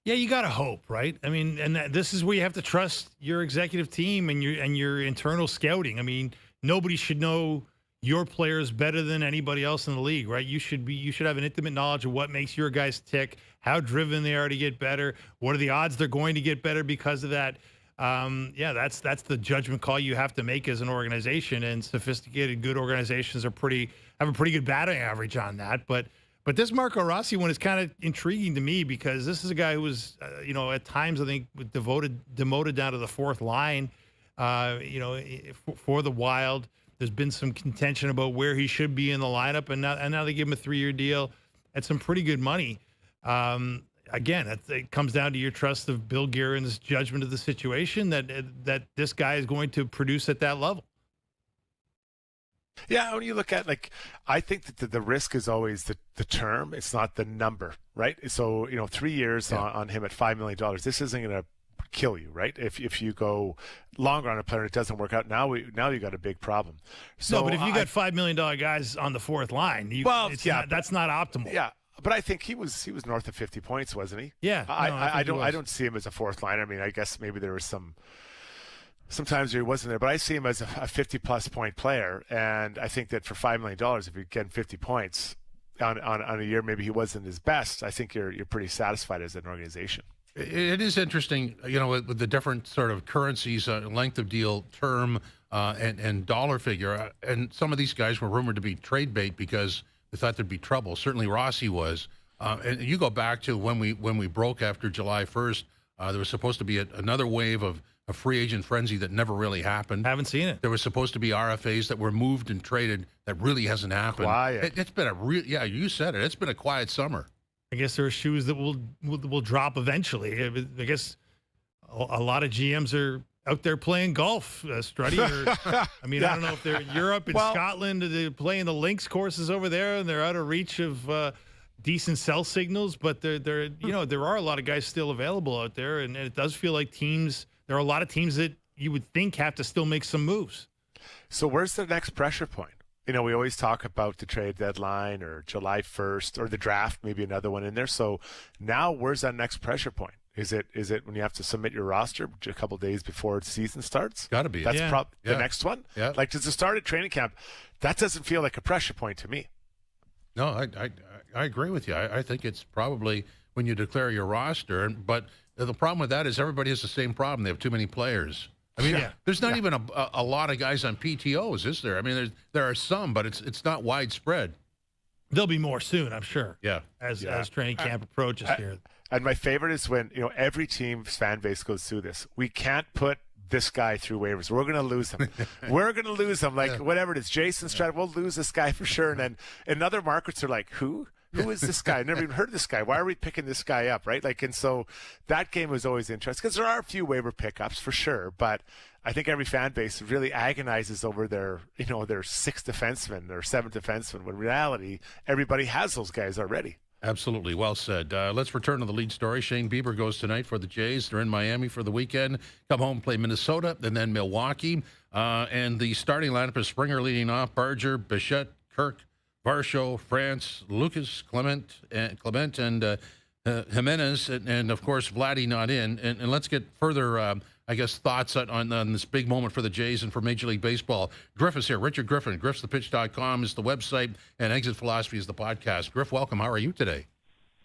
Yeah, you got to hope, right? I mean, and this is where you have to trust your executive team and your internal scouting. I mean, nobody should know your players better than anybody else in the league, right? You should have an intimate knowledge of what makes your guys tick, how driven they are to get better, what are the odds they're going to get better because of that. That's the judgment call you have to make as an organization, and sophisticated, good organizations have a pretty good batting average on that. But this Marco Rossi one is kind of intriguing to me, because this is a guy who was, at times I think demoted down to the 4th line, for the Wild. There's been some contention about where he should be in the lineup, and now they give him a 3-year deal at some pretty good money. Again, it comes down to your trust of Bill Guerin's judgment of the situation that this guy is going to produce at that level. Yeah, when you look at, I think that the risk is always the term. It's not the number, right? So 3 years on him at $5 million. This isn't going to kill you, right? If you go longer on a player and it doesn't work out, now you got a big problem. So, no, but if you got $5 million guys on the 4th line, that's not optimal. Yeah, but I think he was north of 50 points, wasn't he? Yeah, I don't see him as a 4th liner. I mean, I guess maybe there was sometimes he wasn't there, but I see him as a 50-plus point player, and I think that for $5 million, if you get 50 points on a year, maybe he wasn't his best. I think you're pretty satisfied as an organization. It is interesting, with the different sort of currencies, length of deal, term, and dollar figure. And some of these guys were rumored to be trade bait because they thought there'd be trouble. Certainly Rossi was. And you go back to when we broke after July 1st, there was supposed to be another wave of a free agent frenzy that never really happened. Haven't seen it. There was supposed to be RFAs that were moved and traded that really hasn't happened. Quiet. It's been you said it. It's been a quiet summer. I guess there are shoes that will drop eventually. I guess a lot of GMs are out there playing golf, Struddy. I mean, I don't know if they're in Europe and Scotland, they're playing the links courses over there, and they're out of reach of decent cell signals. But there are a lot of guys still available out there, and it does feel like there are a lot of teams that you would think have to still make some moves. So where's the next pressure point? We always talk about the trade deadline or July 1st or the draft, maybe another one in there. So now where's that next pressure point? Is it when you have to submit your roster a couple of days before the season starts? Got to be. That's the next one? Yeah. Like, does it start at training camp? That doesn't feel like a pressure point to me. No, I agree with you. I think it's probably when you declare your roster. But the problem with that is everybody has the same problem. They have too many players. I mean, there's not even a lot of guys on PTOs, is there? I mean, there are some, but it's not widespread. There'll be more soon, I'm sure. Yeah. As training camp approaches here. And my favorite is when, every team's fan base goes through this. We can't put this guy through waivers. We're going to lose him. We're going to lose him. Like, whatever it is. Jason's trying, we'll lose this guy for sure. And then in other markets are like, who? Who is this guy? I've never even heard of this guy. Why are we picking this guy up, right? Like, and so that game was always interesting because there are a few waiver pickups for sure, but I think every fan base really agonizes over their sixth defenseman or seventh defenseman. When in reality, everybody has those guys already. Absolutely. Well said. Let's return to the lead story. Shane Bieber goes tonight for the Jays. They're in Miami for the weekend. Come home, play Minnesota, and then Milwaukee. And the starting lineup is Springer leading off, Barger, Bichette, Kirk, Varsho, France, Lucas, Clement, and Jimenez, and of course, Vladdy not in. And let's get further, thoughts on this big moment for the Jays and for Major League Baseball. Griff is here. Richard Griffin. GriffsThePitch.com is the website, and Exit Philosophy is the podcast. Griff, welcome. How are you today?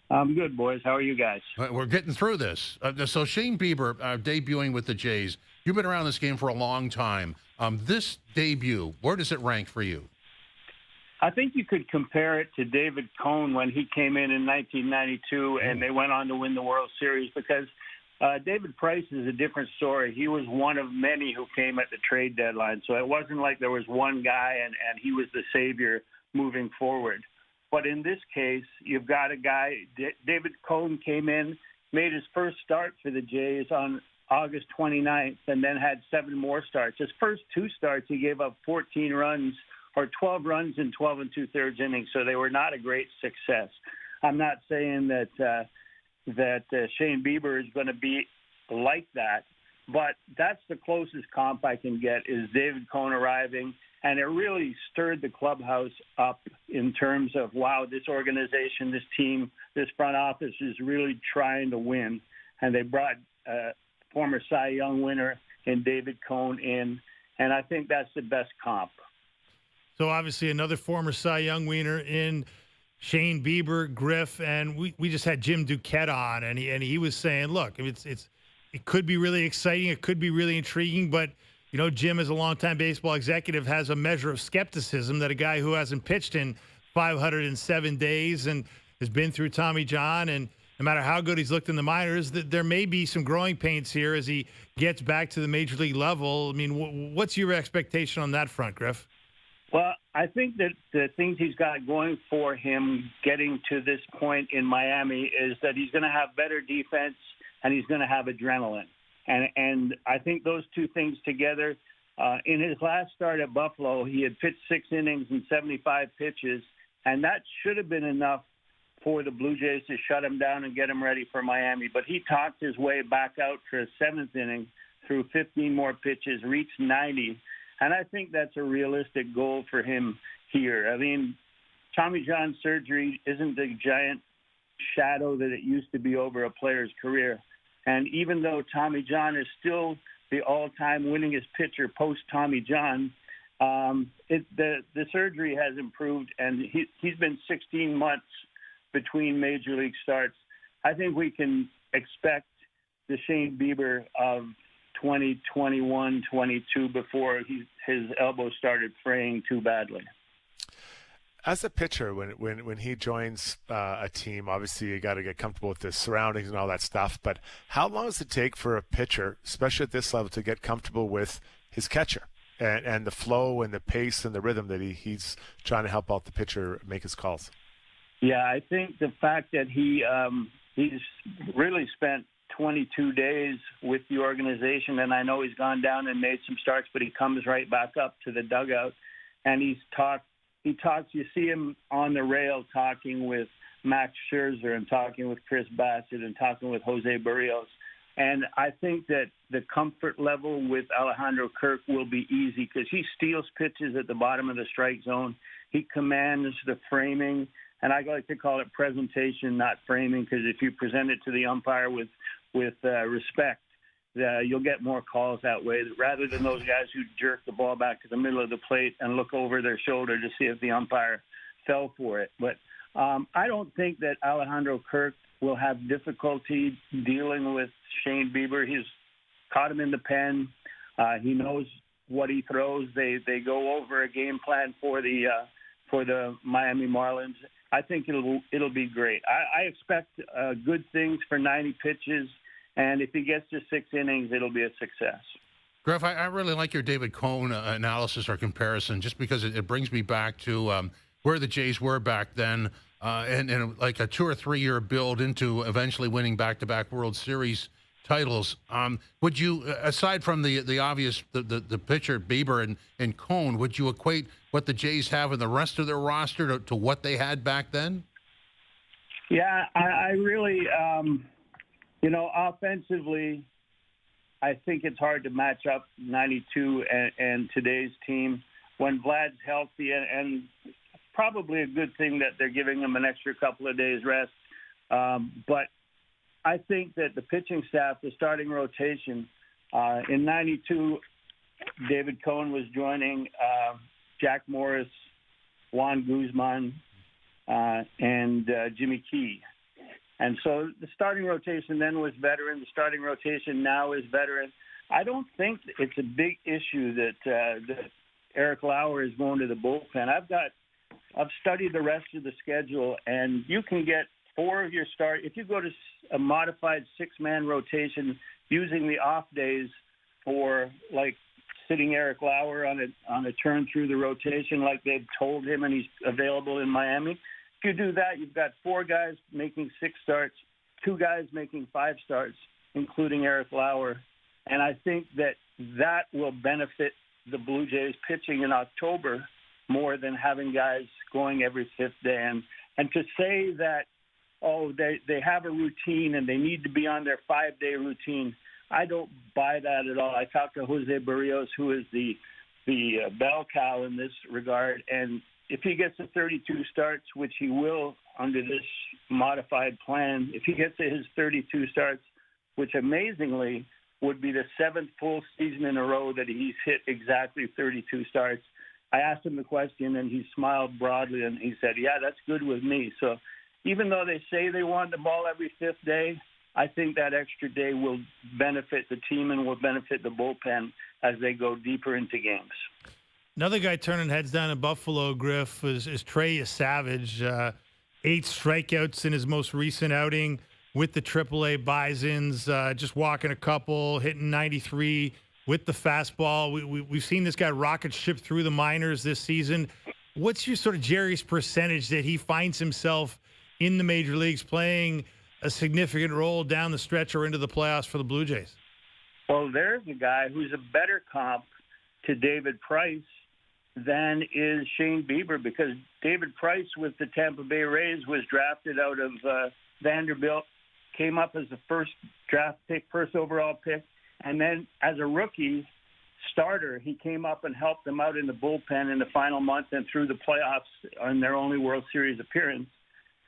I'm good, boys. How are you guys? We're getting through this. So Shane Bieber debuting with the Jays. You've been around this game for a long time. This debut, where does it rank for you? I think you could compare it to David Cone when he came in 1992 and they went on to win the World Series because David Price is a different story. He was one of many who came at the trade deadline. So it wasn't like there was one guy and he was the savior moving forward. But in this case, you've got a guy, David Cone came in, made his first start for the Jays on August 29th and then had 7 more starts. His first 2 starts, he gave up 14 runs or 12 runs in 12 2/3 innings, so they were not a great success. I'm not saying that Shane Bieber is going to be like that, but that's the closest comp I can get is David Cone arriving, and it really stirred the clubhouse up in terms of, wow, this organization, this team, this front office is really trying to win, and they brought former Cy Young winner in David Cone in, and I think that's the best comp. So obviously another former Cy Young winner in Shane Bieber, Griff, and we just had Jim Duquette on, and he was saying, look, it could be really exciting, it could be really intriguing, but Jim, as a longtime baseball executive, has a measure of skepticism that a guy who hasn't pitched in 507 days and has been through Tommy John, and no matter how good he's looked in the minors, that there may be some growing pains here as he gets back to the major league level. I mean, what's your expectation on that front, Griff? Well, I think that the things he's got going for him getting to this point in Miami is that he's going to have better defense and he's going to have adrenaline. And I think those two things together, in his last start at Buffalo, he had pitched 6 innings and 75 pitches, and that should have been enough for the Blue Jays to shut him down and get him ready for Miami. But he talked his way back out for a 7th inning, threw 15 more pitches, reached 90. And I think that's a realistic goal for him here. I mean, Tommy John surgery isn't the giant shadow that it used to be over a player's career. And even though Tommy John is still the all-time winningest pitcher post-Tommy John, the surgery has improved, and he's been 16 months between major league starts. I think we can expect the Shane Bieber of 2021, 22 before his elbow started fraying too badly. As a pitcher, when he joins a team, obviously you got to get comfortable with the surroundings and all that stuff. But how long does it take for a pitcher, especially at this level, to get comfortable with his catcher and the flow and the pace and the rhythm that he's trying to help out the pitcher make his calls? Yeah, I think the fact that he's really spent 22 days with the organization, and I know he's gone down and made some starts, but he comes right back up to the dugout, and he talks. You see him on the rail talking with Max Scherzer and talking with Chris Bassett and talking with Jose Barrios. And I think that the comfort level with Alejandro Kirk will be easy because he steals pitches at the bottom of the strike zone. He commands the framing, and I like to call it presentation, not framing, because if you present it to the umpire with respect, you'll get more calls that way rather than those guys who jerk the ball back to the middle of the plate and look over their shoulder to see if the umpire fell for it. But I don't think that Alejandro Kirk will have difficulty dealing with Shane Bieber. He's caught him in the pen. He knows what he throws. They go over a game plan for the Miami Marlins. I think it'll be great. I expect good things for 90 pitches. And if he gets to 6 innings, it'll be a success. Griff, I really like your David Cone analysis or comparison just because it brings me back to where the Jays were back then and like a 2 or 3 year build into eventually winning back-to-back World Series titles. Would you, aside from the obvious, the pitcher Bieber and Cone, would you equate what the Jays have in the rest of their roster to what they had back then? Yeah, I really... offensively, I think it's hard to match up 92 and today's team when Vlad's healthy, and probably a good thing that they're giving him an extra couple of days rest. But I think that the pitching staff, the starting rotation, in 92, David Cone was joining Jack Morris, Juan Guzman, and Jimmy Key. And so the starting rotation then was veteran. The starting rotation now is veteran. I don't think it's a big issue that Eric Lauer is going to the bullpen. I've studied the rest of the schedule, and you can get 4 of your start. If you go to a modified 6-man rotation using the off days for like sitting Eric Lauer on a turn through the rotation like they've told him, and he's available in Miami. If you do that, you've got 4 guys making 6 starts, 2 guys making 5 starts, including Eric Lauer. And I think that will benefit the Blue Jays pitching in October more than having guys going every 5th day. And to say that, they have a routine and they need to be on their 5-day routine, I don't buy that at all. I talked to Jose Barrios, who is the bell cow in this regard, and if he gets to 32 starts, which he will under this modified plan, if he gets to his 32 starts, which amazingly would be the 7th full season in a row that he's hit exactly 32 starts, I asked him the question, and he smiled broadly, and he said, yeah, that's good with me. So even though they say they want the ball every 5th day, I think that extra day will benefit the team and will benefit the bullpen as they go deeper into games. Another guy turning heads down in Buffalo, Griff, is Trey Yabich. 8 strikeouts in his most recent outing with the AAA Bisons, just walking a couple, hitting 93 with the fastball. We've seen this guy rocket ship through the minors this season. What's your sort of Jerry's percentage that he finds himself in the major leagues playing a significant role down the stretch or into the playoffs for the Blue Jays? Well, there's a guy who's a better comp to David Price than is Shane Bieber, because David Price with the Tampa Bay Rays was drafted out of Vanderbilt, came up as the first draft pick, first overall pick, and then as a rookie starter, he came up and helped them out in the bullpen in the final month and through the playoffs on their only World Series appearance.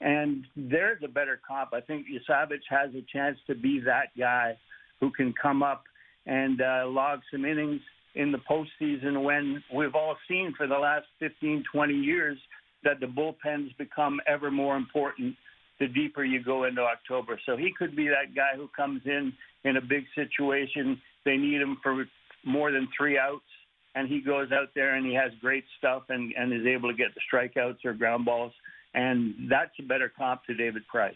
And there's a better comp. I think Yabich has a chance to be that guy who can come up and log some innings in the postseason, when we've all seen for the last 15, 20 years that the bullpens become ever more important the deeper you go into October. So he could be that guy who comes in a big situation, they need him for more than 3 outs, and he goes out there and he has great stuff and is able to get the strikeouts or ground balls, and that's a better comp to David Price.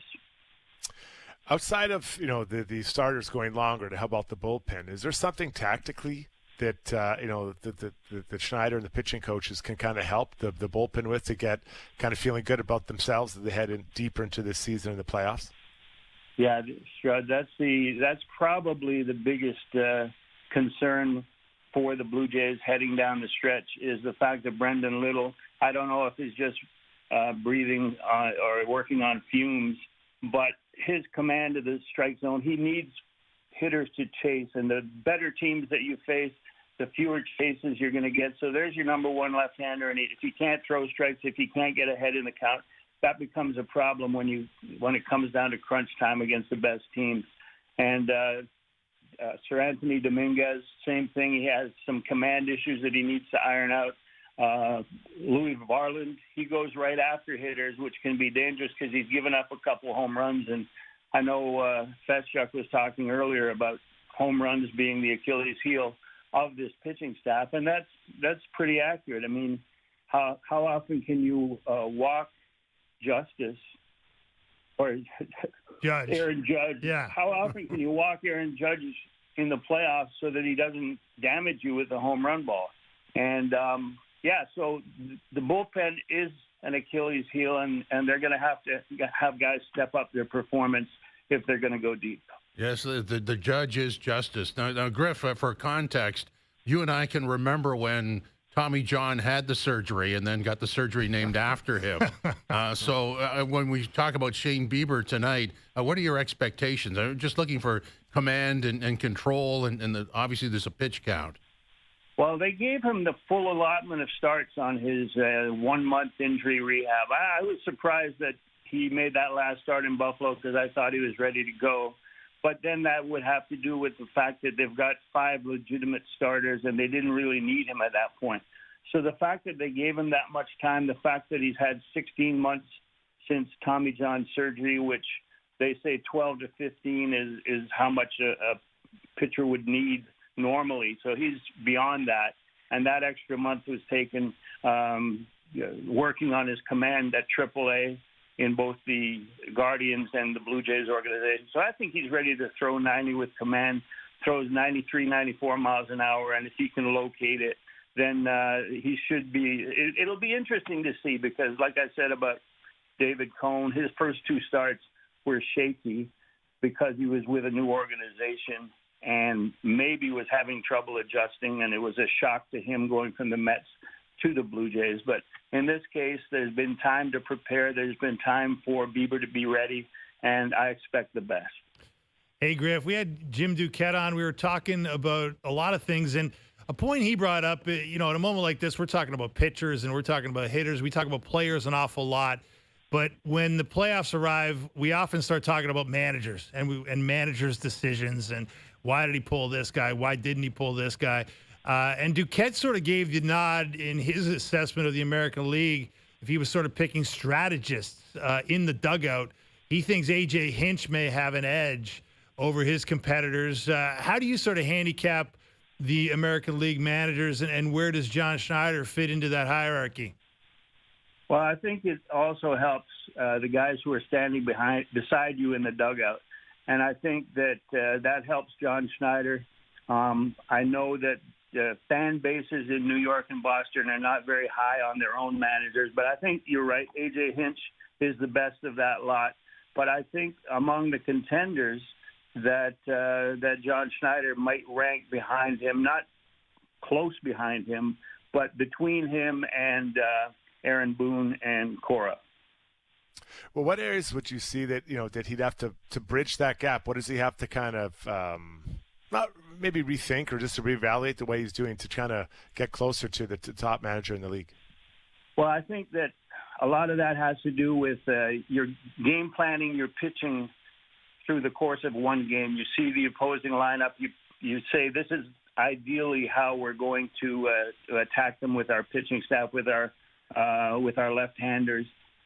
Outside of the starters going longer, how about the bullpen? Is there something tactically that the Schneider and the pitching coaches can kind of help the bullpen with to get kind of feeling good about themselves as they head in deeper into this season in the playoffs? Yeah, Strud, that's probably the biggest concern for the Blue Jays heading down the stretch is the fact that Brendan Little, I don't know if he's just breathing or working on fumes, but his command of the strike zone, he needs hitters to chase, and the better teams that you face, the fewer chases you're going to get. So there's your number one left-hander, and if he can't throw strikes, if he can't get ahead in the count, that becomes a problem when it comes down to crunch time against the best teams. And Sir Anthony Dominguez, same thing. He has some command issues that he needs to iron out. Louis Varland, he goes right after hitters, which can be dangerous because he's given up a couple home runs. And I know Feschuk was talking earlier about home runs being the Achilles heel of this pitching staff, and that's pretty accurate. I mean, how often can you walk Justice or Judge. Aaron Judge? Yeah. How often can you walk Aaron Judge in the playoffs so that he doesn't damage you with a home run ball? And so the bullpen is an Achilles heel, and they're going to have guys step up their performance if they're going to go deep. Yes, the judge is Justice. Now, Griff, for context, you and I can remember when Tommy John had the surgery and then got the surgery named after him. So when we talk about Shane Bieber tonight, what are your expectations? I'm just looking for command and control, and obviously there's a pitch count. Well, they gave him the full allotment of starts on his 1-month injury rehab. I was surprised that he made that last start in Buffalo because I thought he was ready to go. But then that would have to do with the fact that they've got 5 legitimate starters, and they didn't really need him at that point. So the fact that they gave him that much time, the fact that he's had 16 months since Tommy John surgery, which they say 12 to 15 is how much a pitcher would need normally. So he's beyond that. And that extra month was taken working on his command at AAA in both the Guardians and the Blue Jays organization. So I think he's ready to throw 90 with command, throws 93, 94 miles an hour, and if he can locate it, then he should be. It'll be interesting to see because, like I said about David Cone, his first 2 starts were shaky because he was with a new organization and maybe was having trouble adjusting, and it was a shock to him going from the Mets to the Blue Jays. But in this case, there's been time to prepare. There's been time for Bieber to be ready, and I expect the best. Hey, Griff, we had Jim Duquette on. We were talking about a lot of things, and a point he brought up, at a moment like this, we're talking about pitchers and we're talking about hitters. We talk about players an awful lot. But when the playoffs arrive, we often start talking about managers and managers' decisions and why did he pull this guy? Why didn't he pull this guy? And Duquette sort of gave the nod in his assessment of the American League. If he was sort of picking strategists in the dugout, he thinks A.J. Hinch may have an edge over his competitors. How do you sort of handicap the American League managers, and where does John Schneider fit into that hierarchy? Well, I think it also helps the guys who are standing beside you in the dugout. And I think that that helps John Schneider. I know that the fan bases in New York and Boston are not very high on their own managers, but I think you're right. A.J. Hinch is the best of that lot. But I think among the contenders that John Schneider might rank behind him, not close behind him, but between him and Aaron Boone and Cora. Well, what areas would you see that that he'd have to bridge that gap? What does he have to kind of not maybe rethink or just to reevaluate the way he's doing to kind of get closer to the top manager in the league? Well, I think that a lot of that has to do with your game planning, your pitching through the course of one game. You see the opposing lineup. You say, this is ideally how we're going to attack them with our pitching staff, with our left-handers.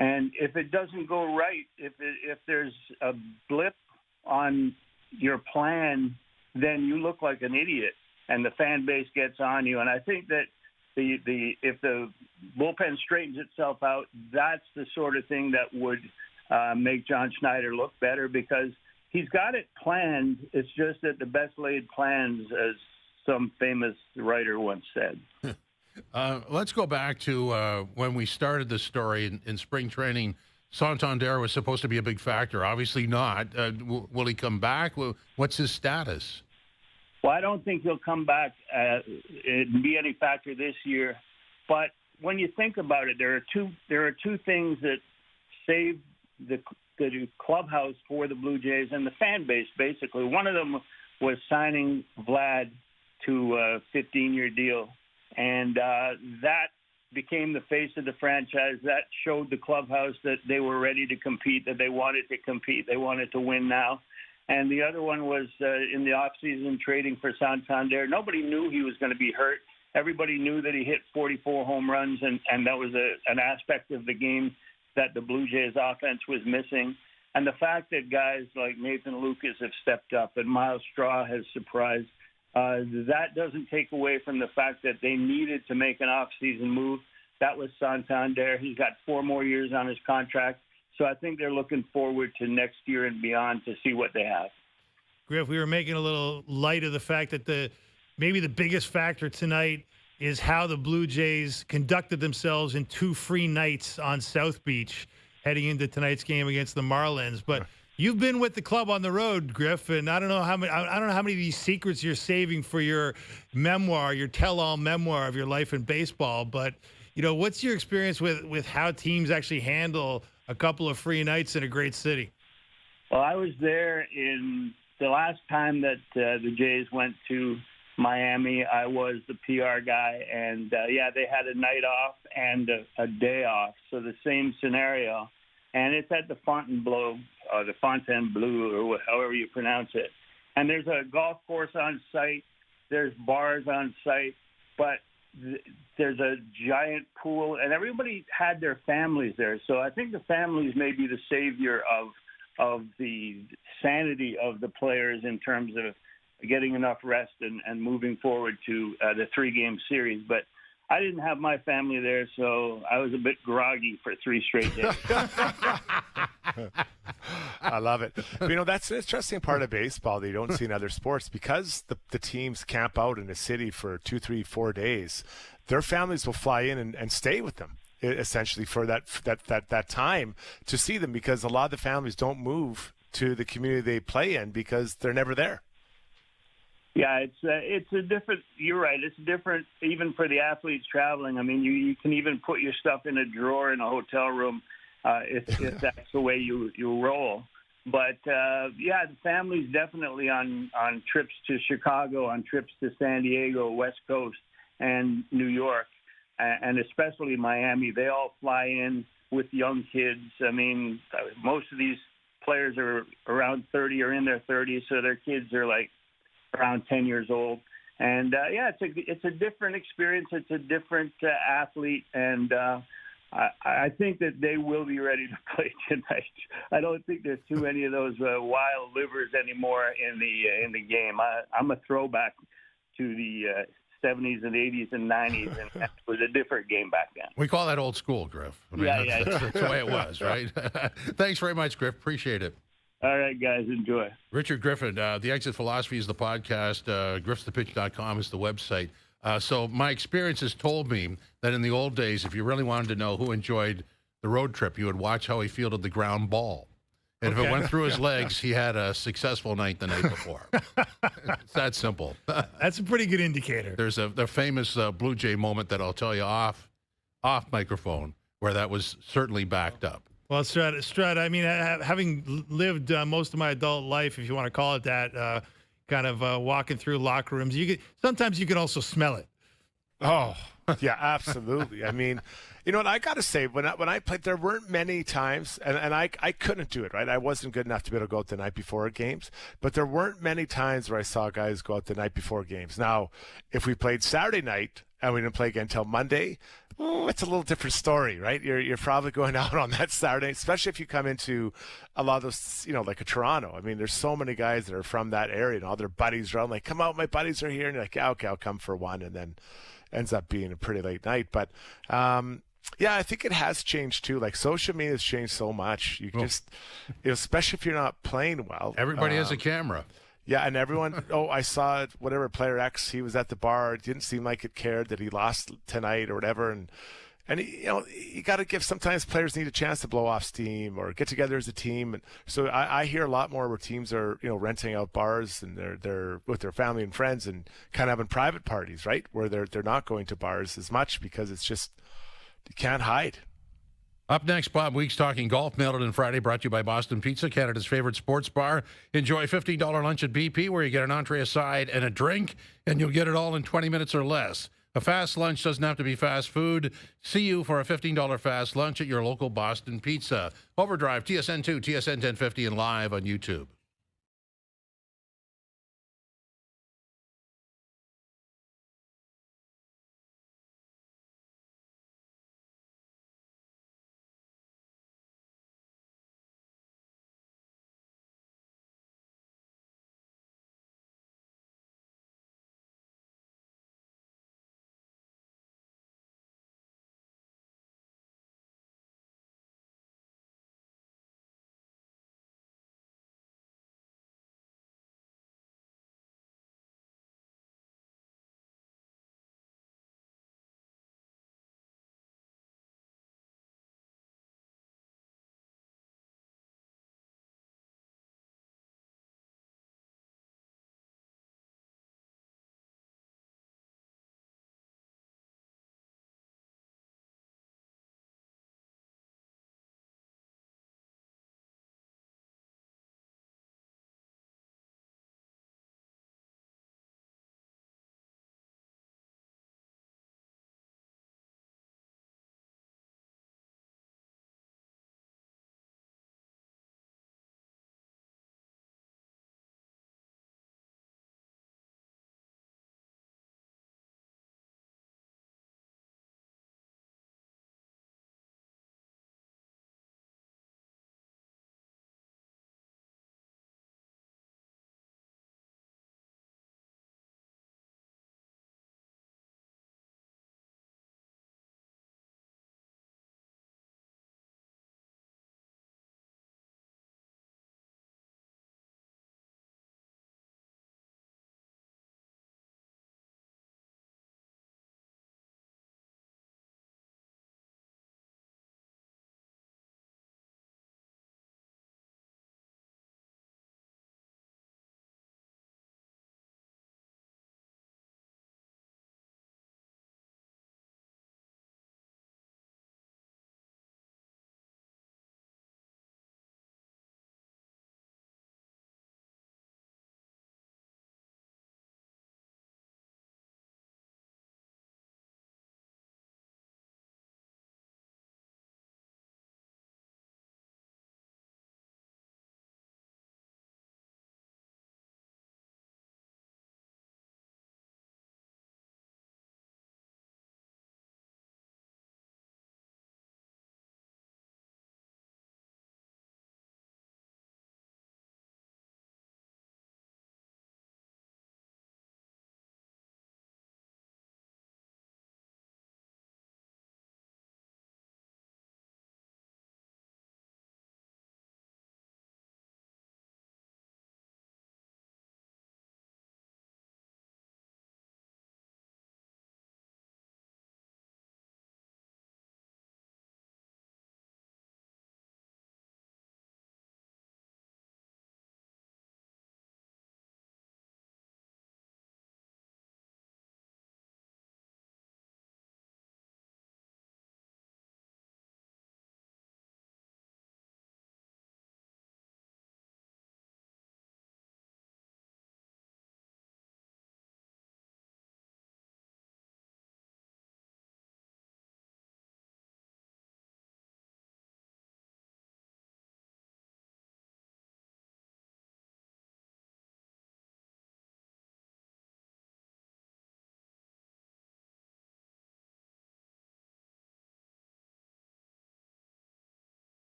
And if it doesn't go right, if there's a blip on your plan, then you look like an idiot, and the fan base gets on you. And I think that if the bullpen straightens itself out, that's the sort of thing that would make John Schneider look better, because he's got it planned. It's just that the best laid plans, as some famous writer once said. Let's go back to when we started this story in spring training. Santander was supposed to be a big factor. Obviously not. Will he come back? What's his status? Well, I don't think he'll come back and be any factor this year. But when you think about it, there are two things that saved the clubhouse for the Blue Jays and the fan base, basically. One of them was signing Vlad to a 15-year deal, and that became the face of the franchise. That showed the clubhouse that they were ready to compete, that they wanted to compete, they wanted to win now. And the other one was in the offseason trading for Santander. Nobody knew he was going to be hurt. Everybody knew that he hit 44 home runs, and that was an aspect of the game that the Blue Jays offense was missing. And the fact that guys like Nathan Lucas have stepped up and Miles Straw has surprised, that doesn't take away from the fact that they needed to make an off-season move. That was Santander. He's got 4 more years on his contract. So I think they're looking forward to next year and beyond to see what they have. Griff, we were making a little light of the fact that maybe the biggest factor tonight is how the Blue Jays conducted themselves in 2 free nights on South Beach heading into tonight's game against the Marlins. But you've been with the club on the road, Griff, and I don't know how many of these secrets you're saving for your memoir, your tell-all memoir of your life in baseball. But what's your experience with how teams actually handle a couple of free nights in a great city? Well, I was there in the last time that the Jays went to Miami. I was the PR guy, and they had a night off and a day off, so the same scenario. And it's at the Fontainebleau, or however you pronounce it. And there's a golf course on site. There's bars on site, but there's a giant pool, and everybody had their families there. So I think the families may be the savior of the sanity of the players in terms of getting enough rest and moving forward to the 3-game series. But I didn't have my family there, so I was a bit groggy for 3 straight days. I love it. But, that's an interesting part of baseball that you don't see in other sports, because the teams camp out in a city for 2, 3, 4 days. Their families will fly in and stay with them, essentially, for that time to see them, because a lot of the families don't move to the community they play in because they're never there. Yeah, it's a different. You're right. It's different even for the athletes traveling. I mean, you can even put your stuff in a drawer in a hotel room if that's the way you roll. But the families definitely on trips to Chicago, on trips to San Diego, West Coast, and New York, and especially Miami. They all fly in with young kids. I mean, most of these players are around 30 or in their 30s, so their kids are like around 10 years old. And it's a different experience. It's a different athlete, and I think that they will be ready to play tonight. I don't think there's too many of those wild livers anymore in the game. I'm a throwback to the 70s and 80s and 90s, and that was a different game back then. We call that old school, Griff. I mean, that's the way it was, right? Thanks very much, Griff. Appreciate it. All right, guys, enjoy. Richard Griffin, The Exit Philosophy is the podcast. GriffsThePitch.com is the website. So my experience has told me that in the old days, if you really wanted to know who enjoyed the road trip, you would watch how he fielded the ground ball. And if it went through his legs, he had a successful night the night before. It's that simple. That's a pretty good indicator. There's the famous Blue Jay moment that I'll tell you off microphone, where that was certainly backed up. Well, Strud, I mean, having lived most of my adult life, if you want to call it that, kind of walking through locker rooms, sometimes you can also smell it. Oh, yeah, absolutely. I mean, you know what, I got to say, when I played, there weren't many times, and I couldn't do it, right? I wasn't good enough to be able to go out the night before games, but there weren't many times where I saw guys go out the night before games. Now, if we played Saturday night and we didn't play again until Monday, it's a little different story, right? You're probably going out on that Saturday, especially if you come into a lot of those, like a Toronto. I mean, there's so many guys that are from that area, and all their buddies are around, like, come out, my buddies are here, and you're like, yeah, okay, I'll come for one, and then ends up being a pretty late night. But yeah, I think it has changed too. Like, social media has changed so much. You just, especially if you're not playing well. Everybody has a camera. Yeah, and everyone, I saw whatever player X, he was at the bar. It didn't seem like it cared that he lost tonight or whatever. And you got to give, sometimes players need a chance to blow off steam or get together as a team. And so I hear a lot more where teams are, renting out bars and they're with their family and friends and kind of having private parties, right? Where they're not going to bars as much because it's just, you can't hide. Up next, Bob Weeks talking golf. Mailed in Friday, brought to you by Boston Pizza, Canada's favorite sports bar. Enjoy a $15 lunch at BP where you get an entree, a side, and a drink, and you'll get it all in 20 minutes or less. A fast lunch doesn't have to be fast food. See you for a $15 fast lunch at your local Boston Pizza. OverDrive, TSN 2, TSN 1050, and live on YouTube.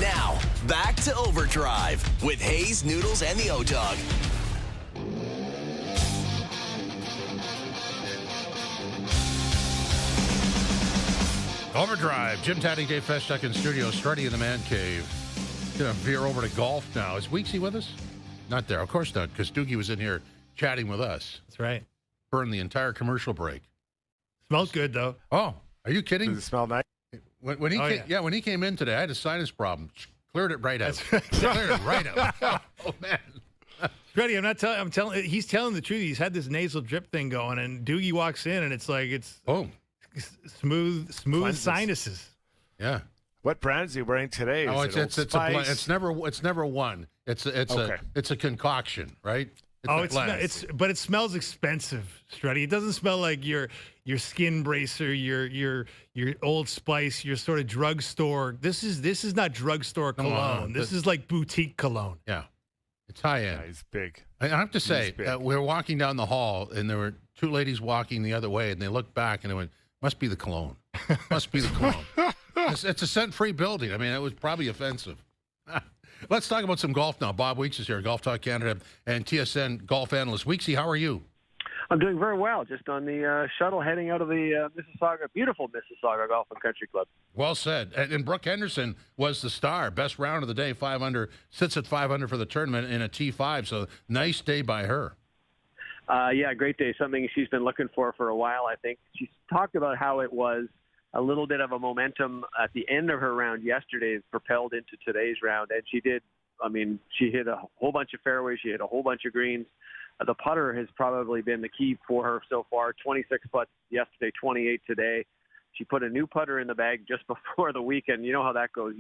Now, back to Overdrive with Hayes, Noodles, and the O-Dog. Overdrive. Jim Taddy, Dave Feschuk in studio, Strutty in the man cave. Gonna veer over to golf now. Is Weeksy with us? Not there. Of course not, because Doogie was in here chatting with us. That's right. Burned the entire commercial break. Smells good, though. Oh, are you kidding? Does it smell nice? When he when he came in today, I had a sinus problem. Cleared it right out. Cleared it right out. Oh, man. Freddie, I'm telling. He's telling the truth. He's had this nasal drip thing going, and Doogie walks in, and it's like smooth Cleanses. sinuses. Yeah. What brand is he wearing today? It's never one. It's a concoction, right? But it smells expensive, Strutty. It doesn't smell like your Skin Bracer, your Old Spice, your sort of drugstore. This is not drugstore cologne. This is like boutique cologne. Yeah, it's high end. Yeah, he's big. I have to say, we were walking down the hall, and there were two ladies walking the other way, and they looked back, and they went, "Must be the cologne. Must be the cologne." It's a scent-free building. I mean, it was probably offensive. Let's talk about some golf now. Bob Weeks is here, Golf Talk Canada and TSN golf analyst. Weeksy, how are you? I'm doing very well. Just on the shuttle heading out of the beautiful Mississauga Golf and Country Club. Well said. And Brooke Henderson was the star. Best round of the day, 5 under, sits at 5 under for the tournament in a T5. So nice day by her. Yeah, great day. Something she's been looking for a while, I think. She's talked about how it was a little bit of a momentum at the end of her round yesterday propelled into today's round. And she did. I mean, she hit a whole bunch of fairways. She hit a whole bunch of greens. The putter has probably been the key for her so far. 26 putts yesterday, 28 today. She put a new putter in the bag just before the weekend. You know how that goes,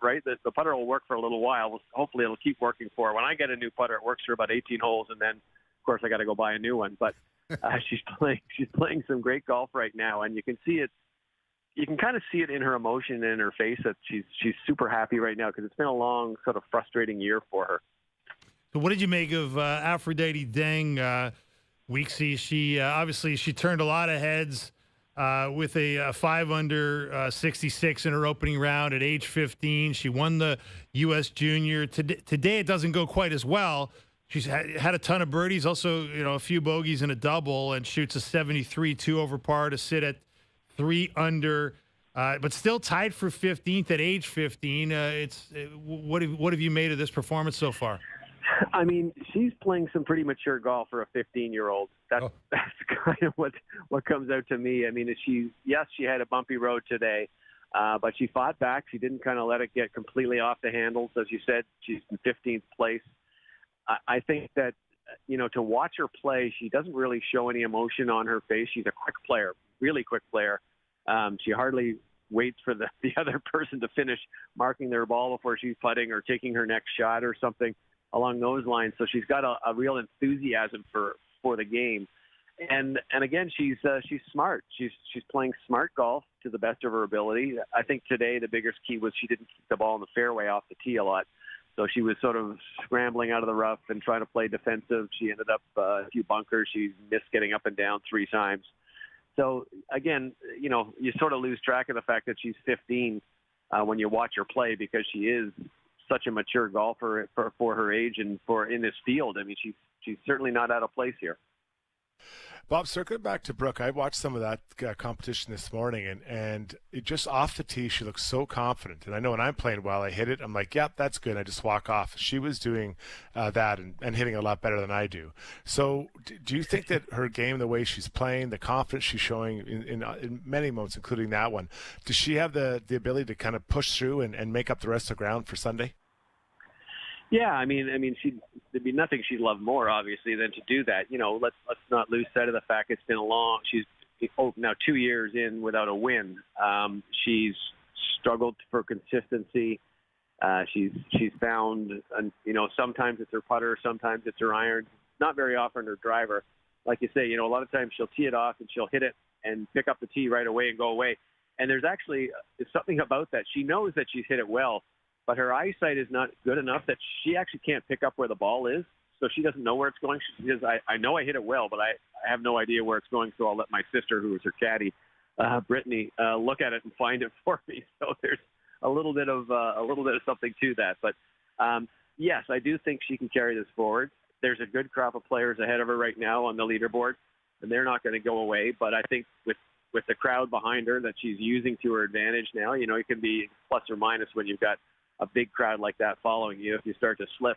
right? The putter will work for a little while. Hopefully it'll keep working for her. When I get a new putter, it works for about 18 holes, and then, of course, I got to go buy a new one. But she's playing some great golf right now, and you can see it. You can kind of see it in her emotion and in her face that she's super happy right now because it's been a long, sort of frustrating year for her. So what did you make of Aphrodite Deng, Weeksy? She obviously she turned a lot of heads with a 5 under 66 in her opening round at age 15. She won the U.S. Junior. Today it doesn't go quite as well. She's had a ton of birdies, also a few bogeys and a double, and shoots a 73 2 over par to sit at 3 under, but still tied for 15th at age 15. What have you made of this performance so far? I mean, she's playing some pretty mature golf for a 15-year-old. That's kind of what comes out to me. I mean, she had a bumpy road today, but she fought back. She didn't kind of let it get completely off the handles. As you said, she's in 15th place. I think that, to watch her play, she doesn't really show any emotion on her face. She's a quick player, really quick player. She hardly waits for the other person to finish marking their ball before she's putting or taking her next shot or something along those lines. So she's got a real enthusiasm for the game. And again, she's smart. She's playing smart golf to the best of her ability. I think today the biggest key was she didn't keep the ball in the fairway off the tee a lot. So she was sort of scrambling out of the rough and trying to play defensive. She ended up a few bunkers. She missed getting up and down 3 times. So, again, you sort of lose track of the fact that she's 15 when you watch her play because she is such a mature golfer for her age and in this field. I mean, she's certainly not out of place here. Bob, circling back to Brooke, I watched some of that competition this morning, and it just off the tee, she looks so confident. And I know when I'm playing well, I hit it, I'm like, yep, that's good. I just walk off. She was doing that and hitting a lot better than I do. So do you think that her game, the way she's playing, the confidence she's showing in many moments, including that one, does she have the ability to kind of push through and make up the rest of the ground for Sunday? Yeah, I mean, there'd be nothing she'd love more, obviously, than to do that. Let's not lose sight of the fact it's been she's now 2 years in without a win. She's struggled for consistency. She's found, sometimes it's her putter, sometimes it's her iron, not very often her driver. Like you say, a lot of times she'll tee it off and she'll hit it and pick up the tee right away and go away. And there's something about that. She knows that she's hit it well, but her eyesight is not good enough that she actually can't pick up where the ball is. So she doesn't know where it's going. She says, I know I hit it well, but I have no idea where it's going. So I'll let my sister, who is her caddy, Brittany, look at it and find it for me. So there's a little bit of something to that. But yes, I do think she can carry this forward. There's a good crop of players ahead of her right now on the leaderboard, and they're not going to go away. But I think with the crowd behind her that she's using to her advantage now, you know, it can be plus or minus when you've got a big crowd like that following you. If you start to slip,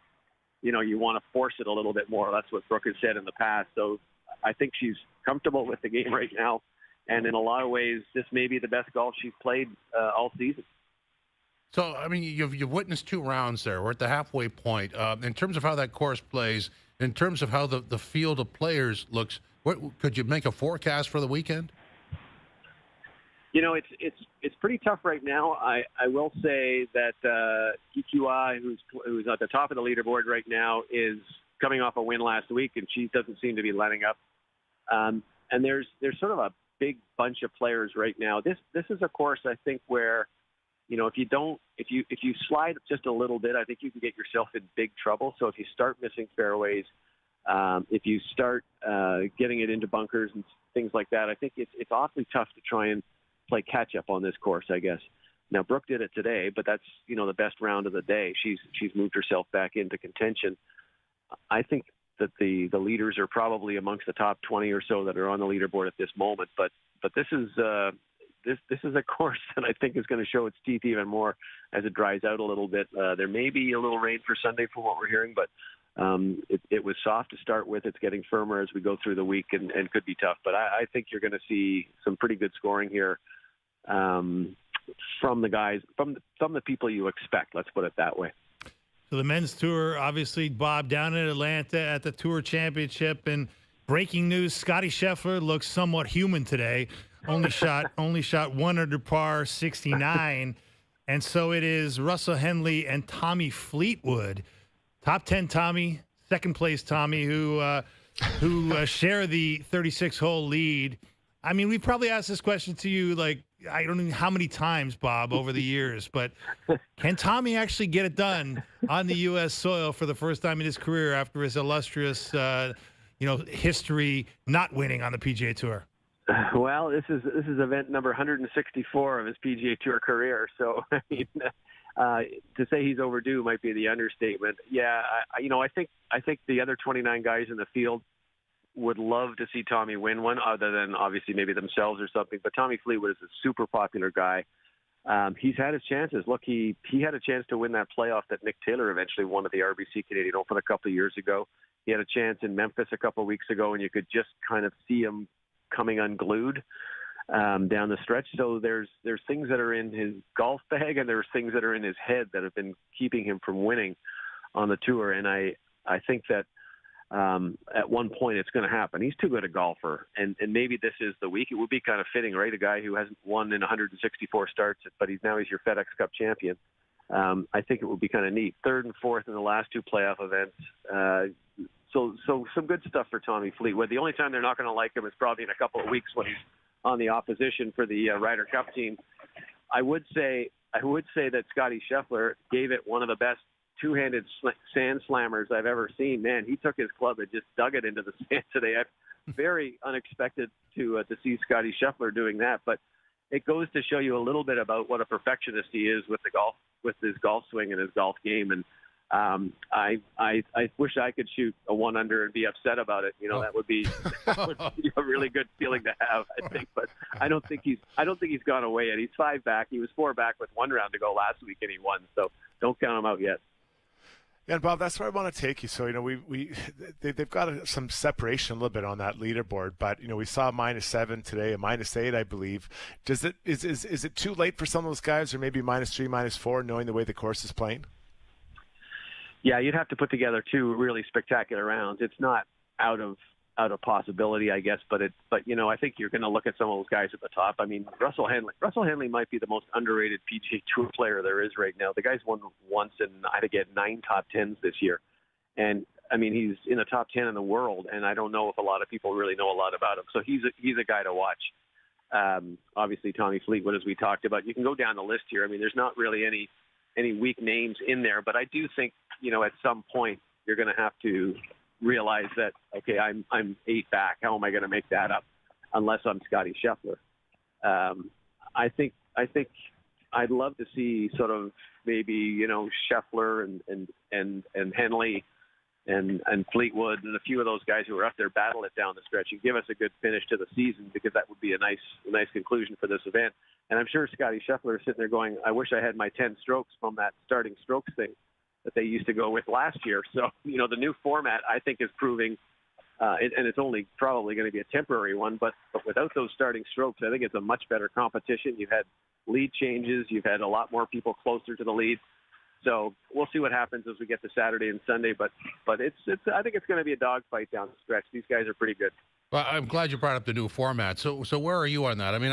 you know, you want to force it a little bit more. That's what Brooke has said in the past. So I think she's comfortable with the game right now. And in a lot of ways, this may be the best golf she's played all season. So, I mean, you've witnessed 2 rounds there. We're at the halfway point. In terms of how that course plays, in terms of how the field of players looks, could you make a forecast for the weekend? You know, it's pretty tough right now. I will say that EQI, who's at the top of the leaderboard right now, is coming off a win last week, and she doesn't seem to be letting up. And there's sort of a big bunch of players right now. This is a course, I think, where, you know, if you slide just a little bit, I think you can get yourself in big trouble. So if you start missing fairways, if you start getting it into bunkers and things like that, I think it's awfully tough to try and play catch up on this course, I guess. Now, Brooke did it today, but that's, you know, the best round of the day. She's moved herself back into contention. I think that the leaders are probably amongst the top 20 or so that are on the leaderboard at this moment. But this is this is a course that I think is going to show its teeth even more as it dries out a little bit. There may be a little rain for Sunday from what we're hearing, but it was soft to start with. It's getting firmer as we go through the week and could be tough. But I think you're going to see some pretty good scoring here from the guys, from the people you expect. Let's put it that way. So the men's tour, obviously, Bob, down in Atlanta at the Tour Championship. And breaking news, Scottie Scheffler looks somewhat human today. Only shot 1 under par, 69. And so it is Russell Henley and Tommy Fleetwood. Top 10 Tommy, second place Tommy, who share the 36-hole lead. I mean, we've probably asked this question to you, like, I don't know how many times, Bob, over the years, but can Tommy actually get it done on the U.S. soil for the first time in his career after his illustrious, history not winning on the PGA Tour? Well, this is event number 164 of his PGA Tour career. So, I mean, to say he's overdue might be the understatement. Yeah, I think the other 29 guys in the field would love to see Tommy win one, other than obviously maybe themselves or something. But Tommy Fleetwood is a super popular guy. He's had his chances. Look, he had a chance to win that playoff that Nick Taylor eventually won at the RBC Canadian Open a couple of years ago. He had a chance in Memphis a couple of weeks ago, and you could just kind of see him coming unglued down the stretch. So there's things that are in his golf bag, and there's things that are in his head that have been keeping him from winning on the tour. And I think that at one point it's going to happen. He's too good a golfer, and maybe this is the week. It would be kind of fitting, right? A guy who hasn't won in 164 starts, but he's your FedEx Cup champion. I think it would be kind of neat. 3rd and 4th in the last 2 playoff events. So some good stuff for Tommy Fleetwood. The only time they're not going to like him is probably in a couple of weeks when he's on the opposition for the Ryder Cup team. I would say that Scottie Scheffler gave it one of the best two-handed sand slammers I've ever seen. Man, he took his club and just dug it into the sand today. Very unexpected to see Scottie Scheffler doing that, but it goes to show you a little bit about what a perfectionist he is with his golf swing and his golf game. And I wish I could shoot a 1 under and be upset about it. That would be a really good feeling to have, I think. But I don't think he's gone away yet. He's 5 back. He was 4 back with 1 round to go last week, and he won. So don't count him out yet. Yeah, and Bob, that's where I want to take you. So, they've got some separation a little bit on that leaderboard, but, we saw -7 today, a -8, I believe. Is it too late for some of those guys, or maybe -3, -4, knowing the way the course is playing? Yeah, you'd have to put together 2 really spectacular rounds. It's not out of possibility, I guess, but I think you're going to look at some of those guys at the top. I mean, Russell Henley might be the most underrated PGA Tour player there is right now. The guy's won once and I think he had 9 top 10s this year. And I mean, he's in the top 10 in the world, and I don't know if a lot of people really know a lot about him. So he's a guy to watch. Obviously Tommy Fleetwood, as we talked about. You can go down the list here. I mean, there's not really any weak names in there, but I do think, at some point you're going to have to realize that, okay, I'm 8 back. How am I going to make that up? Unless I'm Scottie Scheffler. I think I'd love to see sort of maybe Scheffler and Henley and Fleetwood and a few of those guys who are up there battle it down the stretch and give us a good finish to the season, because that would be a nice conclusion for this event. And I'm sure Scottie Scheffler is sitting there going, I wish I had my 10 strokes from that starting strokes thing that they used to go with last year. So, the new format, I think, is proving, and it's only probably going to be a temporary one, but without those starting strokes, I think it's a much better competition. You've had lead changes. You've had a lot more people closer to the lead. So we'll see what happens as we get to Saturday and Sunday. But it's I think it's going to be a dogfight down the stretch. These guys are pretty good. Well, I'm glad you brought up the new format. So where are you on that? I mean,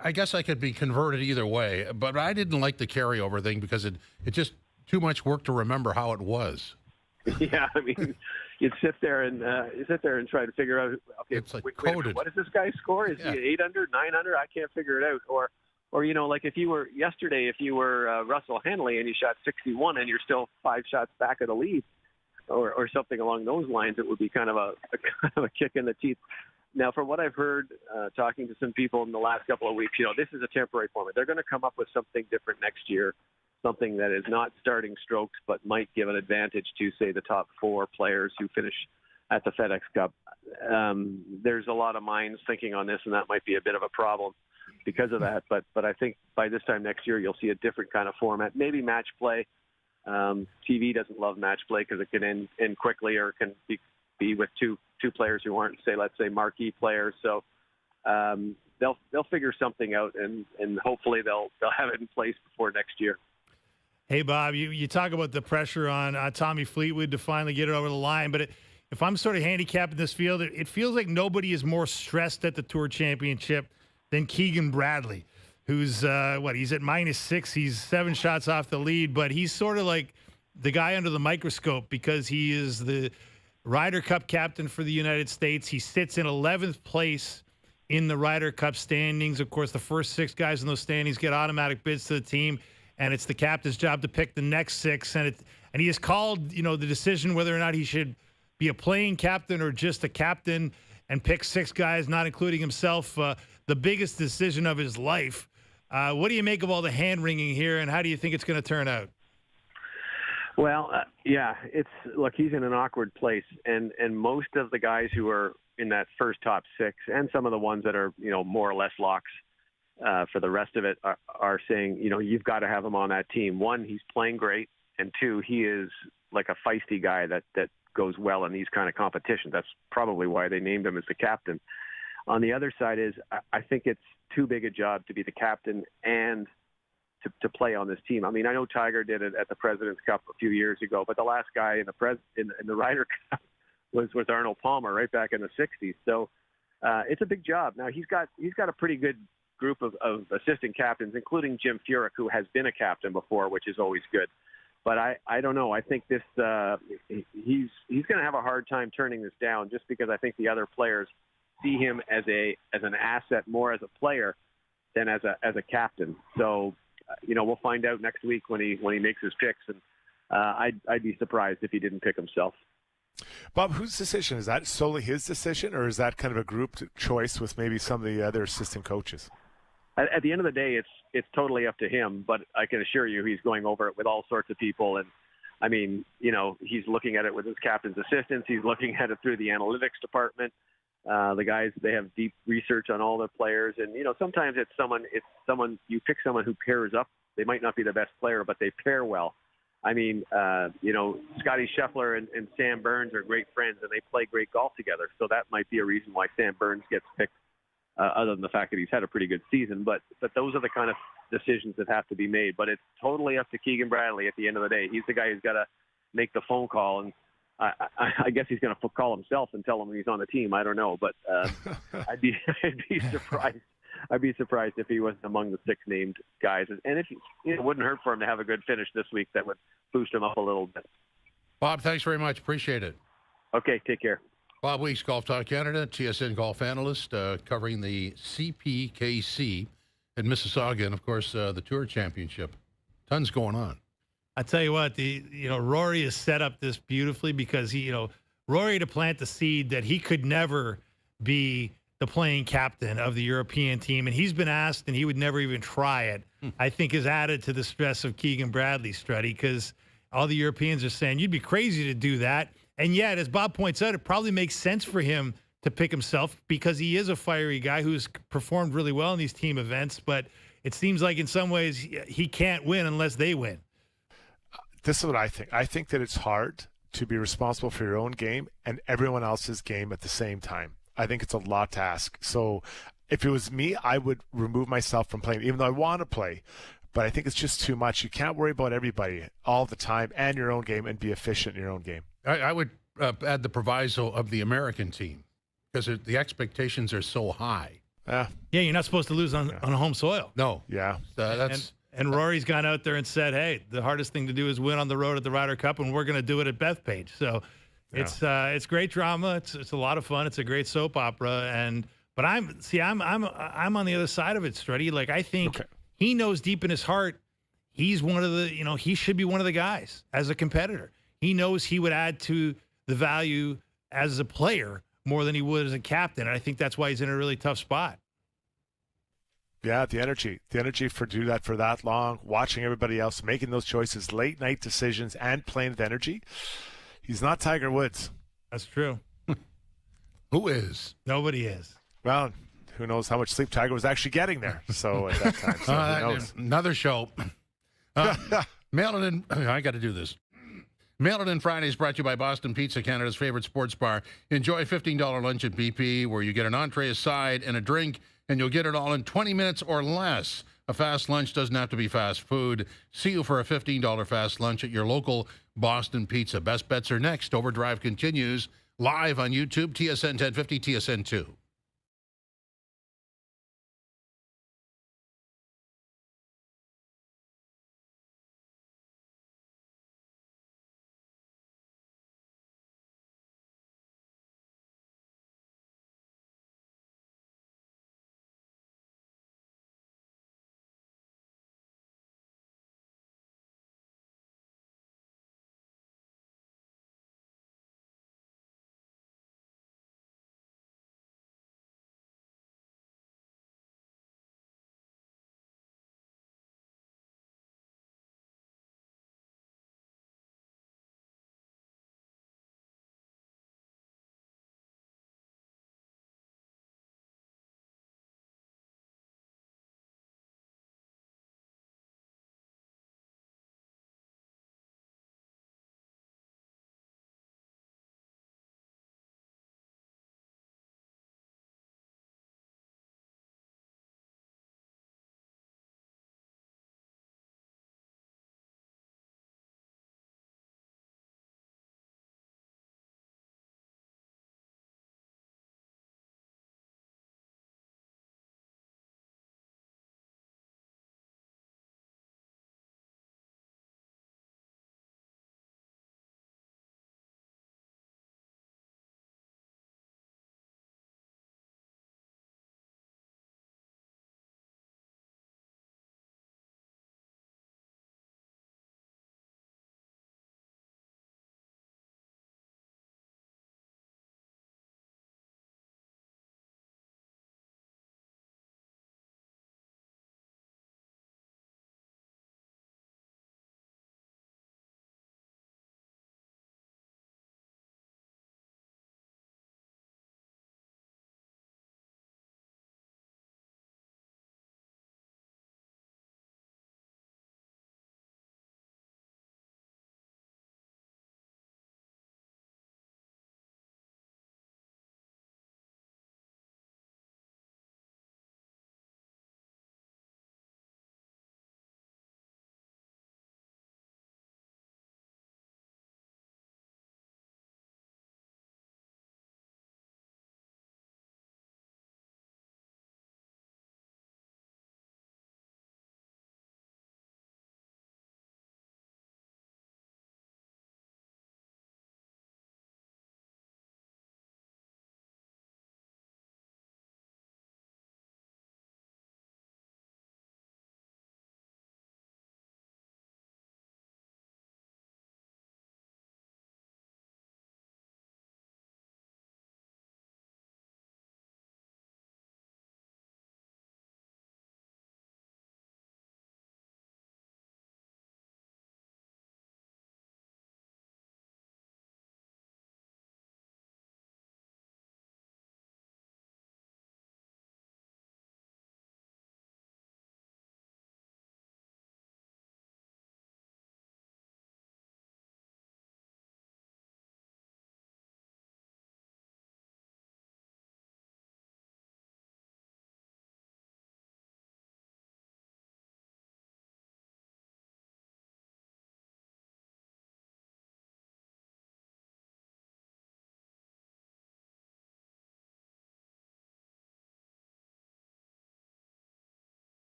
I guess I could be converted either way, but I didn't like the carryover thing because it just too much work to remember how it was. Yeah, I mean, you'd sit there and try to figure out. Okay, it's like wait coded. What does this guy score? Is he 800, 900? I can't figure it out. Or like if you were Russell Henley and you shot 61 and you're still 5 shots back of the lead, or something along those lines, it would be kind of a kick in the teeth. Now, from what I've heard, talking to some people in the last couple of weeks, this is a temporary format. They're going to come up with something different next year, something that is not starting strokes, but might give an advantage to, say, the top 4 players who finish at the FedEx Cup. There's a lot of minds thinking on this, and that might be a bit of a problem because of that. But I think by this time next year, you'll see a different kind of format, maybe match play. TV doesn't love match play because it can end quickly, or it can be with two players who aren't, let's say marquee players. So they'll figure something out, and hopefully they'll have it in place before next year. Hey, Bob, you talk about the pressure on Tommy Fleetwood to finally get it over the line, but if I'm sort of handicapping this field, it feels like nobody is more stressed at the Tour Championship than Keegan Bradley, who's, he's at -6. He's 7 shots off the lead, but he's sort of like the guy under the microscope because he is the Ryder Cup captain for the United States. He sits in 11th place in the Ryder Cup standings. Of course, the first 6 guys in those standings get automatic bids to the team, and it's the captain's job to pick the next 6. And he has called, the decision whether or not he should be a playing captain or just a captain and pick 6 guys, not including himself, the biggest decision of his life. What do you make of all the hand-wringing here, and how do you think it's going to turn out? Well, he's in an awkward place, and most of the guys who are in that first top 6, and some of the ones that are, more or less locks for the rest of it are saying, you've got to have him on that team. 1, he's playing great, and 2, he is like a feisty guy that goes well in these kind of competitions. That's probably why they named him as the captain. On the other side is, I think it's too big a job to be the captain and to play on this team. I mean, I know Tiger did it at the President's Cup a few years ago, but the last guy in the Ryder Cup was Arnold Palmer right back in the 60s. So it's a big job. Now he's got a pretty good group of assistant captains, including Jim Furyk, who has been a captain before, which is always good. But I don't know. I think this he's going to have a hard time turning this down, just because I think the other players see him as an asset more as a player than as a captain. So we'll find out next week when he makes his picks, and I'd be surprised if he didn't pick himself. Bob, whose decision is that? Solely his decision, or is that kind of a group choice with maybe some of the other assistant coaches? At the end of the day, it's totally up to him. But I can assure you, he's going over it with all sorts of people, and I mean, he's looking at it with his captain's assistants. He's looking at it through the analytics department. The guys, they have deep research on all the players, and sometimes it's someone you pick someone who pairs up. They might not be the best player, but they pair well. I mean, Scottie Scheffler and Sam Burns are great friends, and they play great golf together. So that might be a reason why Sam Burns gets picked, other than the fact that he's had a pretty good season. But those are the kind of decisions that have to be made. But it's totally up to Keegan Bradley at the end of the day. He's the guy who's got to make the phone call, and I guess he's going to call himself and tell him he's on the team. I don't know, but I'd be surprised. I'd be surprised if he wasn't among the 6 named guys. And it wouldn't hurt for him to have a good finish this week. That would boost him up a little bit. Bob, thanks very much. Appreciate it. Okay, take care. Bob Weeks, Golf Talk Canada, TSN golf analyst, covering the CPKC at Mississauga, and of course the Tour Championship. Tons going on. I tell you what, Rory has set up this beautifully, because Rory to plant the seed that he could never be the playing captain of the European team, and he's been asked, and he would never even try it, I think is added to the stress of Keegan Bradley, Struddy, because all the Europeans are saying, you'd be crazy to do that. And yet, as Bob points out, it probably makes sense for him to pick himself because he is a fiery guy who's performed really well in these team events, but it seems like in some ways he can't win unless they win. This is what I think. I think that it's hard to be responsible for your own game and everyone else's game at the same time. I think it's a lot to ask. So if it was me, I would remove myself from playing, even though I want to play. But I think it's just too much. You can't worry about everybody all the time and your own game and be efficient in your own game. I would add the proviso of the American team because the expectations are so high. Yeah, you're not supposed to lose on home soil. No. Yeah. That's and Rory's gone out there and said, hey, the hardest thing to do is win on the road at the Ryder Cup, and we're going to do it at Bethpage. So it's great drama. It's a lot of fun. It's a great soap opera. But I'm on the other side of it, Struddy. Like, I think he knows deep in his heart he's one of the, he should be one of the guys as a competitor. He knows he would add to the value as a player more than he would as a captain. And I think that's why he's in a really tough spot. Yeah, the energy for do that for that long, watching everybody else, making those choices, late night decisions, and playing with energy. He's not Tiger Woods. That's true. Who is? Nobody is. Well, who knows how much sleep Tiger was actually getting there. So at that time, so who knows? Another show. Mail it in. I got to do this. Mail It In Fridays brought to you by Boston Pizza, Canada's favorite sports bar. Enjoy a $15 lunch at BP where you get an entree, a side, and a drink, and you'll get it all in 20 minutes or less. A fast lunch doesn't have to be fast food. See you for a $15 fast lunch at your local Boston Pizza. Best bets are next. OverDrive continues live on YouTube, TSN 1050, TSN 2.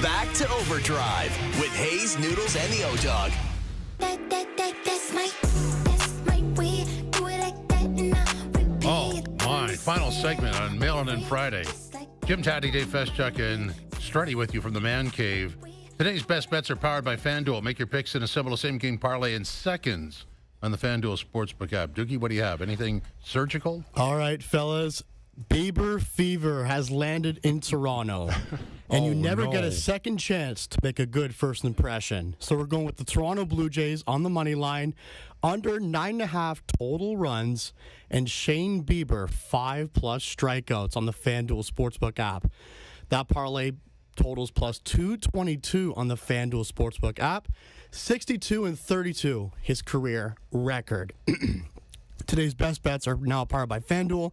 Back to Overdrive with Hayes, Noodles, and the O-Dog. That's my way. Do it like that and I repeat. Oh, my. Final segment on Mail-In and Friday. Jim Taddy, Dave Feschuk, and Strutty with you from the Man Cave. Today's best bets are powered by FanDuel. Make your picks and assemble a same-game parlay in seconds on the FanDuel Sportsbook app. Doogie, what do you have? Anything surgical? All right, fellas. Bieber fever has landed in Toronto. And you never get a second chance to make a good first impression. So we're going with the Toronto Blue Jays on the money line, under 9.5 total runs, and Shane Bieber 5+ strikeouts on the FanDuel Sportsbook app. That parlay totals plus 222 on the FanDuel Sportsbook app. 62-32, his career record. Today's best bets are now powered by FanDuel.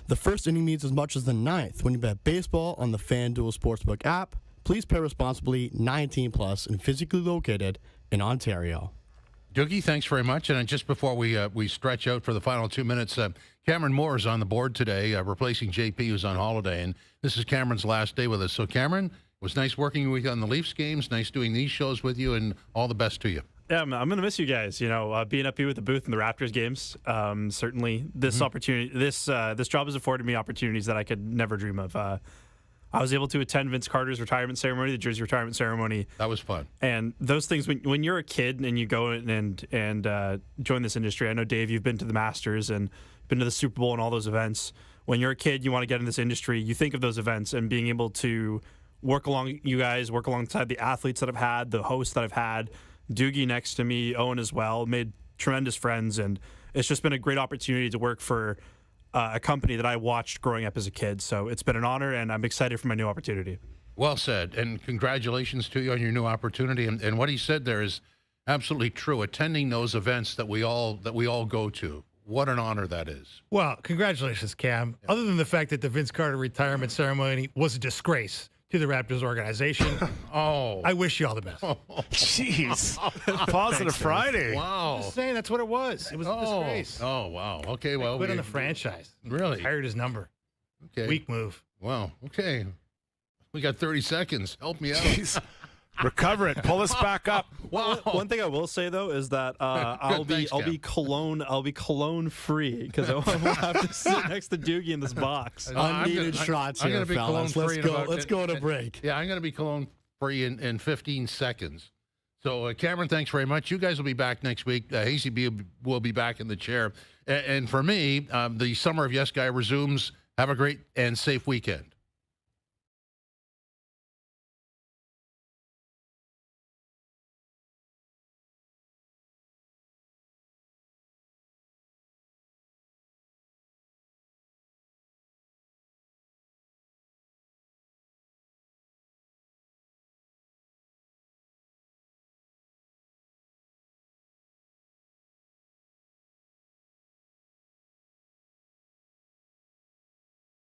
The first inning means as much as the ninth when you bet baseball on the FanDuel Sportsbook app. Please play responsibly, 19+ and physically located in Ontario. Doogie, thanks very much. And just before we stretch out for the final 2 minutes, Cameron Moore is on the board today, replacing JP, who's on holiday. And this is Cameron's last day with us. So, Cameron, it was nice working with you on the Leafs games, nice doing these shows with you, and all the best to you. Yeah, I'm going to miss you guys. You know, being up here with the booth in the Raptors games. Certainly, this opportunity, this job has afforded me opportunities that I could never dream of. I was able to attend Vince Carter's retirement ceremony, the Jersey retirement ceremony. That was fun. And those things, when you're a kid and you go and join this industry, I know, Dave, you've been to the Masters and been to the Super Bowl and all those events. When you're a kid, you want to get in this industry, you think of those events and being able to work alongside the athletes that I've had, the hosts that I've had, Doogie next to me, Owen as well, made tremendous friends. And it's just been a great opportunity to work for a company that I watched growing up as a kid. So it's been an honor, and I'm excited for my new opportunity. Well said, and congratulations to you on your new opportunity. And what he said there is absolutely true. Attending those events that we all go to, what an honor that is. Well, congratulations, Cam. Yeah. Other than the fact that the Vince Carter retirement ceremony was a disgrace to the Raptors organization. I wish you all the best. Jeez. Positive Friday. Wow. I'm just saying, that's what it was. It was a disgrace. Oh, wow. Okay, well. Quit on the franchise. Really? Hired his number. Okay. Weak move. Wow. Okay. We got 30 seconds. Help me out. Jeez. Recover it. Pull us back up. Wow. One thing I will say though is that I'll be cologne free because I won't have to sit next to Doogie in this box. Unneeded shots here, fellas. Let's go to break. Yeah, I'm going to be cologne free in 15 seconds. So, Cameron, thanks very much. You guys will be back next week. Hazy B will be back in the chair. And for me, the Summer of Yes Guy resumes. Have a great and safe weekend.